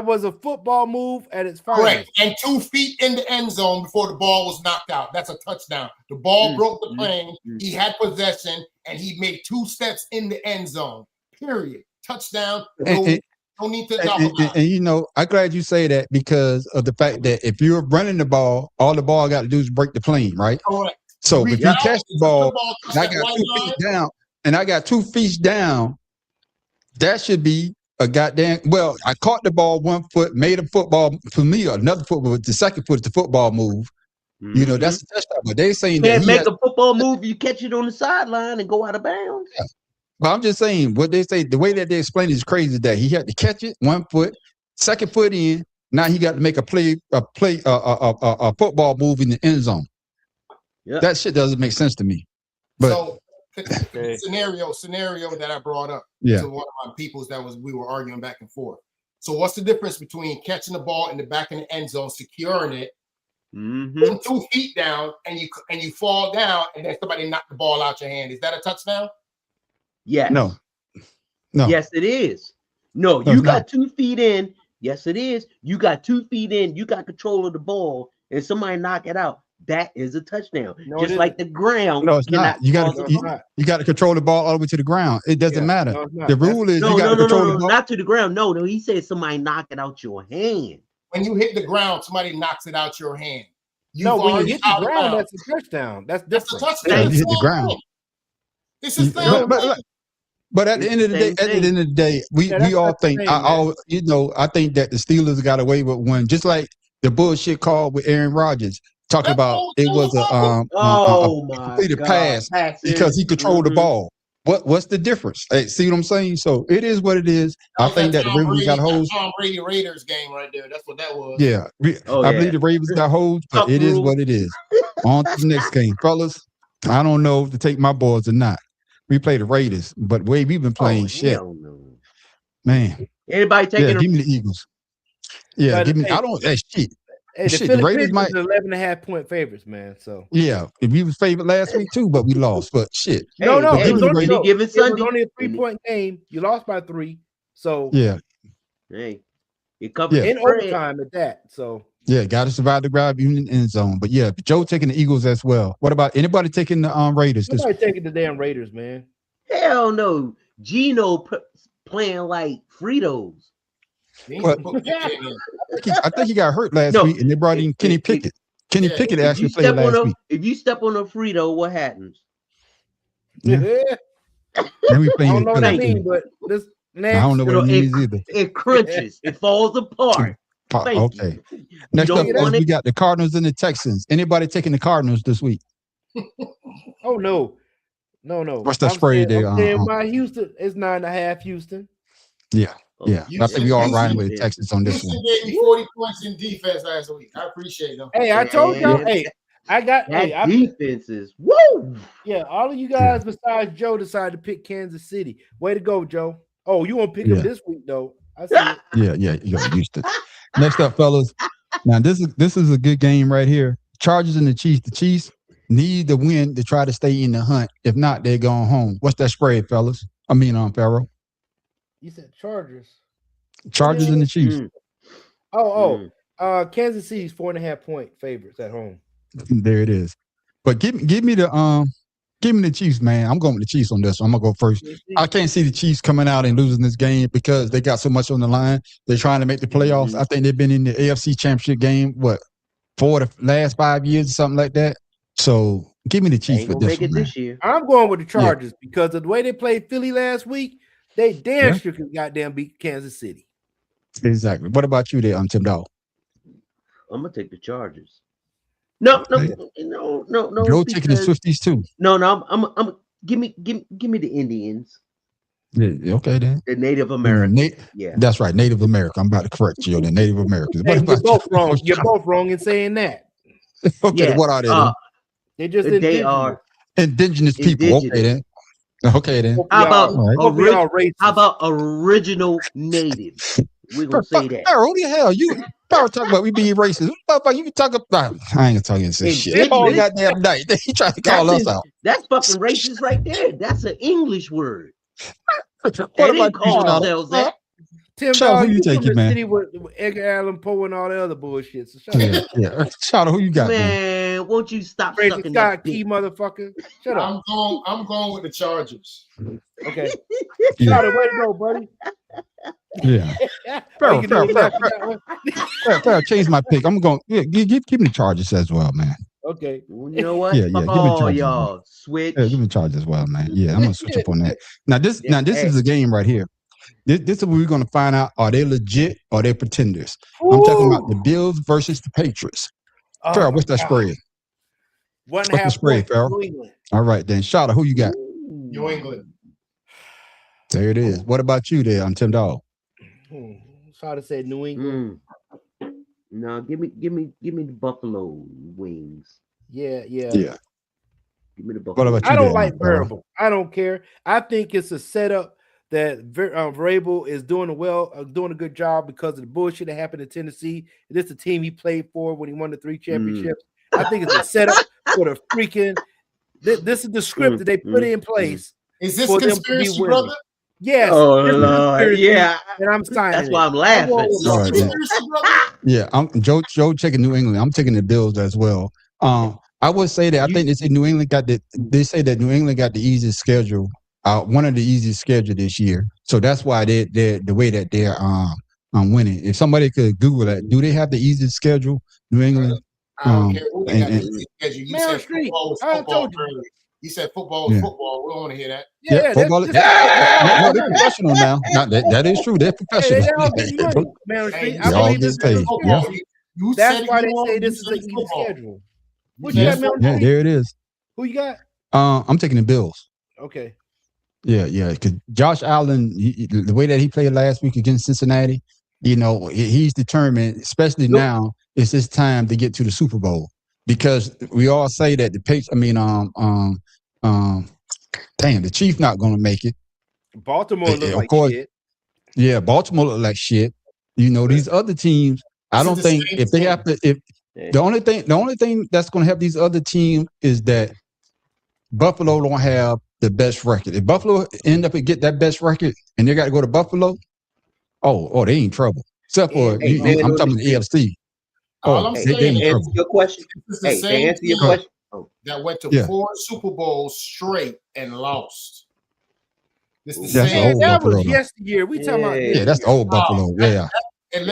was a football move at its finest. Correct. And 2 feet in the end zone before the ball was knocked out. That's a touchdown. The ball broke the plane. He had possession, and he made 2 steps in the end zone. Period. Touchdown. No need to talk about it. And you know, I'm glad you say that because of the fact that if you're running the ball, all the ball got to do is break the plane, right? Correct. So if you catch the ball, and I got 2 feet down, and I got 2 feet down, that should be a goddamn. Well, I caught the ball 1 foot, made a football for me. Another football, the second foot is the football move. You know, that's a touchdown. But they saying you can't make a football move. You catch it on the sideline and go out of bounds. Yeah. But I'm just saying what they say. The way that they explain it is crazy. That he had to catch it 1 foot, second foot in. Now he got to make a football move in the end zone. Yep. That shit doesn't make sense to me. But so scenario that I brought up to one of my peoples we were arguing back and forth. So what's the difference between catching the ball in the back of the end zone, securing it, putting 2 feet down, and you fall down, and then somebody knocked the ball out your hand? Is that a touchdown? Yes. No. Yes, it is. No, you got 2 feet in. Yes, it is. You got 2 feet in. You got control of the ball, and somebody knock it out. That is a touchdown. No, just like the ground. No, it's not. You got to control the ball all the way to the ground. It doesn't matter. The rule is you got to control the ball. Not to the ground. No, he said somebody knock it out your hand. When you hit the ground, somebody knocks it out your hand. When you hit the ground, that's a touchdown. That's a touchdown. You hit the ground. This is but at the end of the day, we all think. I think that the Steelers got away with one, just like the bullshit call with Aaron Rodgers. Talking about it was a completed pass because he controlled the ball. What's the difference? Hey, see what I'm saying? So it is what it is. I think that the Ravens got hosed. Tom Brady Raiders game right there. That's what that was. Yeah, I believe the Ravens got hosed, but it is what it is. On to the next game, fellas. I don't know if to take my boys or not. We play the Raiders, but the way we've been playing shit, man. Anybody taking? Give me the Eagles. Yeah, give me. I don't. That shit. Hey, the Raiders might 11.5 point favorites, man. So if we was favored last week too, but we lost. But shit, no, it was only a 3-point game. You lost by 3, so hey, it covered in overtime at that. So got to survive the grab even in the end zone. But Joe taking the Eagles as well. What about anybody taking the Raiders? Nobody taking the damn Raiders, man. Hell no, Gino playing like Fritos. I think he got hurt last week, and they brought in Kenny Pickett. Kenny Pickett actually played last week. If you step on a Frito, what happens? Yeah. And we playing. I don't know what that means, but this I don't know what it means either. It crunches. It falls apart. Okay. Next up, we got the Cardinals and the Texans. Anybody taking the Cardinals this week? Oh no. What's that spread there? My Houston is 9.5. Houston. Yeah. I think we all riding with the Texans on this one. Houston gave me 40 points in defense last week. I appreciate them. Hey, I told y'all. Hey, I got defenses. Woo! Yeah, all of you guys besides Joe decided to pick Kansas City. Way to go, Joe. Oh, you won't pick them this week though. I see it. Yeah. You got used to. Next up, fellas. Now this is a good game right here. Chargers and the Chiefs. The Chiefs need the win to try to stay in the hunt. If not, they're going home. What's that spread, fellas? Pharaoh. You said Chargers. Chargers and the Chiefs. Kansas City's 4.5 point favorites at home. There it is. But give me the Give me the Chiefs, man. I'm going with the Chiefs on this one. I'm going to go first. I can't see the Chiefs coming out and losing this game because they got so much on the line. They're trying to make the playoffs. I think they've been in the AFC Championship game, for the last 5 years or something like that. So give me the Chiefs with this one, man. I'm going with the Chargers because of the way they played Philly last week. They damn sure can goddamn beat Kansas City. Exactly. What about you there, Tim Dawg? I'm going to take the Chargers. No. Joe taking the Swifties too. No. I'm give me the Indians. Yeah, okay then. The Native Americans. That's right, Native American. I'm about to correct you. The Native Americans. Hey, you're both wrong. You're both wrong in saying that. Okay, what are they? They are indigenous people. Okay then. How about original native? We're gonna say that. Who the hell you? Power talk about we being racist. You talk about. I ain't talking this shit. All goddamn night. He tried to call us out. That's fucking racist right there. That's an English word. What about that? Tim Dawg, who you taking, man? City with Edgar Allan Poe and all the other bullshit. So Shout out, who you got, man? Won't you stop sucking that key, motherfucker? Shut up. I'm going with the Chargers. Okay. Shout out, way to go, buddy. Yeah. Fair. Change my pick. I'm going. Yeah, give me the Chargers as well, man. Okay. You know what? Yeah. Give me the Chargers. Y'all switch. Yeah, give me the Chargers as well, man. Yeah, I'm gonna switch up on that. Now this is a game right here. This is where we're gonna find out: are they legit or are they pretenders? Ooh. I'm talking about the Bills versus the Patriots. Farrell, what's that spread? 1.5 What's the spread, Farrell? All right, then. Shada, who you got? New England. There it is. What about you there? I'm Tim Dawg. Shada said New England. No, give me the Buffalo Wings. Yeah. Give me the Buffalo. What about you? I don't like Vrabel. I don't care. I think it's a setup that Vrabel is doing a good job because of the bullshit that happened in Tennessee. This is the team he played for when he won the 3 championships. I think it's a setup for the freaking. This is the script that they put in place. Is this conspiracy, brother? Yes. Oh Lord, yeah. And I'm signing. That's why I'm laughing. Yeah, I'm Joe taking New England. I'm taking the Bills as well. I would say that I think they say New England got They say that New England got the easiest schedule. One of the easiest schedule this year. So that's why they're the way that they're winning. If somebody could Google that, do they have the easiest schedule? New England. I don't care who they got the easiest schedule. You said football was football. You said football is football. We don't want to hear that. Yeah, football. No, they're professional now. That is true. They're professional. They all get paid. That's why they say this is the easy schedule. Yeah, there it is. Who you got? I'm taking the Bills. Okay. Yeah. Because Josh Allen, the way that he played last week against Cincinnati, he's determined. Especially now, it's his time to get to the Super Bowl. Because we all say that the Chiefs not going to make it. Baltimore look like shit. Yeah, Baltimore look like shit. These other teams. I don't think if they have to. The only thing that's going to help these other teams is that Buffalo don't have the best record. If Buffalo end up and get that best record, and they got to go to Buffalo, they in trouble. Except for I'm talking the AFC. Answer your question. Answer your question. That went to 4 Super Bowls straight and lost. This is the same. That was yesteryear. We talking about that's the old Buffalo. Yeah,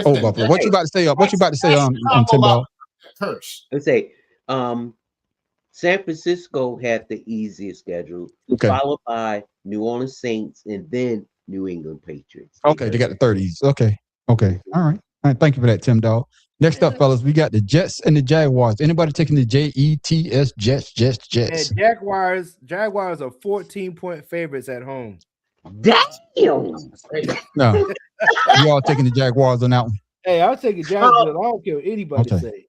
old Buffalo. What you about to say? What you about to say on Tim Dawg? Let's say, San Francisco had the easiest schedule, followed by New Orleans Saints and then New England Patriots. Okay, they got the 30s. Okay. All right. Thank you for that, Tim Dawg. Next up, fellas, we got the Jets and the Jaguars. Anybody taking the Jets? Jets. And Jaguars are 14-point favorites at home. Damn. No, you all taking the Jaguars on that one? Hey, I'll take the Jaguars. I don't care what anybody say.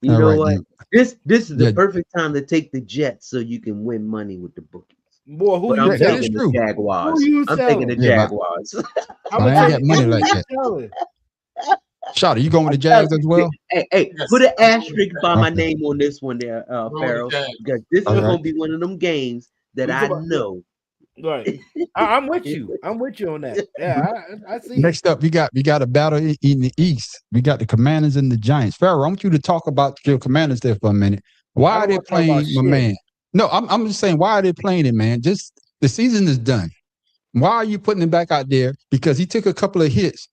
You know what? This is the perfect time to take the Jets so you can win money with the bookies. Boy, I'm taking the Jaguars. I'm taking the Jaguars. I ain't got money like that. Shawty, you going with the Jags as well? Hey, put an asterisk by my name on this one there, Farrell. Because this is going to be one of them games that I know. Right. I'm with you. I'm with you on that. Yeah, I see. Next up, we got a battle in the East. We got the Commanders and the Giants. Farrell, I want you to talk about your Commanders there for a minute. Why are they playing my man? No, I'm just saying, why are they playing it, man? Just the season is done. Why are you putting him back out there? Because he took a couple of hits,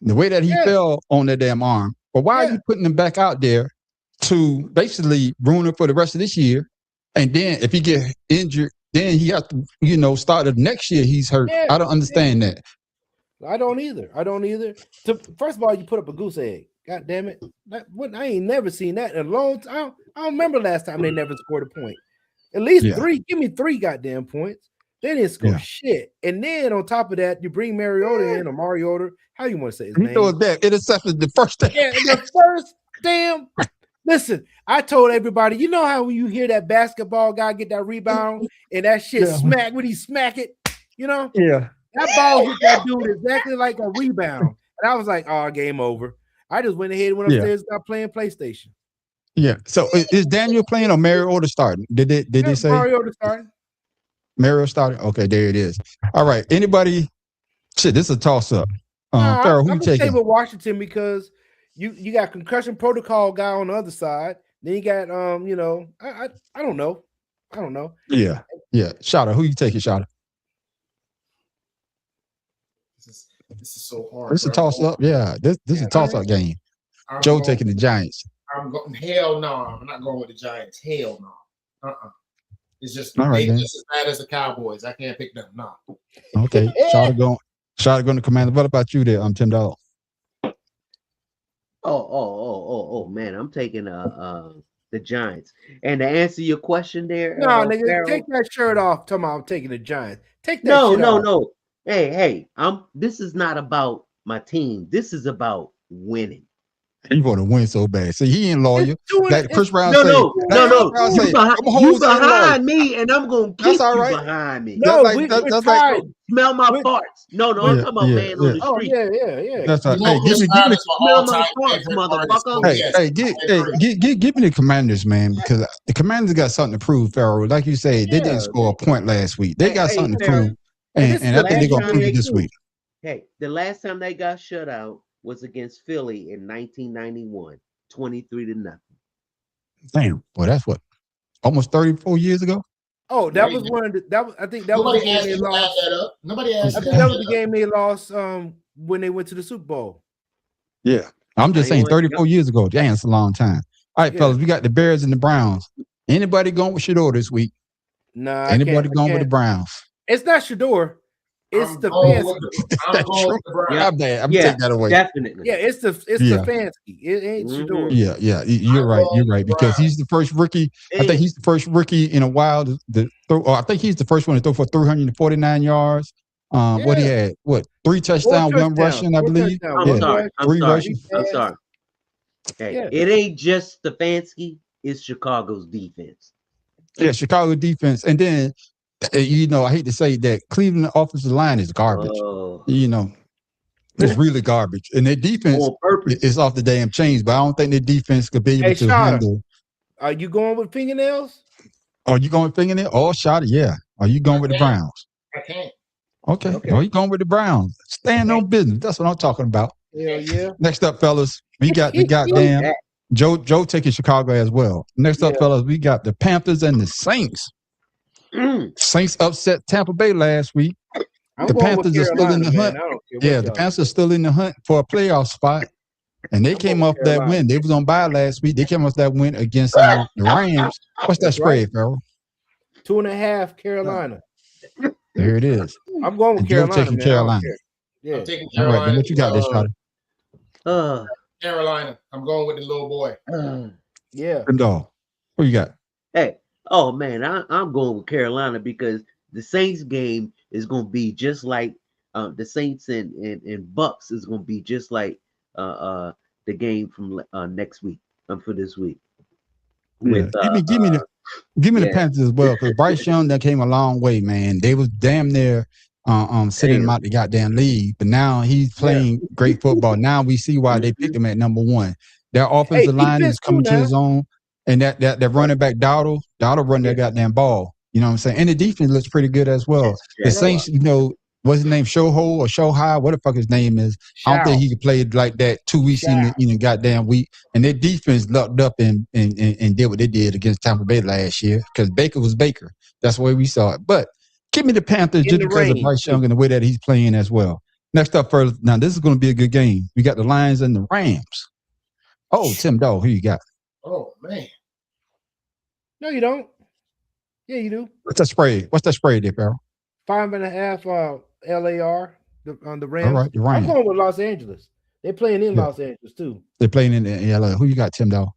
the way that he fell on that damn arm. But why are you putting him back out there to basically ruin it for the rest of this year? And then if he get injured, then he has to, start of next year. He's hurt. Yeah, I don't understand that. I don't either. First of all, you put up a goose egg. God damn it! I ain't never seen that in a long time. I don't remember last time they never scored a point. At least 3. Give me 3 goddamn points. They didn't score shit. And then on top of that, you bring Mariota in, or Mariota. How you want to say his name? He threw it back. Intercepted the first time. Yeah, the first damn. Listen, I told everybody, you know how when you hear that basketball guy get that rebound and that shit smack when he smack it, Yeah. That ball hit that dude exactly like a rebound. And I was like, oh, game over. I just went ahead and went upstairs and started playing PlayStation. Yeah. So is Daniel playing or Mariota starting? Did they say Mariota starting? Mariota started? Okay, there it is. All right. Anybody? Shit, this is a toss-up. Farrell, who you taking? I'm with Washington because you got concussion protocol guy on the other side. Then you got I don't know. Yeah. Shotta, who you taking, Shotta? This is so hard. This is a toss-up. Yeah, this is a toss-up game. Joe taking the Giants. I'm going. Hell no, I'm not going with the Giants. Hell no. It's just all right, just as bad as the Cowboys. I can't pick them. No. Okay, Shotta going to Commander. What about you there? Tim Dog. Oh, man, I'm taking the Giants. And to answer your question there, no, nigga, Farrell, take that shirt off. Tell me I'm taking the Giants. Take that. No. Hey, this is not about my team. This is about winning. He want to win so bad. See, he ain't loyal. That Chris Brown No. You behind me, and I'm gonna keep you behind me. No, that's like smell my farts. No, I'm talking about man on the street. Yeah. That's right. Hey, smell my farts, motherfucker. Give me the Commanders, man, because the Commanders got something to prove. Farrell, like you say, they didn't score a point last week. They got something to prove, and I think they're gonna prove it this week. Hey, the last time they got shut out was against Philly in 1991, 23-0. Damn, boy, that's what, almost 34 years ago. Oh, that was one of the. I think that was the game they lost. Nobody asked. I think that was the game they lost when they went to the Super Bowl. Yeah, I'm just saying 34 years ago. Damn, it's a long time. All right, fellas, we got the Bears and the Browns. Anybody going with Shador this week? Nah. Anybody going with the Browns? It's not Shador. It's the Fancy. I'm gonna take that away. Definitely. Yeah, it's the Fancy. It ain't Shador. Yeah. You're right. Because he's the first rookie. I think he's the first rookie in a while to throw. I think he's the first one to throw for 349 yards. What he had? 3 touchdowns, 1 rushing, I believe. I'm sorry. Hey, it ain't just the Fancy. It's Chicago's defense. Yeah, Chicago defense, and then. I hate to say that Cleveland offensive line is garbage. It's really garbage, and their defense is off the damn chains. But I don't think their defense could be able to handle. Are you going with fingernails? Are you going with fingernails? Oh, shot it, yeah. Are you going with the Browns? I can't. Okay. Are you going with the Browns? Stand on business. That's what I'm talking about. Yeah. Next up, fellas, we got the goddamn Joe taking Chicago as well. Next up, fellas, we got the Panthers and the Saints. Saints upset Tampa Bay last week. The Panthers are still in the hunt. The Panthers are still in the hunt for a playoff spot. And they came off that win. They was on bye last week. They came off that win against the Rams. What's that spread, Farrell? 2.5 Carolina. There it is. I'm going with Carolina. Taking Carolina. I'm taking Carolina. All right, then what you got there, Shotty? Carolina. I'm going with the little boy. Dog. What you got? Hey. Oh man, I'm going with Carolina because the Saints game is going to be just like the Saints and Bucks is going to be just like the game from next week for this week. With, give me the Panthers as well because Bryce Young that came a long way, man. They was damn near sitting him out the goddamn league, but now he's playing great football. Now we see why they picked him at number 1. Their offensive line is coming to his own. And that running back Dowdle run that goddamn ball. You know what I'm saying? And the defense looks pretty good as well. The Saints, what's his name? Shohei or Shohei, what the fuck his name is. I don't think he could play like that 2 weeks in the goddamn week. And their defense lucked up and did what they did against Tampa Bay last year because Baker was Baker. That's the way we saw it. But give me the Panthers just because of Bryce Young and the way that he's playing as well. Next up first, now this is going to be a good game. We got the Lions and the Rams. Oh, Tim Dog, who you got? Oh, man. No, you don't. Yeah, you do. What's that spread? What's that spread there, Farrell? 5.5 LAR on the Rams. All right, the Rams. I'm going with Los Angeles. They're playing in Los Angeles too. They're playing in LA. Who you got, Tim Dog?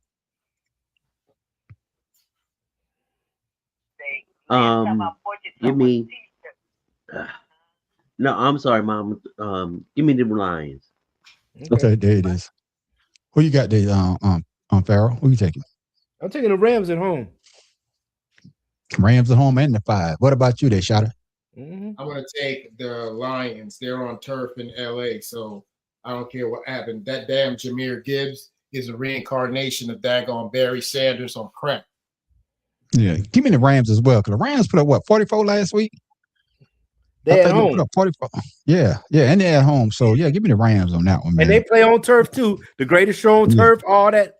Give me. No, I'm sorry, Mom. Give me the Lions. Okay, there it is. Who you got there, Farrell? Who you taking? I'm taking the Rams at home. Rams at home and the 5. What about you there, Shotta? I'm going to take the Lions. They're on turf in LA, so I don't care what happened. That damn Jahmyr Gibbs is a reincarnation of daggone Barry Sanders on crack. Yeah, give me the Rams as well, because the Rams put up, what, 44 last week? They're at home. They put up 44. Yeah, and they're at home. So, yeah, give me the Rams on that one, man. And they play on turf, too. The greatest show on turf, all that.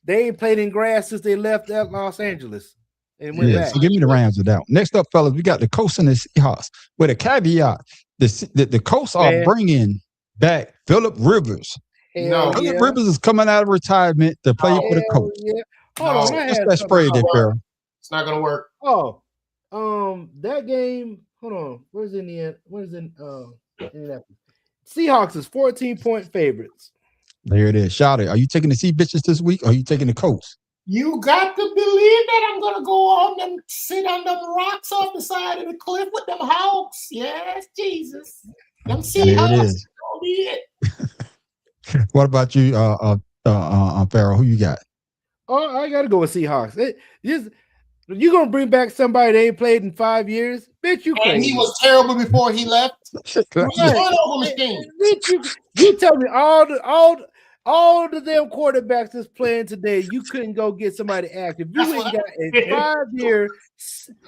They ain't played in grass since they left Los Angeles. And went back. So give me the Rams with that one. Next up, fellas, we got the Colts and the Seahawks. With a caveat, the Colts are bringing back Phillip Rivers. Phillip Rivers is coming out of retirement to play for the Colts. Yeah. Hold on. What's that spray there, Farrell? It's not going to work. Oh, that game. Hold on. Where's Indiana? Where's Indianapolis? Seahawks is 14-point favorites. There it is. Shout it. Are you taking the Sea Bitches this week or are you taking the Colts? You got to believe that I'm going to go on and sit on them rocks off the side of the cliff with them Hawks. Yes, Jesus. Them Seahawks. What about you, Farrell? Who you got? Oh, I got to go with Seahawks. You going to bring back somebody that ain't played in 5 years? Bitch, you crazy. And he was terrible before he left. You tell me all the damn quarterbacks that's playing today, you couldn't go get somebody active. You ain't got a 5-year,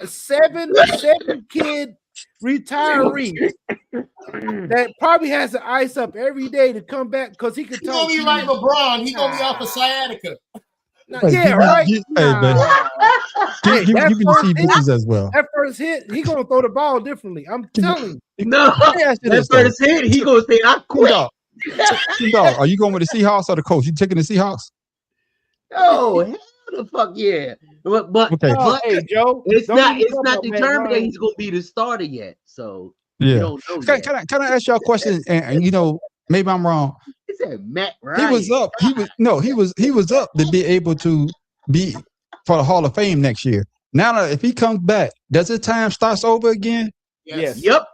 7-kid retiree that probably has to ice up every day to come back because he could talk. He's gonna be like LeBron. He's gonna be off of sciatica. Right. Give me the Sea Bitches as well. That first hit, he gonna throw the ball differently. I'm telling you. No, that first hit, he gonna say, "I quit." Dog, are you going with the Seahawks or the Colts? You taking the Seahawks? Oh, hell the fuck yeah! But hey, Joe, it's not determined that he's gonna be the starter yet. So yeah, don't know can I ask y'all a question? And maybe I'm wrong. He said Matt Ryan. He was up. He was up to be able to be for the Hall of Fame next year. Now, if he comes back, does his time starts over again? Yes. Yep.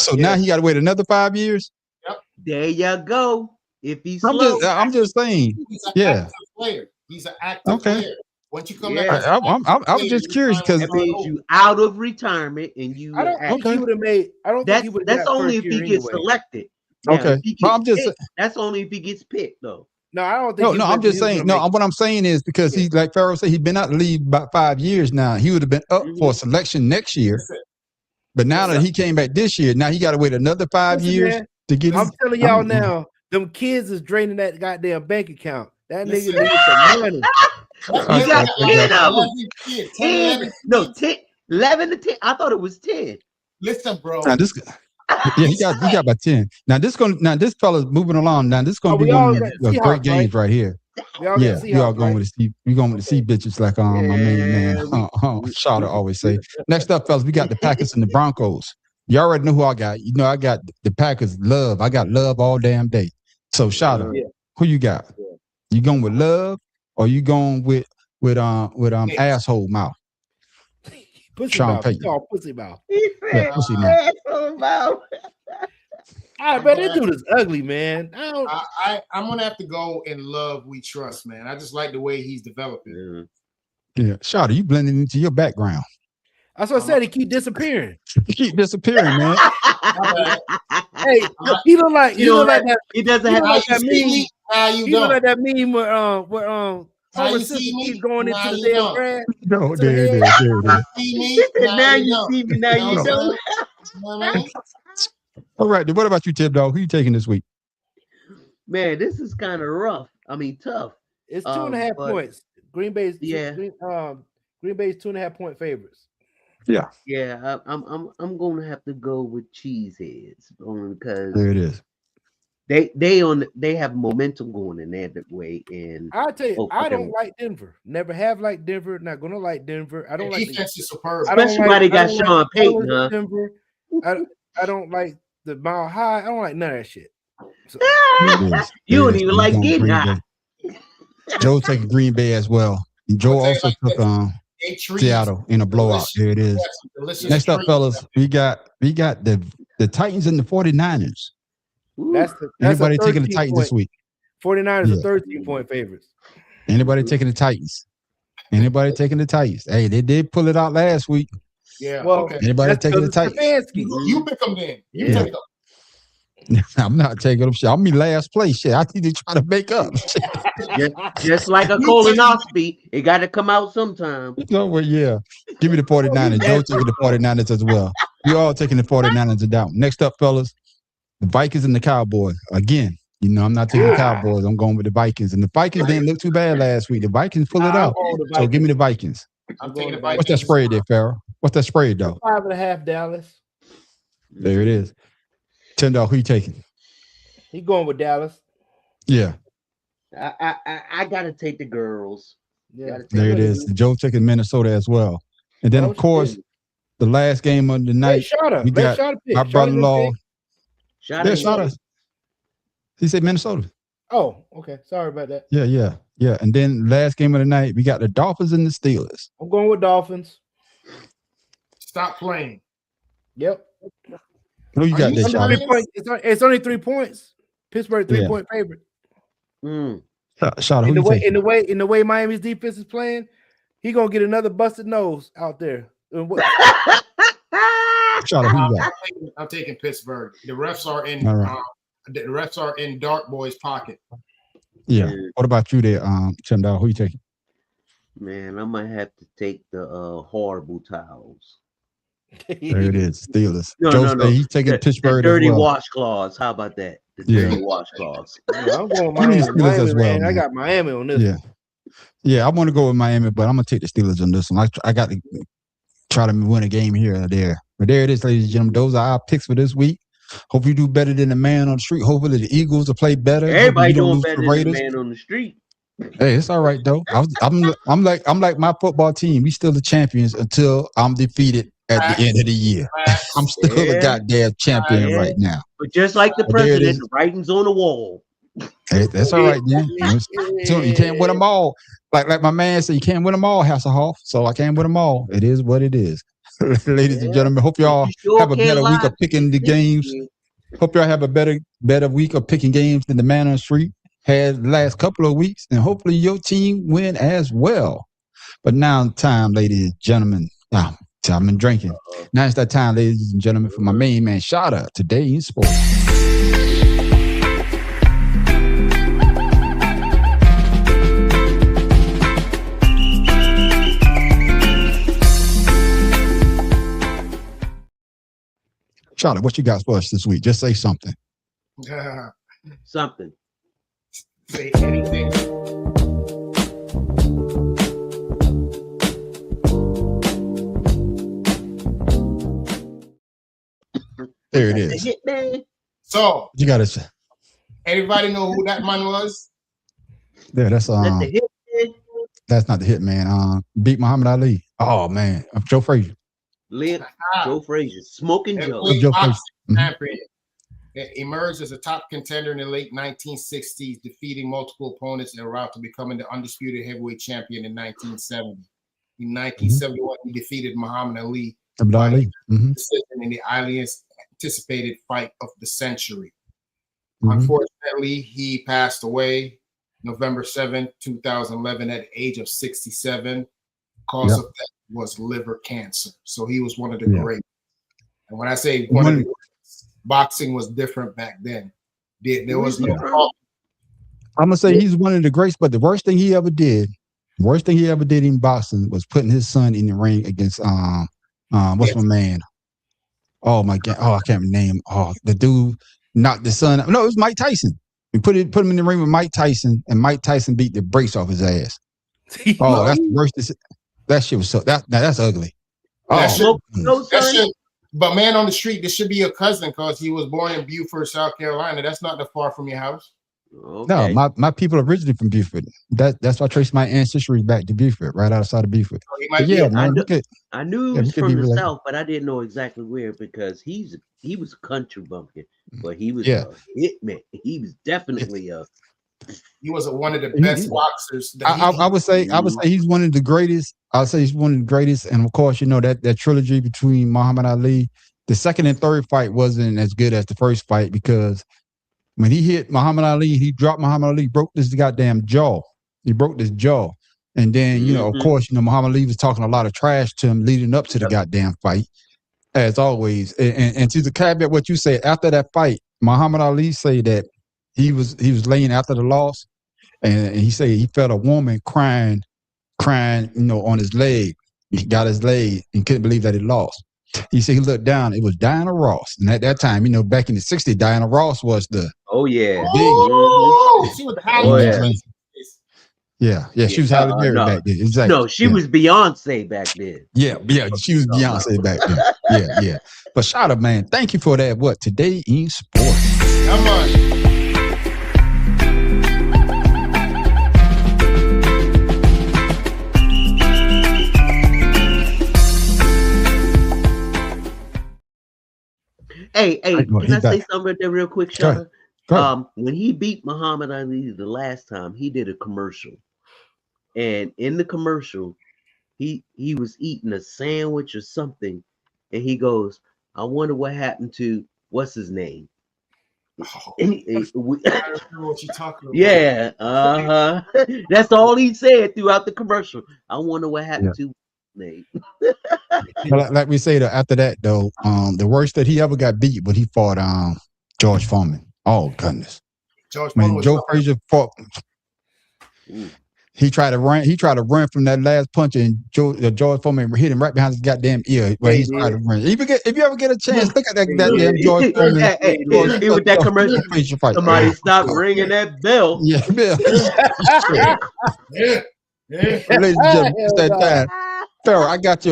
So now he got to wait another 5 years. Yep. There you go. If he's I'm just saying. He's an active player. He's an active player. Once you come back, I was just curious because that means you out of retirement and you. I don't think he would have made. I don't think he would. That's only if he gets selected. Now, okay, that's only if he gets picked, though. No, I don't think. No, I'm just saying. No, what I'm saying is because he's like Farrell said, he's been out of the league about 5 years now. He would have been up for selection next year, but now that he came back this year, now he got to wait another 5 years to get. I'm telling y'all now, them kids is draining that goddamn bank account. That nigga needs some money. You got 10 of them. 10. No, 10. 11 to 10. I thought it was 10. Listen, bro. Now he got about 10. Now this fella's moving along. Now this is gonna be one of the great games right here. Yeah, we all going with the Sea Bitches like my main man Shotta always say. Next up, fellas, we got the Packers and the Broncos. You already know who I got. You know I got the Packers love. I got love all damn day. So Shotta, who you got? You going with love or you going with asshole mouth? Pussy mouth. It's called pussy mouth. Yeah, pussy mouth. All right, man, that dude is ugly, man. I'm gonna have to go in love we trust, man. I just like the way he's developing. Yeah, Shotta, you blending into your background. That's what I said. He keep disappearing. He keep disappearing, man. Hey, he look like that. He doesn't have that meme. You look like that meme where Homer Simpson keeps going into the damn grass. No, there. Now you see me, now you don't. All right. What about you, Tip Dog? Who you taking this week? Man, this is kind of rough. I mean, tough. It's 2.5 points. Green Bay's Green Bay's 2.5 point favorites. Yeah. Yeah, I'm gonna have to go with Cheeseheads only because there it is. They have momentum going in that way. And I'll tell you, I don't like Denver. Never have liked Denver. Not gonna like Denver. I don't like defense is superb. Especially why they got Sean Payton, huh? Denver. I don't like the Mile High. I don't like none of that shit. So, you don't even like getting high. Joe taking Green Bay as well. And Joe also took Seattle in a blowout. There it is. Next up, fellas, we got the Titans and the 49ers. Anybody taking the Titans this week? 49ers are 13-point favorites. Anybody taking the Titans? Anybody taking the Titans? Hey, they did pull it out last week. Yeah. Well, okay. Anybody taking the Titans? You pick them then. You take them. I'm not taking them. Shit. I'm in last place. Shit, I need to try to make up. just like a colonoscopy, it got to come out sometime. No, well, yeah. Give me the 49ers. Joe taking the 49ers as well. We all taking the 49ers down. Next up, fellas, the Vikings and the Cowboys. Again, you know, I'm not taking the Cowboys. I'm going with the Vikings. And the Vikings didn't look too bad last week. The Vikings pull it out. So give me the Vikings. I'm taking the Vikings. What's that spread there, Farrell? What's that spread, though? 5.5 Dallas. There it is. $10. Who you taking? He going with Dallas. Yeah. I gotta take the girls. Yeah. There it is. Joe taking Minnesota as well. And then, of course, the last game of the night, we got our brother-in-law. He said Minnesota. Oh, okay. Sorry about that. Yeah. And then last game of the night, we got the Dolphins and the Steelers. I'm going with Dolphins. Stop playing. Yep. Who you got there, It's only 3 points. Pittsburgh 3-point favorite. Shot, who in the way Miami's defense is playing, he gonna get another busted nose out there. Shot, who you got? I'm taking Pittsburgh. The refs are in. Right. The refs are in Dark Boy's pocket. Yeah. What about you there, Tim Dow? Who you taking? Man, I might have to take the horrible towels. There it is, Steelers. No. He's taking Pittsburgh. The dirty as well. washcloths. How about that? The dirty washcloths. I'm going Miami as well. Man. I got Miami on this. Yeah. I want to go with Miami, but I'm gonna take the Steelers on this one. I got to try to win a game here or there. But there it is, ladies and gentlemen. Those are our picks for this week. Hope you do better than the man on the street. Hopefully the Eagles will play better. Everybody doing better than the man on the street. Hey, it's all right though. I'm like my football team. We still the champions until I'm defeated at the end of the year. I'm still the goddamn champion right now. But just like the president, the writing's on the wall. Hey, that's all right, man. So you can't win them all. Like my man said, you can't win them all, Hasselhoff. So I can't win them all. It is what it is. Ladies and gentlemen, hope y'all have a better week of picking the games. Hope y'all have a better week of picking games than the man on the street had the last couple of weeks. And hopefully your team win as well. But now time, ladies and gentlemen. I've been drinking. Now it's that time, ladies and gentlemen, for my main man, Shada, Today in Sports. Shada, what you got for us this week? Just say something. Something. Say anything. There it is. So you got to. Everybody know who that man was? Yeah, that's that's not the hit man. Beat Muhammad Ali. Oh man, Joe Frazier. Joe Frazier, Smoking Joe. Joe Frazier. It emerged as a top contender in the late 1960s, defeating multiple opponents en route to becoming the undisputed heavyweight champion in 1970. In 1971, he defeated Muhammad Ali in the highly anticipated fight of the century. Unfortunately, he passed away November 7, 2011 at the age of 67. Cause of death was liver cancer. So he was one of the great. And when I say one of the greats, boxing was different back then. There was no problem. I'm gonna say he's one of the greats, but the worst thing he ever did in boxing was putting his son in the ring against what's my man? Oh my God! Oh, I can't name. Oh, the dude knocked the son. No, it was Mike Tyson. We put him in the ring with Mike Tyson, and Mike Tyson beat the brakes off his ass. Oh, that's the worst. That shit was so that's ugly. Oh, that should, but man on the street, this should be your cousin because he was born in Beaufort, South Carolina. That's not that far from your house. Okay. No, my people are originally from Beaufort. That's why I traced my ancestry back to Beaufort, right outside of Beaufort. Yeah, man, I knew he was from the South, but I didn't know exactly where because he was a country bumpkin, but he was a hitman. He was definitely he was one of the best boxers. I would say he's one of the greatest. I'll say he's one of the greatest, and of course, that trilogy between Muhammad Ali, the second and third fight wasn't as good as the first fight because when he hit Muhammad Ali, he dropped Muhammad Ali, broke this goddamn jaw. He broke this jaw. And then, of course, Muhammad Ali was talking a lot of trash to him leading up to the goddamn fight, as always. And to the caveat what you say, after that fight, Muhammad Ali said that he was laying after the loss, and he said he felt a woman crying, on his leg. He got his leg and couldn't believe that he lost. He said he looked down. It was Diana Ross, and at that time, back in the '60s, Diana Ross was the she was highly she was highly married back then. Exactly. No, she was Beyonce back then. Yeah, she was Beyonce back then. Yeah. But shout out, man. Thank you for that. What today in sports? Come on. Hey, can I say something there real quick, Sean? When he beat Muhammad Ali the last time, he did a commercial. And in the commercial, he was eating a sandwich or something. And he goes, I wonder what happened to, what's his name? I remember what you're talking about. Yeah, that's all he said throughout the commercial. I wonder what happened to name. Like we say, after that though, the worst that he ever got beat, but he fought George Foreman. Oh goodness, when Joe Frazier fought, he tried to run from that last punch, and George Foreman hit him right behind his goddamn ear. Where he's trying to run. If you ever get a chance, look at that damn George Foreman. With that commercial, somebody stop ringing that bell. Yeah, bell. Ladies and gentlemen, it's that time. Pharaoh, I got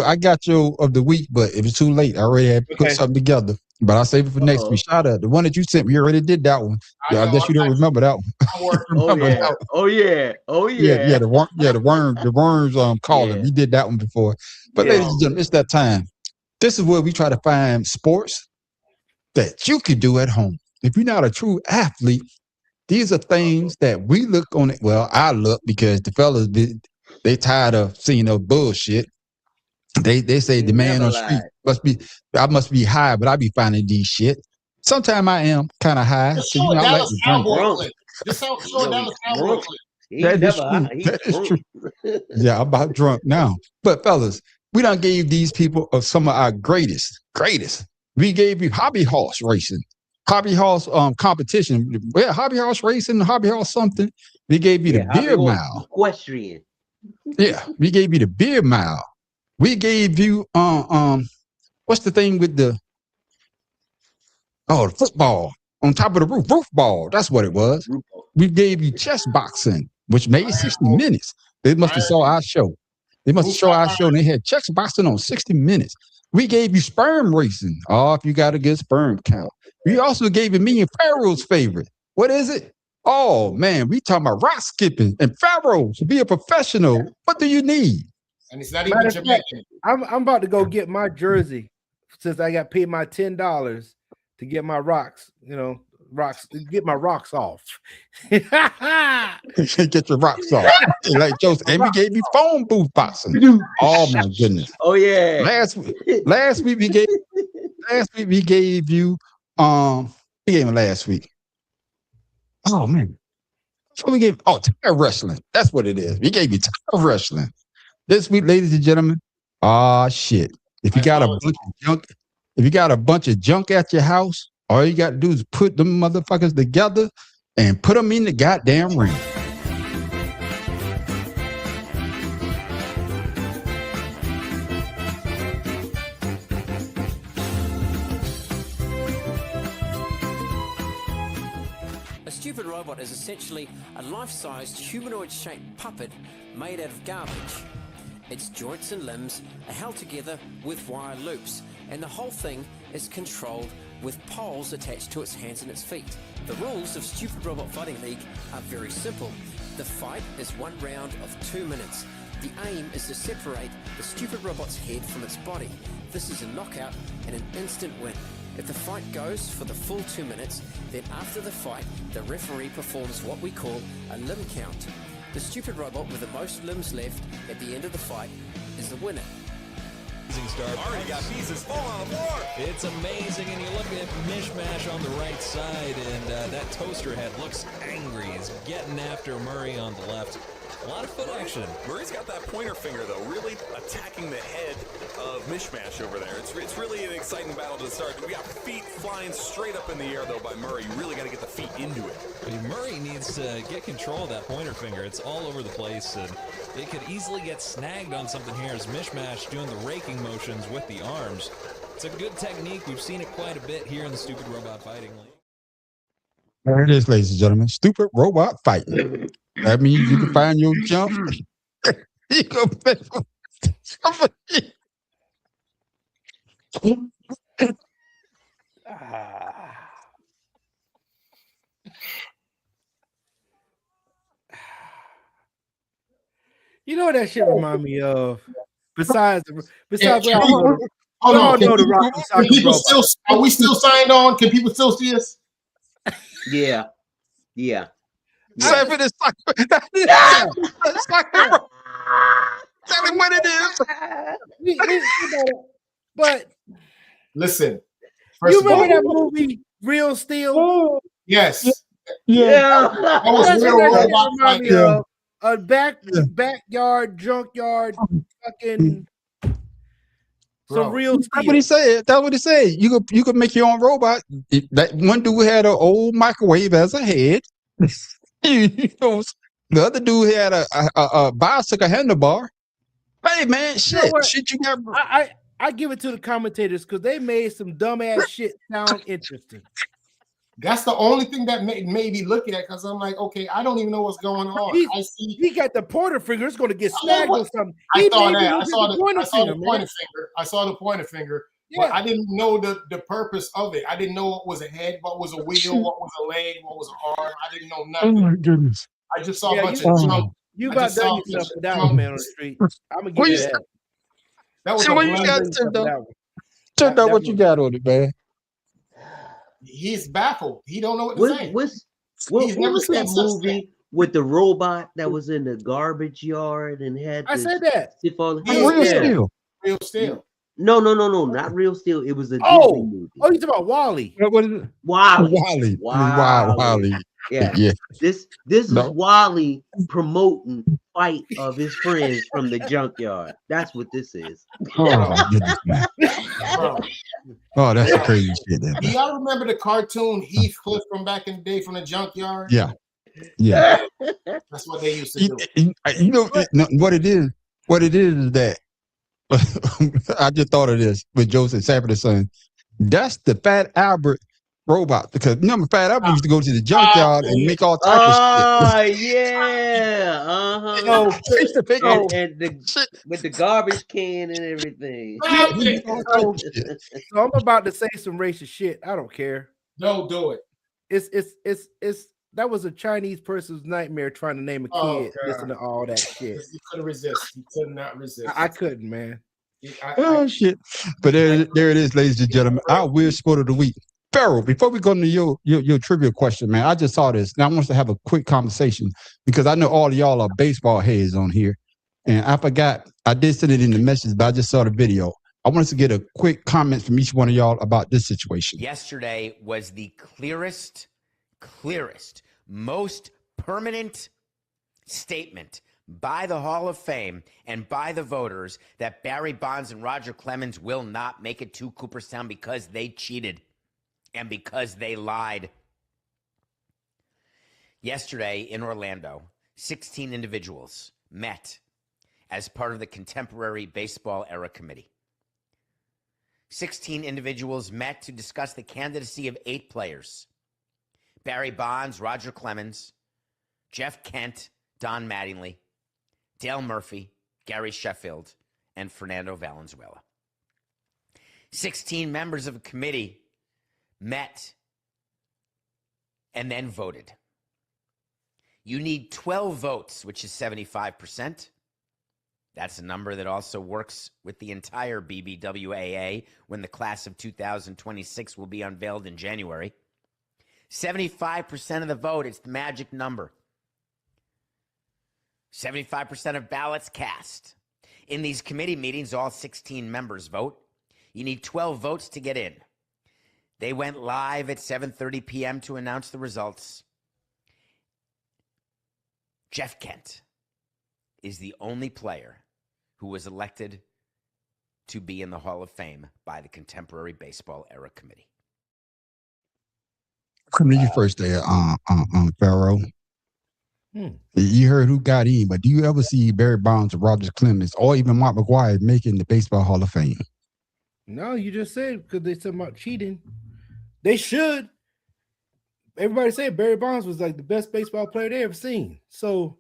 you of the week, but it was too late. I already had put something together. But I'll save it for next week. Shout out. The one that you sent me, you already did that one. I guess you don't remember that one. Oh yeah. Yeah, the worms calling. You did that one before. But ladies and gentlemen, it's that time. This is where we try to find sports that you could do at home. If you're not a true athlete, these are things that we look on it. Well, I look because the fellas they tired of seeing no bullshit. They say the man on the street must be high, but I be finding these shit. Sometimes I am kind of high. So I like to drink. Just show Dallas Cowboy That is true. Yeah, I'm about drunk now. But fellas, we done gave these people some of our greatest. We gave you hobby horse racing, hobby horse competition. Yeah, hobby horse racing, hobby horse something. We gave you the beer mile. Equestrian. Yeah, we gave you the beer mile. We gave you what's the thing with the football on top of the roof ball. That's what it was. We gave you chess boxing, which made 60 minutes. They must have saw our show. And they had chess boxing on 60 minutes. We gave you sperm racing. Oh, if you got a good sperm count. We also gave you me and Pharaoh's favorite. What is it? Oh man, we talking about rock skipping and Pharaoh to be a professional. What do you need? And it's not even Jamaican. I'm about to go get my jersey since I got paid my $10 to get my rocks. Get my rocks off. Get your rocks off. Like Joseph, and we gave you phone booth boxing. Oh my goodness. Oh yeah. Last week we gave you we gave him last week. Oh man. So we gave tire wrestling. That's what it is. We gave you tire wrestling. This week, ladies and gentlemen, shit. If you got a bunch of junk at your house, all you got to do is put them motherfuckers together and put them in the goddamn ring. is essentially a life-sized humanoid-shaped puppet made out of garbage. Its joints and limbs are held together with wire loops, and the whole thing is controlled with poles attached to its hands and its feet. The rules of Stupid Robot Fighting League are very simple. The fight is 1 round of 2 minutes. The aim is to separate the stupid robot's head from its body. This is a knockout and an instant win. If the fight goes for the full 2 minutes, then after the fight, the referee performs what we call a limb count. The stupid robot with the most limbs left at the end of the fight is the winner. Already got pieces falling on the floor. It's amazing, and you look at Mishmash on the right side, and that toaster head looks angry. He's getting after Murray on the left. A lot of foot action. Murray's got that pointer finger, though, really attacking the head of Mishmash over there. It's really an exciting battle to start. We got feet flying straight up in the air, though, by Murray. You really got to get the feet into it. I mean, Murray needs to get control of that pointer finger. It's all over the place, and it could easily get snagged on something here as Mishmash doing the raking motions with the arms. It's a good technique. We've seen it quite a bit here in the Stupid Robot Fighting League. There it is, ladies and gentlemen. Stupid Robot Fighting. That means you can find your jump. You can pay for somebody. You know what that shit remind me of? Besides, Hold on. Are we still signed on? Can people still see us? Yeah. Tell me what it is. But listen, you remember that movie Real Steel? Yes. Yeah. That was real robot fighting. A backyard, junkyard, fucking some real steel. That's what he said. That's what he said. You could make your own robot. That one dude had an old microwave as a head. The other dude had a bicycle handlebar. Hey man, shit you got. I give it to the commentators because they made some dumbass shit sound interesting. That's the only thing that made me look at, because I'm like, okay, I don't even know what's going on. He got the pointer finger. It's going to get snagged or something. I saw the pointer finger. Yeah. But I didn't know the purpose of it. I didn't know what was a head, what was a wheel, what was a leg, what was an arm. I didn't know nothing. Oh my goodness! I just saw a bunch of junk. You about done yourself for that one, man, on the street. I'm gonna give you that. That was what you got turned out. What you got on it, man? He's baffled. He don't know what to say. What was that movie with the robot that was in the garbage yard and had? I said that. Real Steel. No, not Real Steel. It was a Disney movie. Oh, you talking about Wally? What is it? Wally. Wally. Yeah. This is Wally promoting fight of his friends from the junkyard. That's what this is. Oh my goodness, man. Oh, that's crazy shit. Do y'all remember the cartoon Heathcliff from back in the day from the junkyard? Yeah. That's what they used to do. You know what it is? What it is that I just thought of this with Joseph Sanford son. That's the Fat Albert robot, because remember Fat Albert used to go to the junkyard and make all types of shit. With the garbage can and everything. So I'm about to say some racist shit. I don't care. Don't do it. It's that was a Chinese person's nightmare trying to name a kid. Listen to all that shit. You couldn't resist. You could not resist. I couldn't, man. Shit. But there it is, ladies and gentlemen. Our weird sport of the week. Pharaoh, before we go into your trivia question, man, I just saw this. Now I want us to have a quick conversation because I know all of y'all are baseball heads on here. And I forgot, I did send it in the message, but I just saw the video. I want us to get a quick comment from each one of y'all about this situation. Yesterday was the clearest, most permanent statement by the Hall of Fame and by the voters that Barry Bonds and Roger Clemens will not make it to Cooperstown because they cheated and because they lied. Yesterday in Orlando, 16 individuals met as part of the Contemporary Baseball Era Committee. 16 individuals met to discuss the candidacy of 8 players: Barry Bonds, Roger Clemens, Jeff Kent, Don Mattingly, Dale Murphy, Gary Sheffield, and Fernando Valenzuela. 16 members of a committee met and then voted. You need 12 votes, which is 75%. That's a number that also works with the entire BBWAA when the class of 2026 will be unveiled in January. 75% of the vote, it's the magic number. 75% of ballots cast. In these committee meetings, all 16 members vote. You need 12 votes to get in. They went live at 7:30 p.m. to announce the results. Jeff Kent is the only player who was elected to be in the Hall of Fame by the Contemporary Baseball Era Committee. Come to you first there, Pharaoh. You heard who got in, but do you ever see Barry Bonds or Roger Clemens or even Mark McGwire making the Baseball Hall of Fame? No, you just said because they said about cheating. They should. Everybody said Barry Bonds was like the best baseball player they ever seen. So,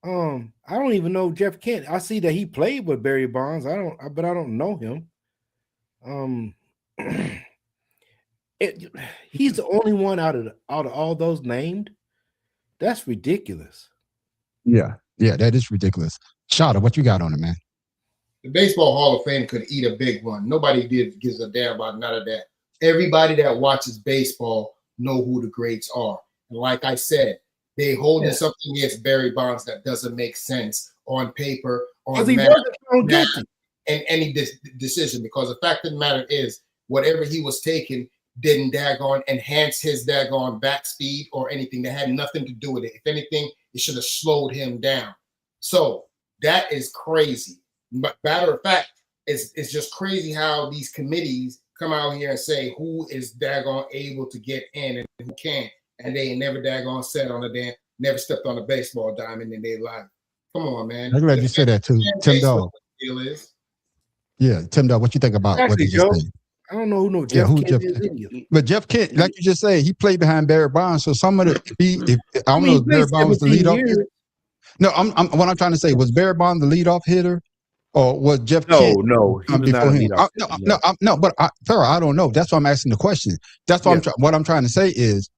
I don't even know Jeff Kent. I see that he played with Barry Bonds. But I don't know him. He's the only one out of all those named. That's ridiculous. Yeah, that is ridiculous. Shada, what you got on it, man? The Baseball Hall of Fame could eat a big one. Nobody gives a damn about none of that. Everybody that watches baseball know who the greats are. And like I said, they holding something against Barry Bonds that doesn't make sense on paper, on any decision. Because the fact of the matter is, whatever he was taking didn't daggone enhance his daggone bat speed or anything. That had nothing to do with it. If anything, it should have slowed him down. So that is crazy. But matter of fact, it's just crazy how these committees come out here and say who is daggone able to get in and who can't. And they ain't never daggone sat on never stepped on a baseball diamond in their life. Come on, man. I'm glad you said that too. Tim Dog. Yeah, Tim Dog, what you think about what he just said? I don't know who no Jeff Kent is either. But Jeff Kent, like you just said, he played behind Barry Bonds. So some of the I don't know if Barry Bonds was the leadoff hitter. No, what I'm trying to say, was Barry Bonds the leadoff hitter, or was Jeff Kent? No, he was not a leadoff. No, but Pharaoh, I don't know. That's why I'm asking the question. That's why what I'm trying to say is,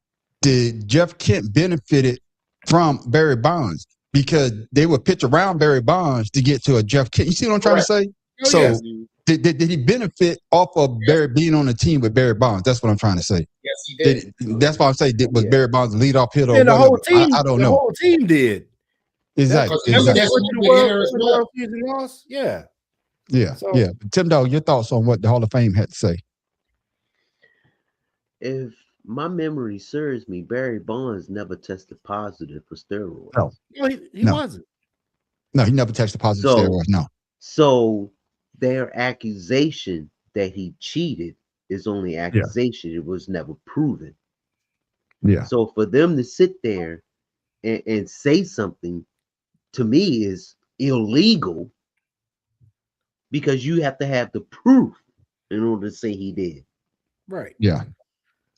did Jeff Kent benefited from Barry Bonds because they would pitch around Barry Bonds to get to a Jeff Kent? You see what I'm trying to say? So. Did he benefit off of Barry being on the team with Barry Bonds? That's what I'm trying to say. Yes, he did. That's why I'm saying, was Barry Bonds the leadoff hitter? And the whole team, I don't know. The whole team did. Exactly. Yeah. So, Tim Dog, your thoughts on what the Hall of Fame had to say? If my memory serves me, Barry Bonds never tested positive for steroids. No, he wasn't. No, he never tested positive for steroids. No. So their accusation that he cheated is only accusation. It was never proven. Yeah. So for them to sit there and say something, to me, is illegal because you have to have the proof in order to say he did. Right. Yeah.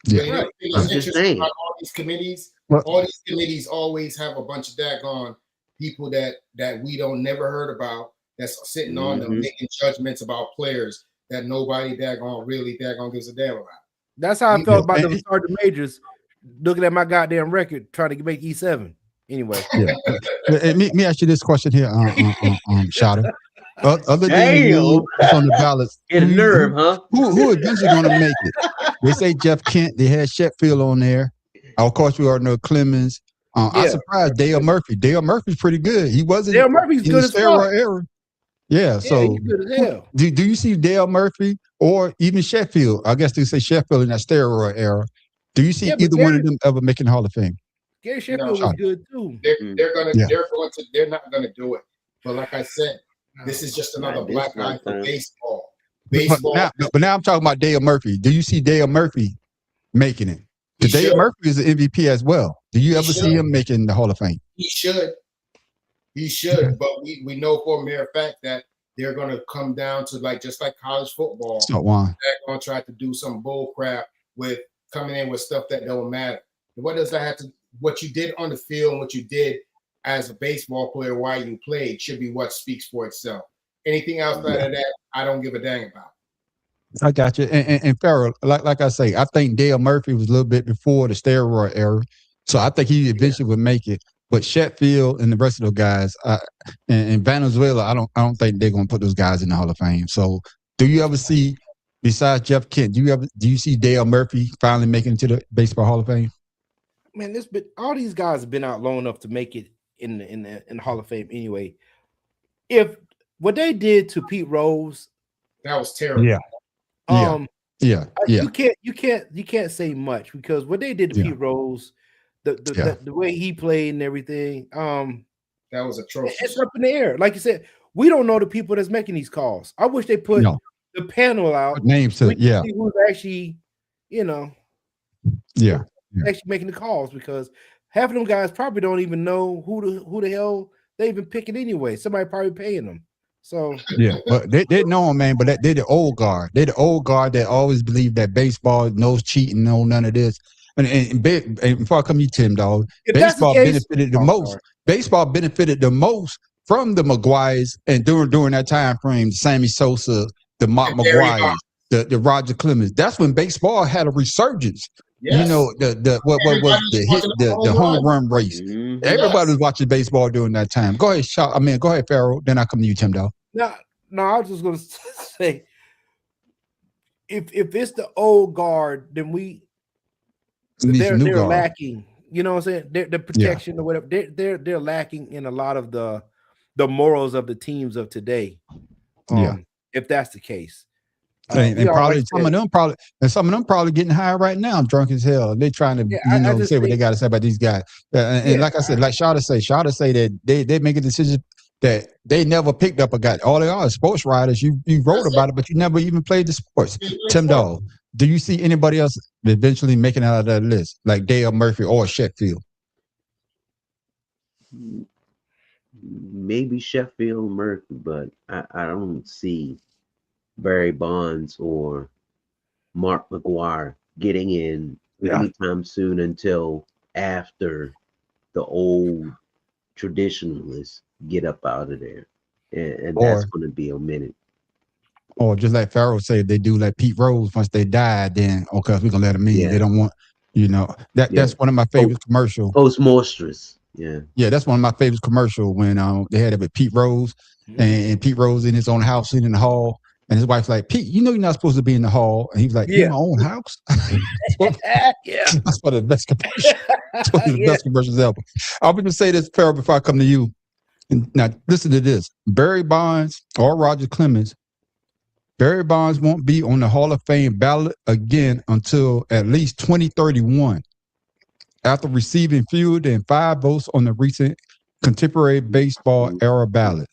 Right. I'm just saying. All these committees, always have a bunch of daggone people that we don't never heard about. That's sitting on them making judgments about players that nobody daggone gives a damn about. That's how I felt about the Sergeant Majors looking at my goddamn record trying to make E7. Anyway. Yeah. me ask you this question here, Shada. Other than on the ballots, get a nerve, huh? Who eventually going to make it? They say Jeff Kent. They had Sheffield on there. Of course, we already know Clemens. I'm surprised Dale Murphy. Dale Murphy's pretty good. He wasn't. Dale Murphy's good as fuck. Era. Yeah, so do you see Dale Murphy or even Sheffield? I guess they say Sheffield in that steroid era. Do you see either one of them ever making the Hall of Fame? Gary Sheffield was good too. They're not gonna do it. But like I said, this is just another black guy for baseball. But now I'm talking about Dale Murphy. Do you see Dale Murphy making it? Dale Murphy is an MVP as well. Do you ever see him making the Hall of Fame? He should, but we know for a mere fact that they're going to come down to just like college football. They're going to try to do some bull crap with coming in with stuff that don't matter. What does that have to what you did on the field and what you did as a baseball player while you played should be what speaks for itself. Anything outside of that, I don't give a dang about. I got you. And Farrell, like I say, I think Dale Murphy was a little bit before the steroid era, so I think he eventually would make it. But Sheffield and the rest of those guys, and Venezuela, I don't think they're gonna put those guys in the Hall of Fame. So, do you ever see, besides Jeff Kent, do you see Dale Murphy finally making it to the Baseball Hall of Fame? Man, all these guys have been out long enough to make it in the Hall of Fame anyway. If what they did to Pete Rose, that was terrible. Yeah. You can't say much because what they did to Pete Rose, the way he played and everything, that was atrocious. It's up in the air. Like you said, we don't know the people that's making these calls. I wish they put the panel out. Names to who's actually, actually making the calls, because half of them guys probably don't even know who the hell they even picking anyway. Somebody probably paying them. So but they know them, man. But they're the old guard. They're the old guard that always believe that baseball knows cheating, no none of this. And before I come to you, Tim, dog, baseball benefited the most. Baseball benefited the most from the McGuires and during that time frame, Sammy Sosa, the Mark McGuire, the Roger Clemens. That's when baseball had a resurgence. Yes. The home run race. Mm-hmm. Everybody was watching baseball during that time. Go ahead, go ahead, Farrell. Then I come to you, Tim, dog. No, I was just gonna say, if it's the old guard, then they're lacking. You know what I'm saying? The protection or whatever. They're lacking in a lot of the morals of the teams of today. If that's the case. And probably some of them probably getting high right now, drunk as hell. They're trying to say what they got to say about these guys. And like I said, like Shada say that they make a decision that they never picked up a guy. All they are sports writers. You wrote about it, but you never even played the sports. Tim Dog, do you see anybody else eventually making it out of that list, like Dale Murphy or Sheffield? Maybe Sheffield, Murphy, but I don't see Barry Bonds or Mark McGuire getting in anytime soon until after the old traditionalists get up out of there. And that's going to be a minute. Or just like Farrell said, they do like Pete Rose, once they died, then we're going to let them in. Yeah. They don't want, that's one of my favorite commercials. Post-Monstrous. Yeah, that's one of my favorite commercials when they had it with Pete Rose and Pete Rose in his own house sitting in the hall. And his wife's like, Pete, you're not supposed to be in the hall. And he was like, in my own house? That's one of the best commercials. That's one of the best commercials ever. I'm going to say this, Farrell, before I come to you. Now, listen to this. Barry Bonds or Roger Clemens, Barry Bonds won't be on the Hall of Fame ballot again until at least 2031, after receiving fewer than 5 votes on the recent contemporary baseball era ballot,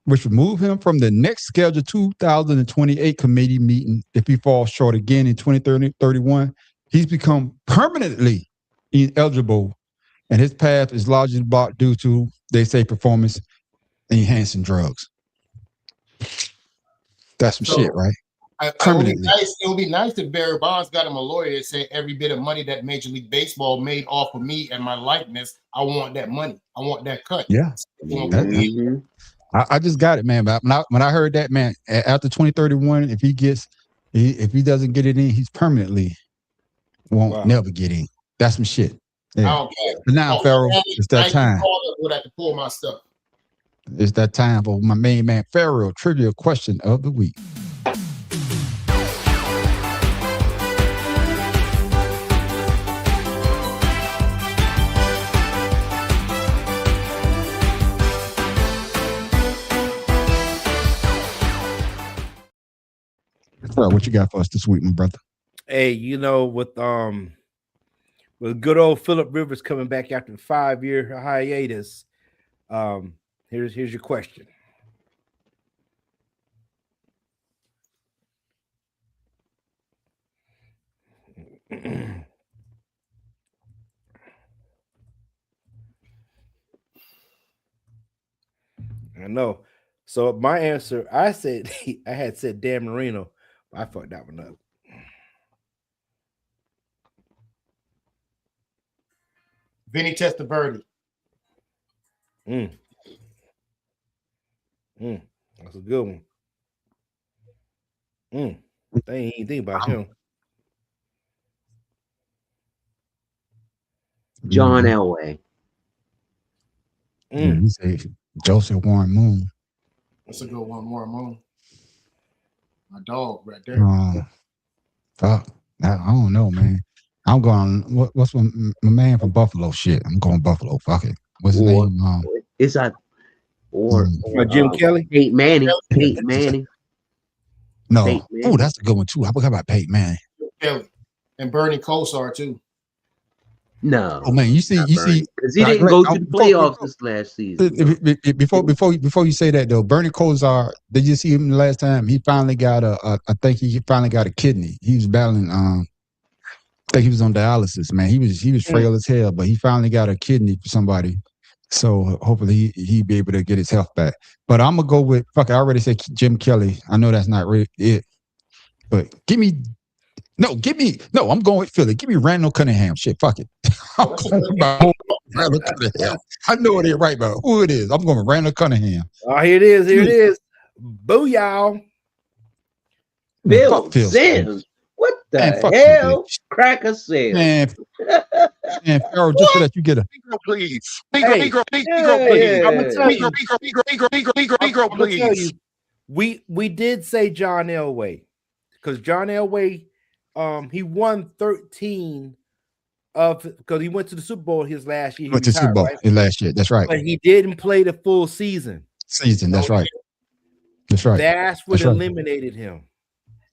which would move him from the next scheduled 2028 committee meeting. If he falls short again in 2031, he's become permanently ineligible, and his path is largely blocked due to, they say, performance enhancing drugs. That's some shit, right? It would be nice if Barry Bonds got him a lawyer that said every bit of money that Major League Baseball made off of me and my likeness, I want that money. I want that cut. Yeah. I just got it, man. But when I heard that, man, after 2031, if he doesn't get it in, he's permanently won't never get in. That's some shit. Yeah. I don't care. But now, Farrell, it's that time. Would have to pull my stuff. It's that time for my main man, Farrell, trivia question of the week. What you got for us this week, my brother? Hey, with good old Phillip Rivers coming back after the 5-year hiatus, here's your question. I know. So my answer, I had said Dan Marino. I fucked that one up. Vinny Testaverde. That's a good one. They ain't even think about him. John Elway. You say Joseph Warren Moon. That's a good one, Warren Moon. My dog right there. Fuck. I don't know, man. I'm going. What's my man from Buffalo? Shit, I'm going Buffalo. Fuck it. What's his name? It's or Jim Kelly. Peyton Manning. Peyton Manning. No. Oh, that's a good one too. I forgot about Peyton Manning. Kelly and Bernie Kosar too. No. Oh man, you see, because he didn't go to the playoffs this last season. Before you say that though, Bernie Kosar, did you see him the last time? He finally got I think he finally got a kidney. He was battling. I think he was on dialysis. Man, he was frail as hell, but he finally got a kidney for somebody. So hopefully he'd be able to get his health back. But I'm gonna go with fuck. I already said Jim Kelly. I know that's not really it, but I'm going with Philly. Give me Randall Cunningham. Shit, fuck it. I'm going with Randall Cunningham. I know it ain't right, but who it is? I'm going with Randall Cunningham. Oh, here it is. Here it is. Booyah. Phil Simms. What the hell? Cracker Simms. Man, Pharaoh, just so that you get a Negro, please. Negro, please. I'm gonna tell you. Negro, please. We did say John Elway because John Elway. He won 13 because he went to the Super Bowl his last year. Went to the Super Bowl his last year. That's right. But he didn't play the full season. That's right. That's right. That's what eliminated him.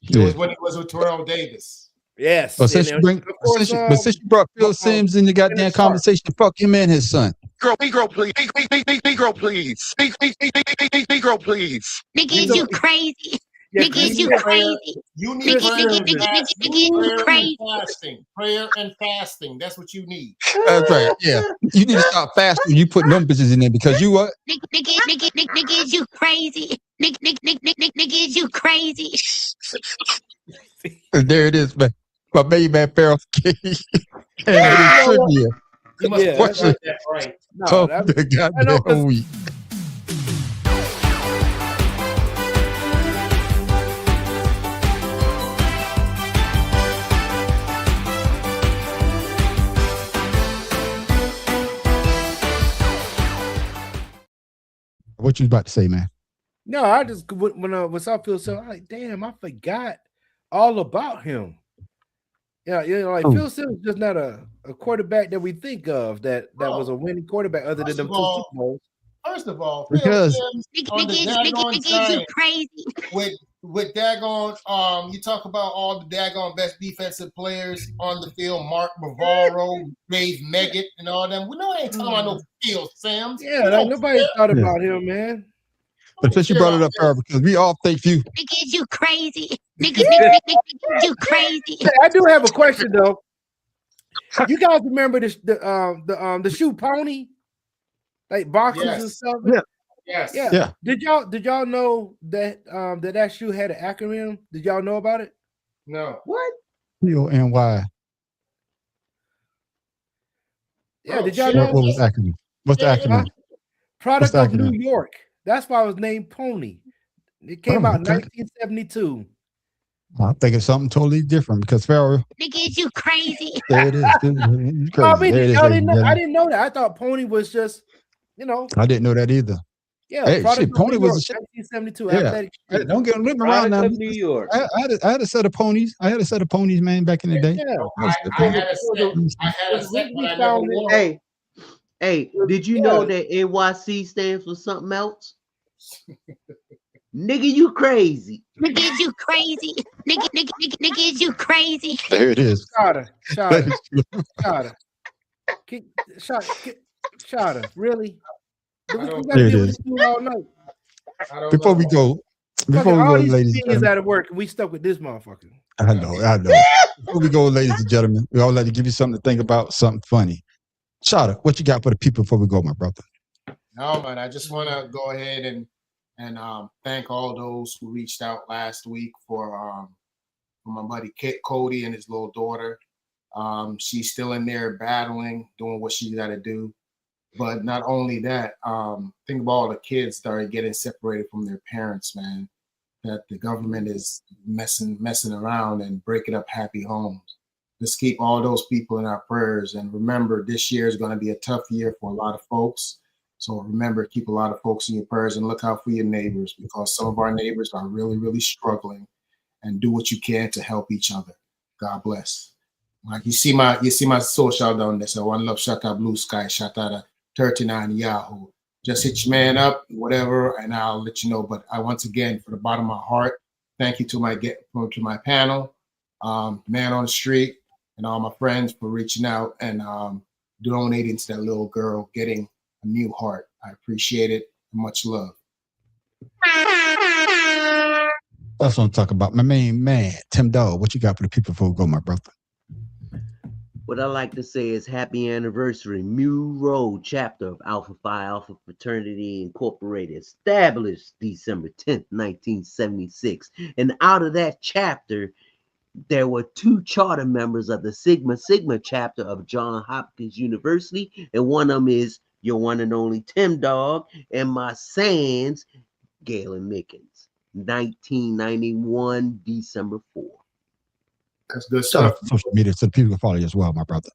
It was when he was with Terrell Davis. Yes. But since you brought Phil Simms in the goddamn conversation, fuck him and his son. Negro, please. Negro, please. Negro, please. Nigga, is you crazy? Nigga, is you crazy? You need prayer and fasting. That's what you need. That's right. Yeah. You need to stop fasting. You put them bitches in there because you what? Nigga, is you crazy? Nigga, is you crazy? There it is, man. My baby man, Pharaoh King. Trivia. You must question that right. No, the goddamn week. What you about to say, man? No, I just when Southfield said, I'm like, damn, I forgot all about him. Yeah, Phil Simms is just not a quarterback that we think of that was a winning quarterback other than them two Super Bowls. First of all, because nigga, you crazy. With daggone, you talk about all the daggone best defensive players on the field, Mark Bavaro, Dave Meggett, and all them. We know I ain't talking about no Phil Simms. Yeah, nobody thought about him, man. But since you brought it up, Pharaoh, because we all think you. Nigga, is you crazy? Nigga, you crazy? Hey, I do have a question though. You guys remember the shoe Pony, like boxes and stuff? Yeah. Yes. Yeah. Did y'all know that that shoe had an acronym? Did y'all know about it? No. What? PONY. Yeah. Did y'all know? What was the acronym? What's the acronym? Product of New York. That's why it was named Pony. It came out in 1972. I think it's something totally different because Pharaoh. Nigga, is you crazy? There it is. I didn't know that. I thought Pony was just, I didn't know that either. Yeah, hey, shit, Pony was a shit. 1972. Yeah. Don't get them around now. New York. I had a set of ponies. man, back in the day. I had a set when I never wore. Hey, did you know that NYC stands for something else? Nigga, you crazy. Nigga, is you crazy? Nigga, is you crazy? There it is. Shada, really? There it is. Before we go, ladies and gentlemen. Out of work, and we stuck with this motherfucker. I know. Before we go, ladies and gentlemen, we all like to give you something to think about, something funny. Shada, what you got for the people before we go, my brother? No, man, I just want to go ahead and thank all those who reached out last week for my buddy Cody and his little daughter. She's still in there battling, doing what she got to do. But not only that, think about all the kids that are getting separated from their parents, man. That the government is messing around and breaking up happy homes. Let's keep all those people in our prayers. And remember, this year is going to be a tough year for a lot of folks. So remember, keep a lot of folks in your prayers and look out for your neighbors, because some of our neighbors are really, really struggling. And do what you can to help each other. God bless. Like you see my social down there. So One Love, shout out Blue Sky, shout out 39 Yahoo. Just hit your man up, whatever, and I'll let you know. But I once again, from the bottom of my heart, thank you to my panel, Man on the Street, and all my friends for reaching out and donating to that little girl getting a new heart. I appreciate it. Much love. That's what I'm talking about. My main man, Tim Dog. What you got for the people before we go, my brother? What I like to say is happy anniversary, Mu Road chapter of Alpha Phi Alpha Fraternity Incorporated, established December 10th, 1976. And out of that chapter, there were 2 charter members of the Sigma Sigma chapter of Johns Hopkins University, and one of them is your one and only Tim Dog, and my sans, Galen Mickens, 1991, December 4th. That's good stuff. Social media so people can follow you as well, my brother.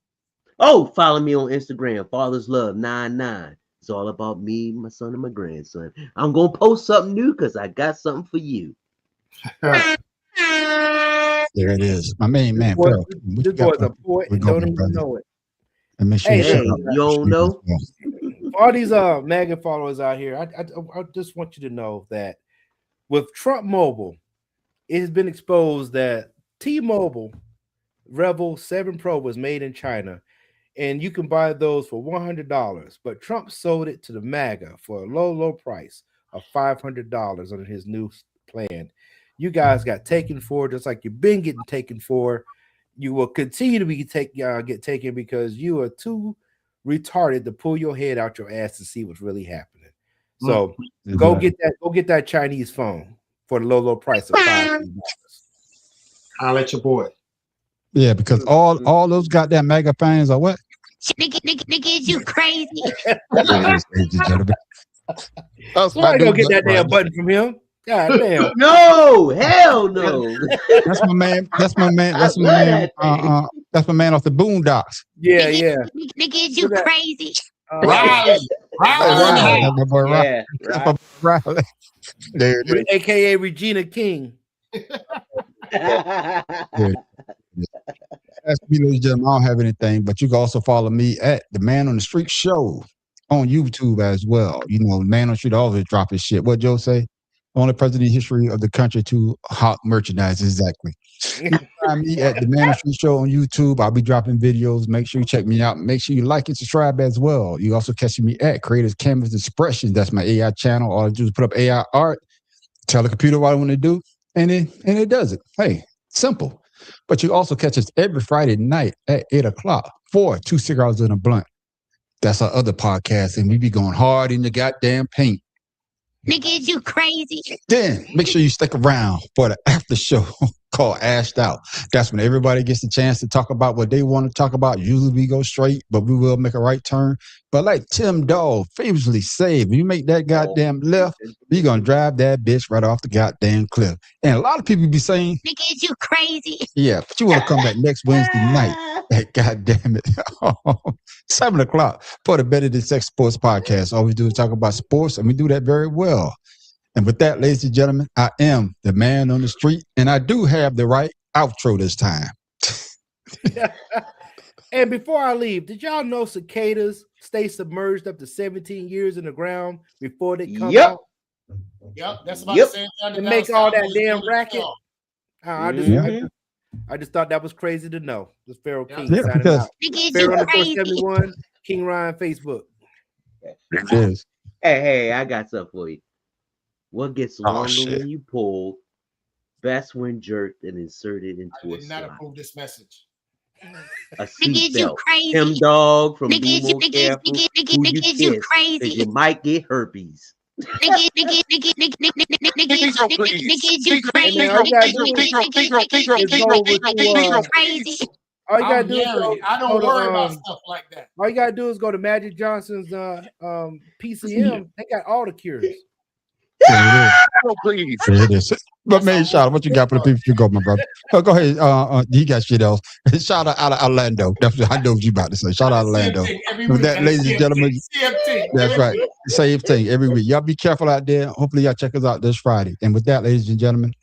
Oh, follow me on Instagram, Father's Love 99. It's all about me, my son, and my grandson. I'm gonna post something new because I got something for you. There it is. My main man, Phil. This boy's a poet and don't even know it. And make sure you don't know. All these MAGA followers out here, I just want you to know that with Trump Mobile, it has been exposed that T-Mobile Rebel 7 Pro was made in China, and you can buy those for $100, but Trump sold it to the MAGA for a low price of $500 under his new plan. You guys got taken for, just like you've been getting taken for. You will continue to be get taken because you are too retarded to pull your head out your ass to see what's really happening. So go get that Chinese phone for the low price of $500. I'll let your boy. Yeah, because all those goddamn MAGA fans are what? Nigga, you crazy. Somebody go get that damn button from him. God damn. No, hell no. That's my man. That's my man. That's my man. That's my man off the Boondocks. Yeah. Nigga, you crazy. Riley. That's my boy Riley. Riley. There it is. AKA Regina King. As me, ladies and gentlemen, I don't have anything, but you can also follow me at the Man on the Street Show on YouTube as well. You know, Man on the Street always drop his shit. What Joe say? Only president in history of the country to hot merchandise. Exactly. You can find me at the Man on the Street Show on YouTube. I'll be dropping videos. Make sure you check me out. Make sure you like and subscribe as well. You also catch me at Creators Canvas Expressions. That's my AI channel. All I do is put up AI art, tell the computer what I want to do, and it does it. Hey, simple. But you also catch us every Friday night at 8 o'clock for 2 cigars and a blunt. That's our other podcast, and we be going hard in the goddamn paint. Nigga, you crazy. Then make sure you stick around for the after show called Ashed Out. That's when everybody gets a chance to talk about what they want to talk about. Usually we go straight, but we will make a right turn. But like Tim Dog famously said, when you make that goddamn left, you're going to drive that bitch right off the goddamn cliff. And a lot of people be saying, nigga, you crazy. Yeah, but you want to come back next Wednesday night at goddamn it 7 o'clock for the Better Than Sex Sports podcast. All we do is talk about sports, and we do that very well. And with that, ladies and gentlemen, I am the Man on the Street, and I do have the right outro this time. And before I leave, did y'all know cicadas stay submerged up to 17 years in the ground before they come out? Yep, that's about the same time to make all that damn racket. I just thought that was crazy to know. This Pharaoh King signing out. Pharaoh 471, King Ryan Facebook. It is. Hey, I got something for you. What gets longer when you pull, best when jerked and inserted into a slot. I did not approve this message. A seatbelt. Tim Dog from Be More Careful. Nigga, you crazy. You might get herpes. Nigga, you crazy. All you gotta do is I don't worry about stuff like that. All you gotta do is go to Magic Johnson's PCM. They got all the cures. Please. It is. But man, shout out. What you got for the people you go, my brother? Go ahead. You got shit else. Shout out Orlando. Definitely, I know what you about to say. Shout out Orlando. With that, ladies and gentlemen. That's right. Same thing every week. Y'all be careful out there. Hopefully, y'all check us out this Friday. And with that, ladies and gentlemen,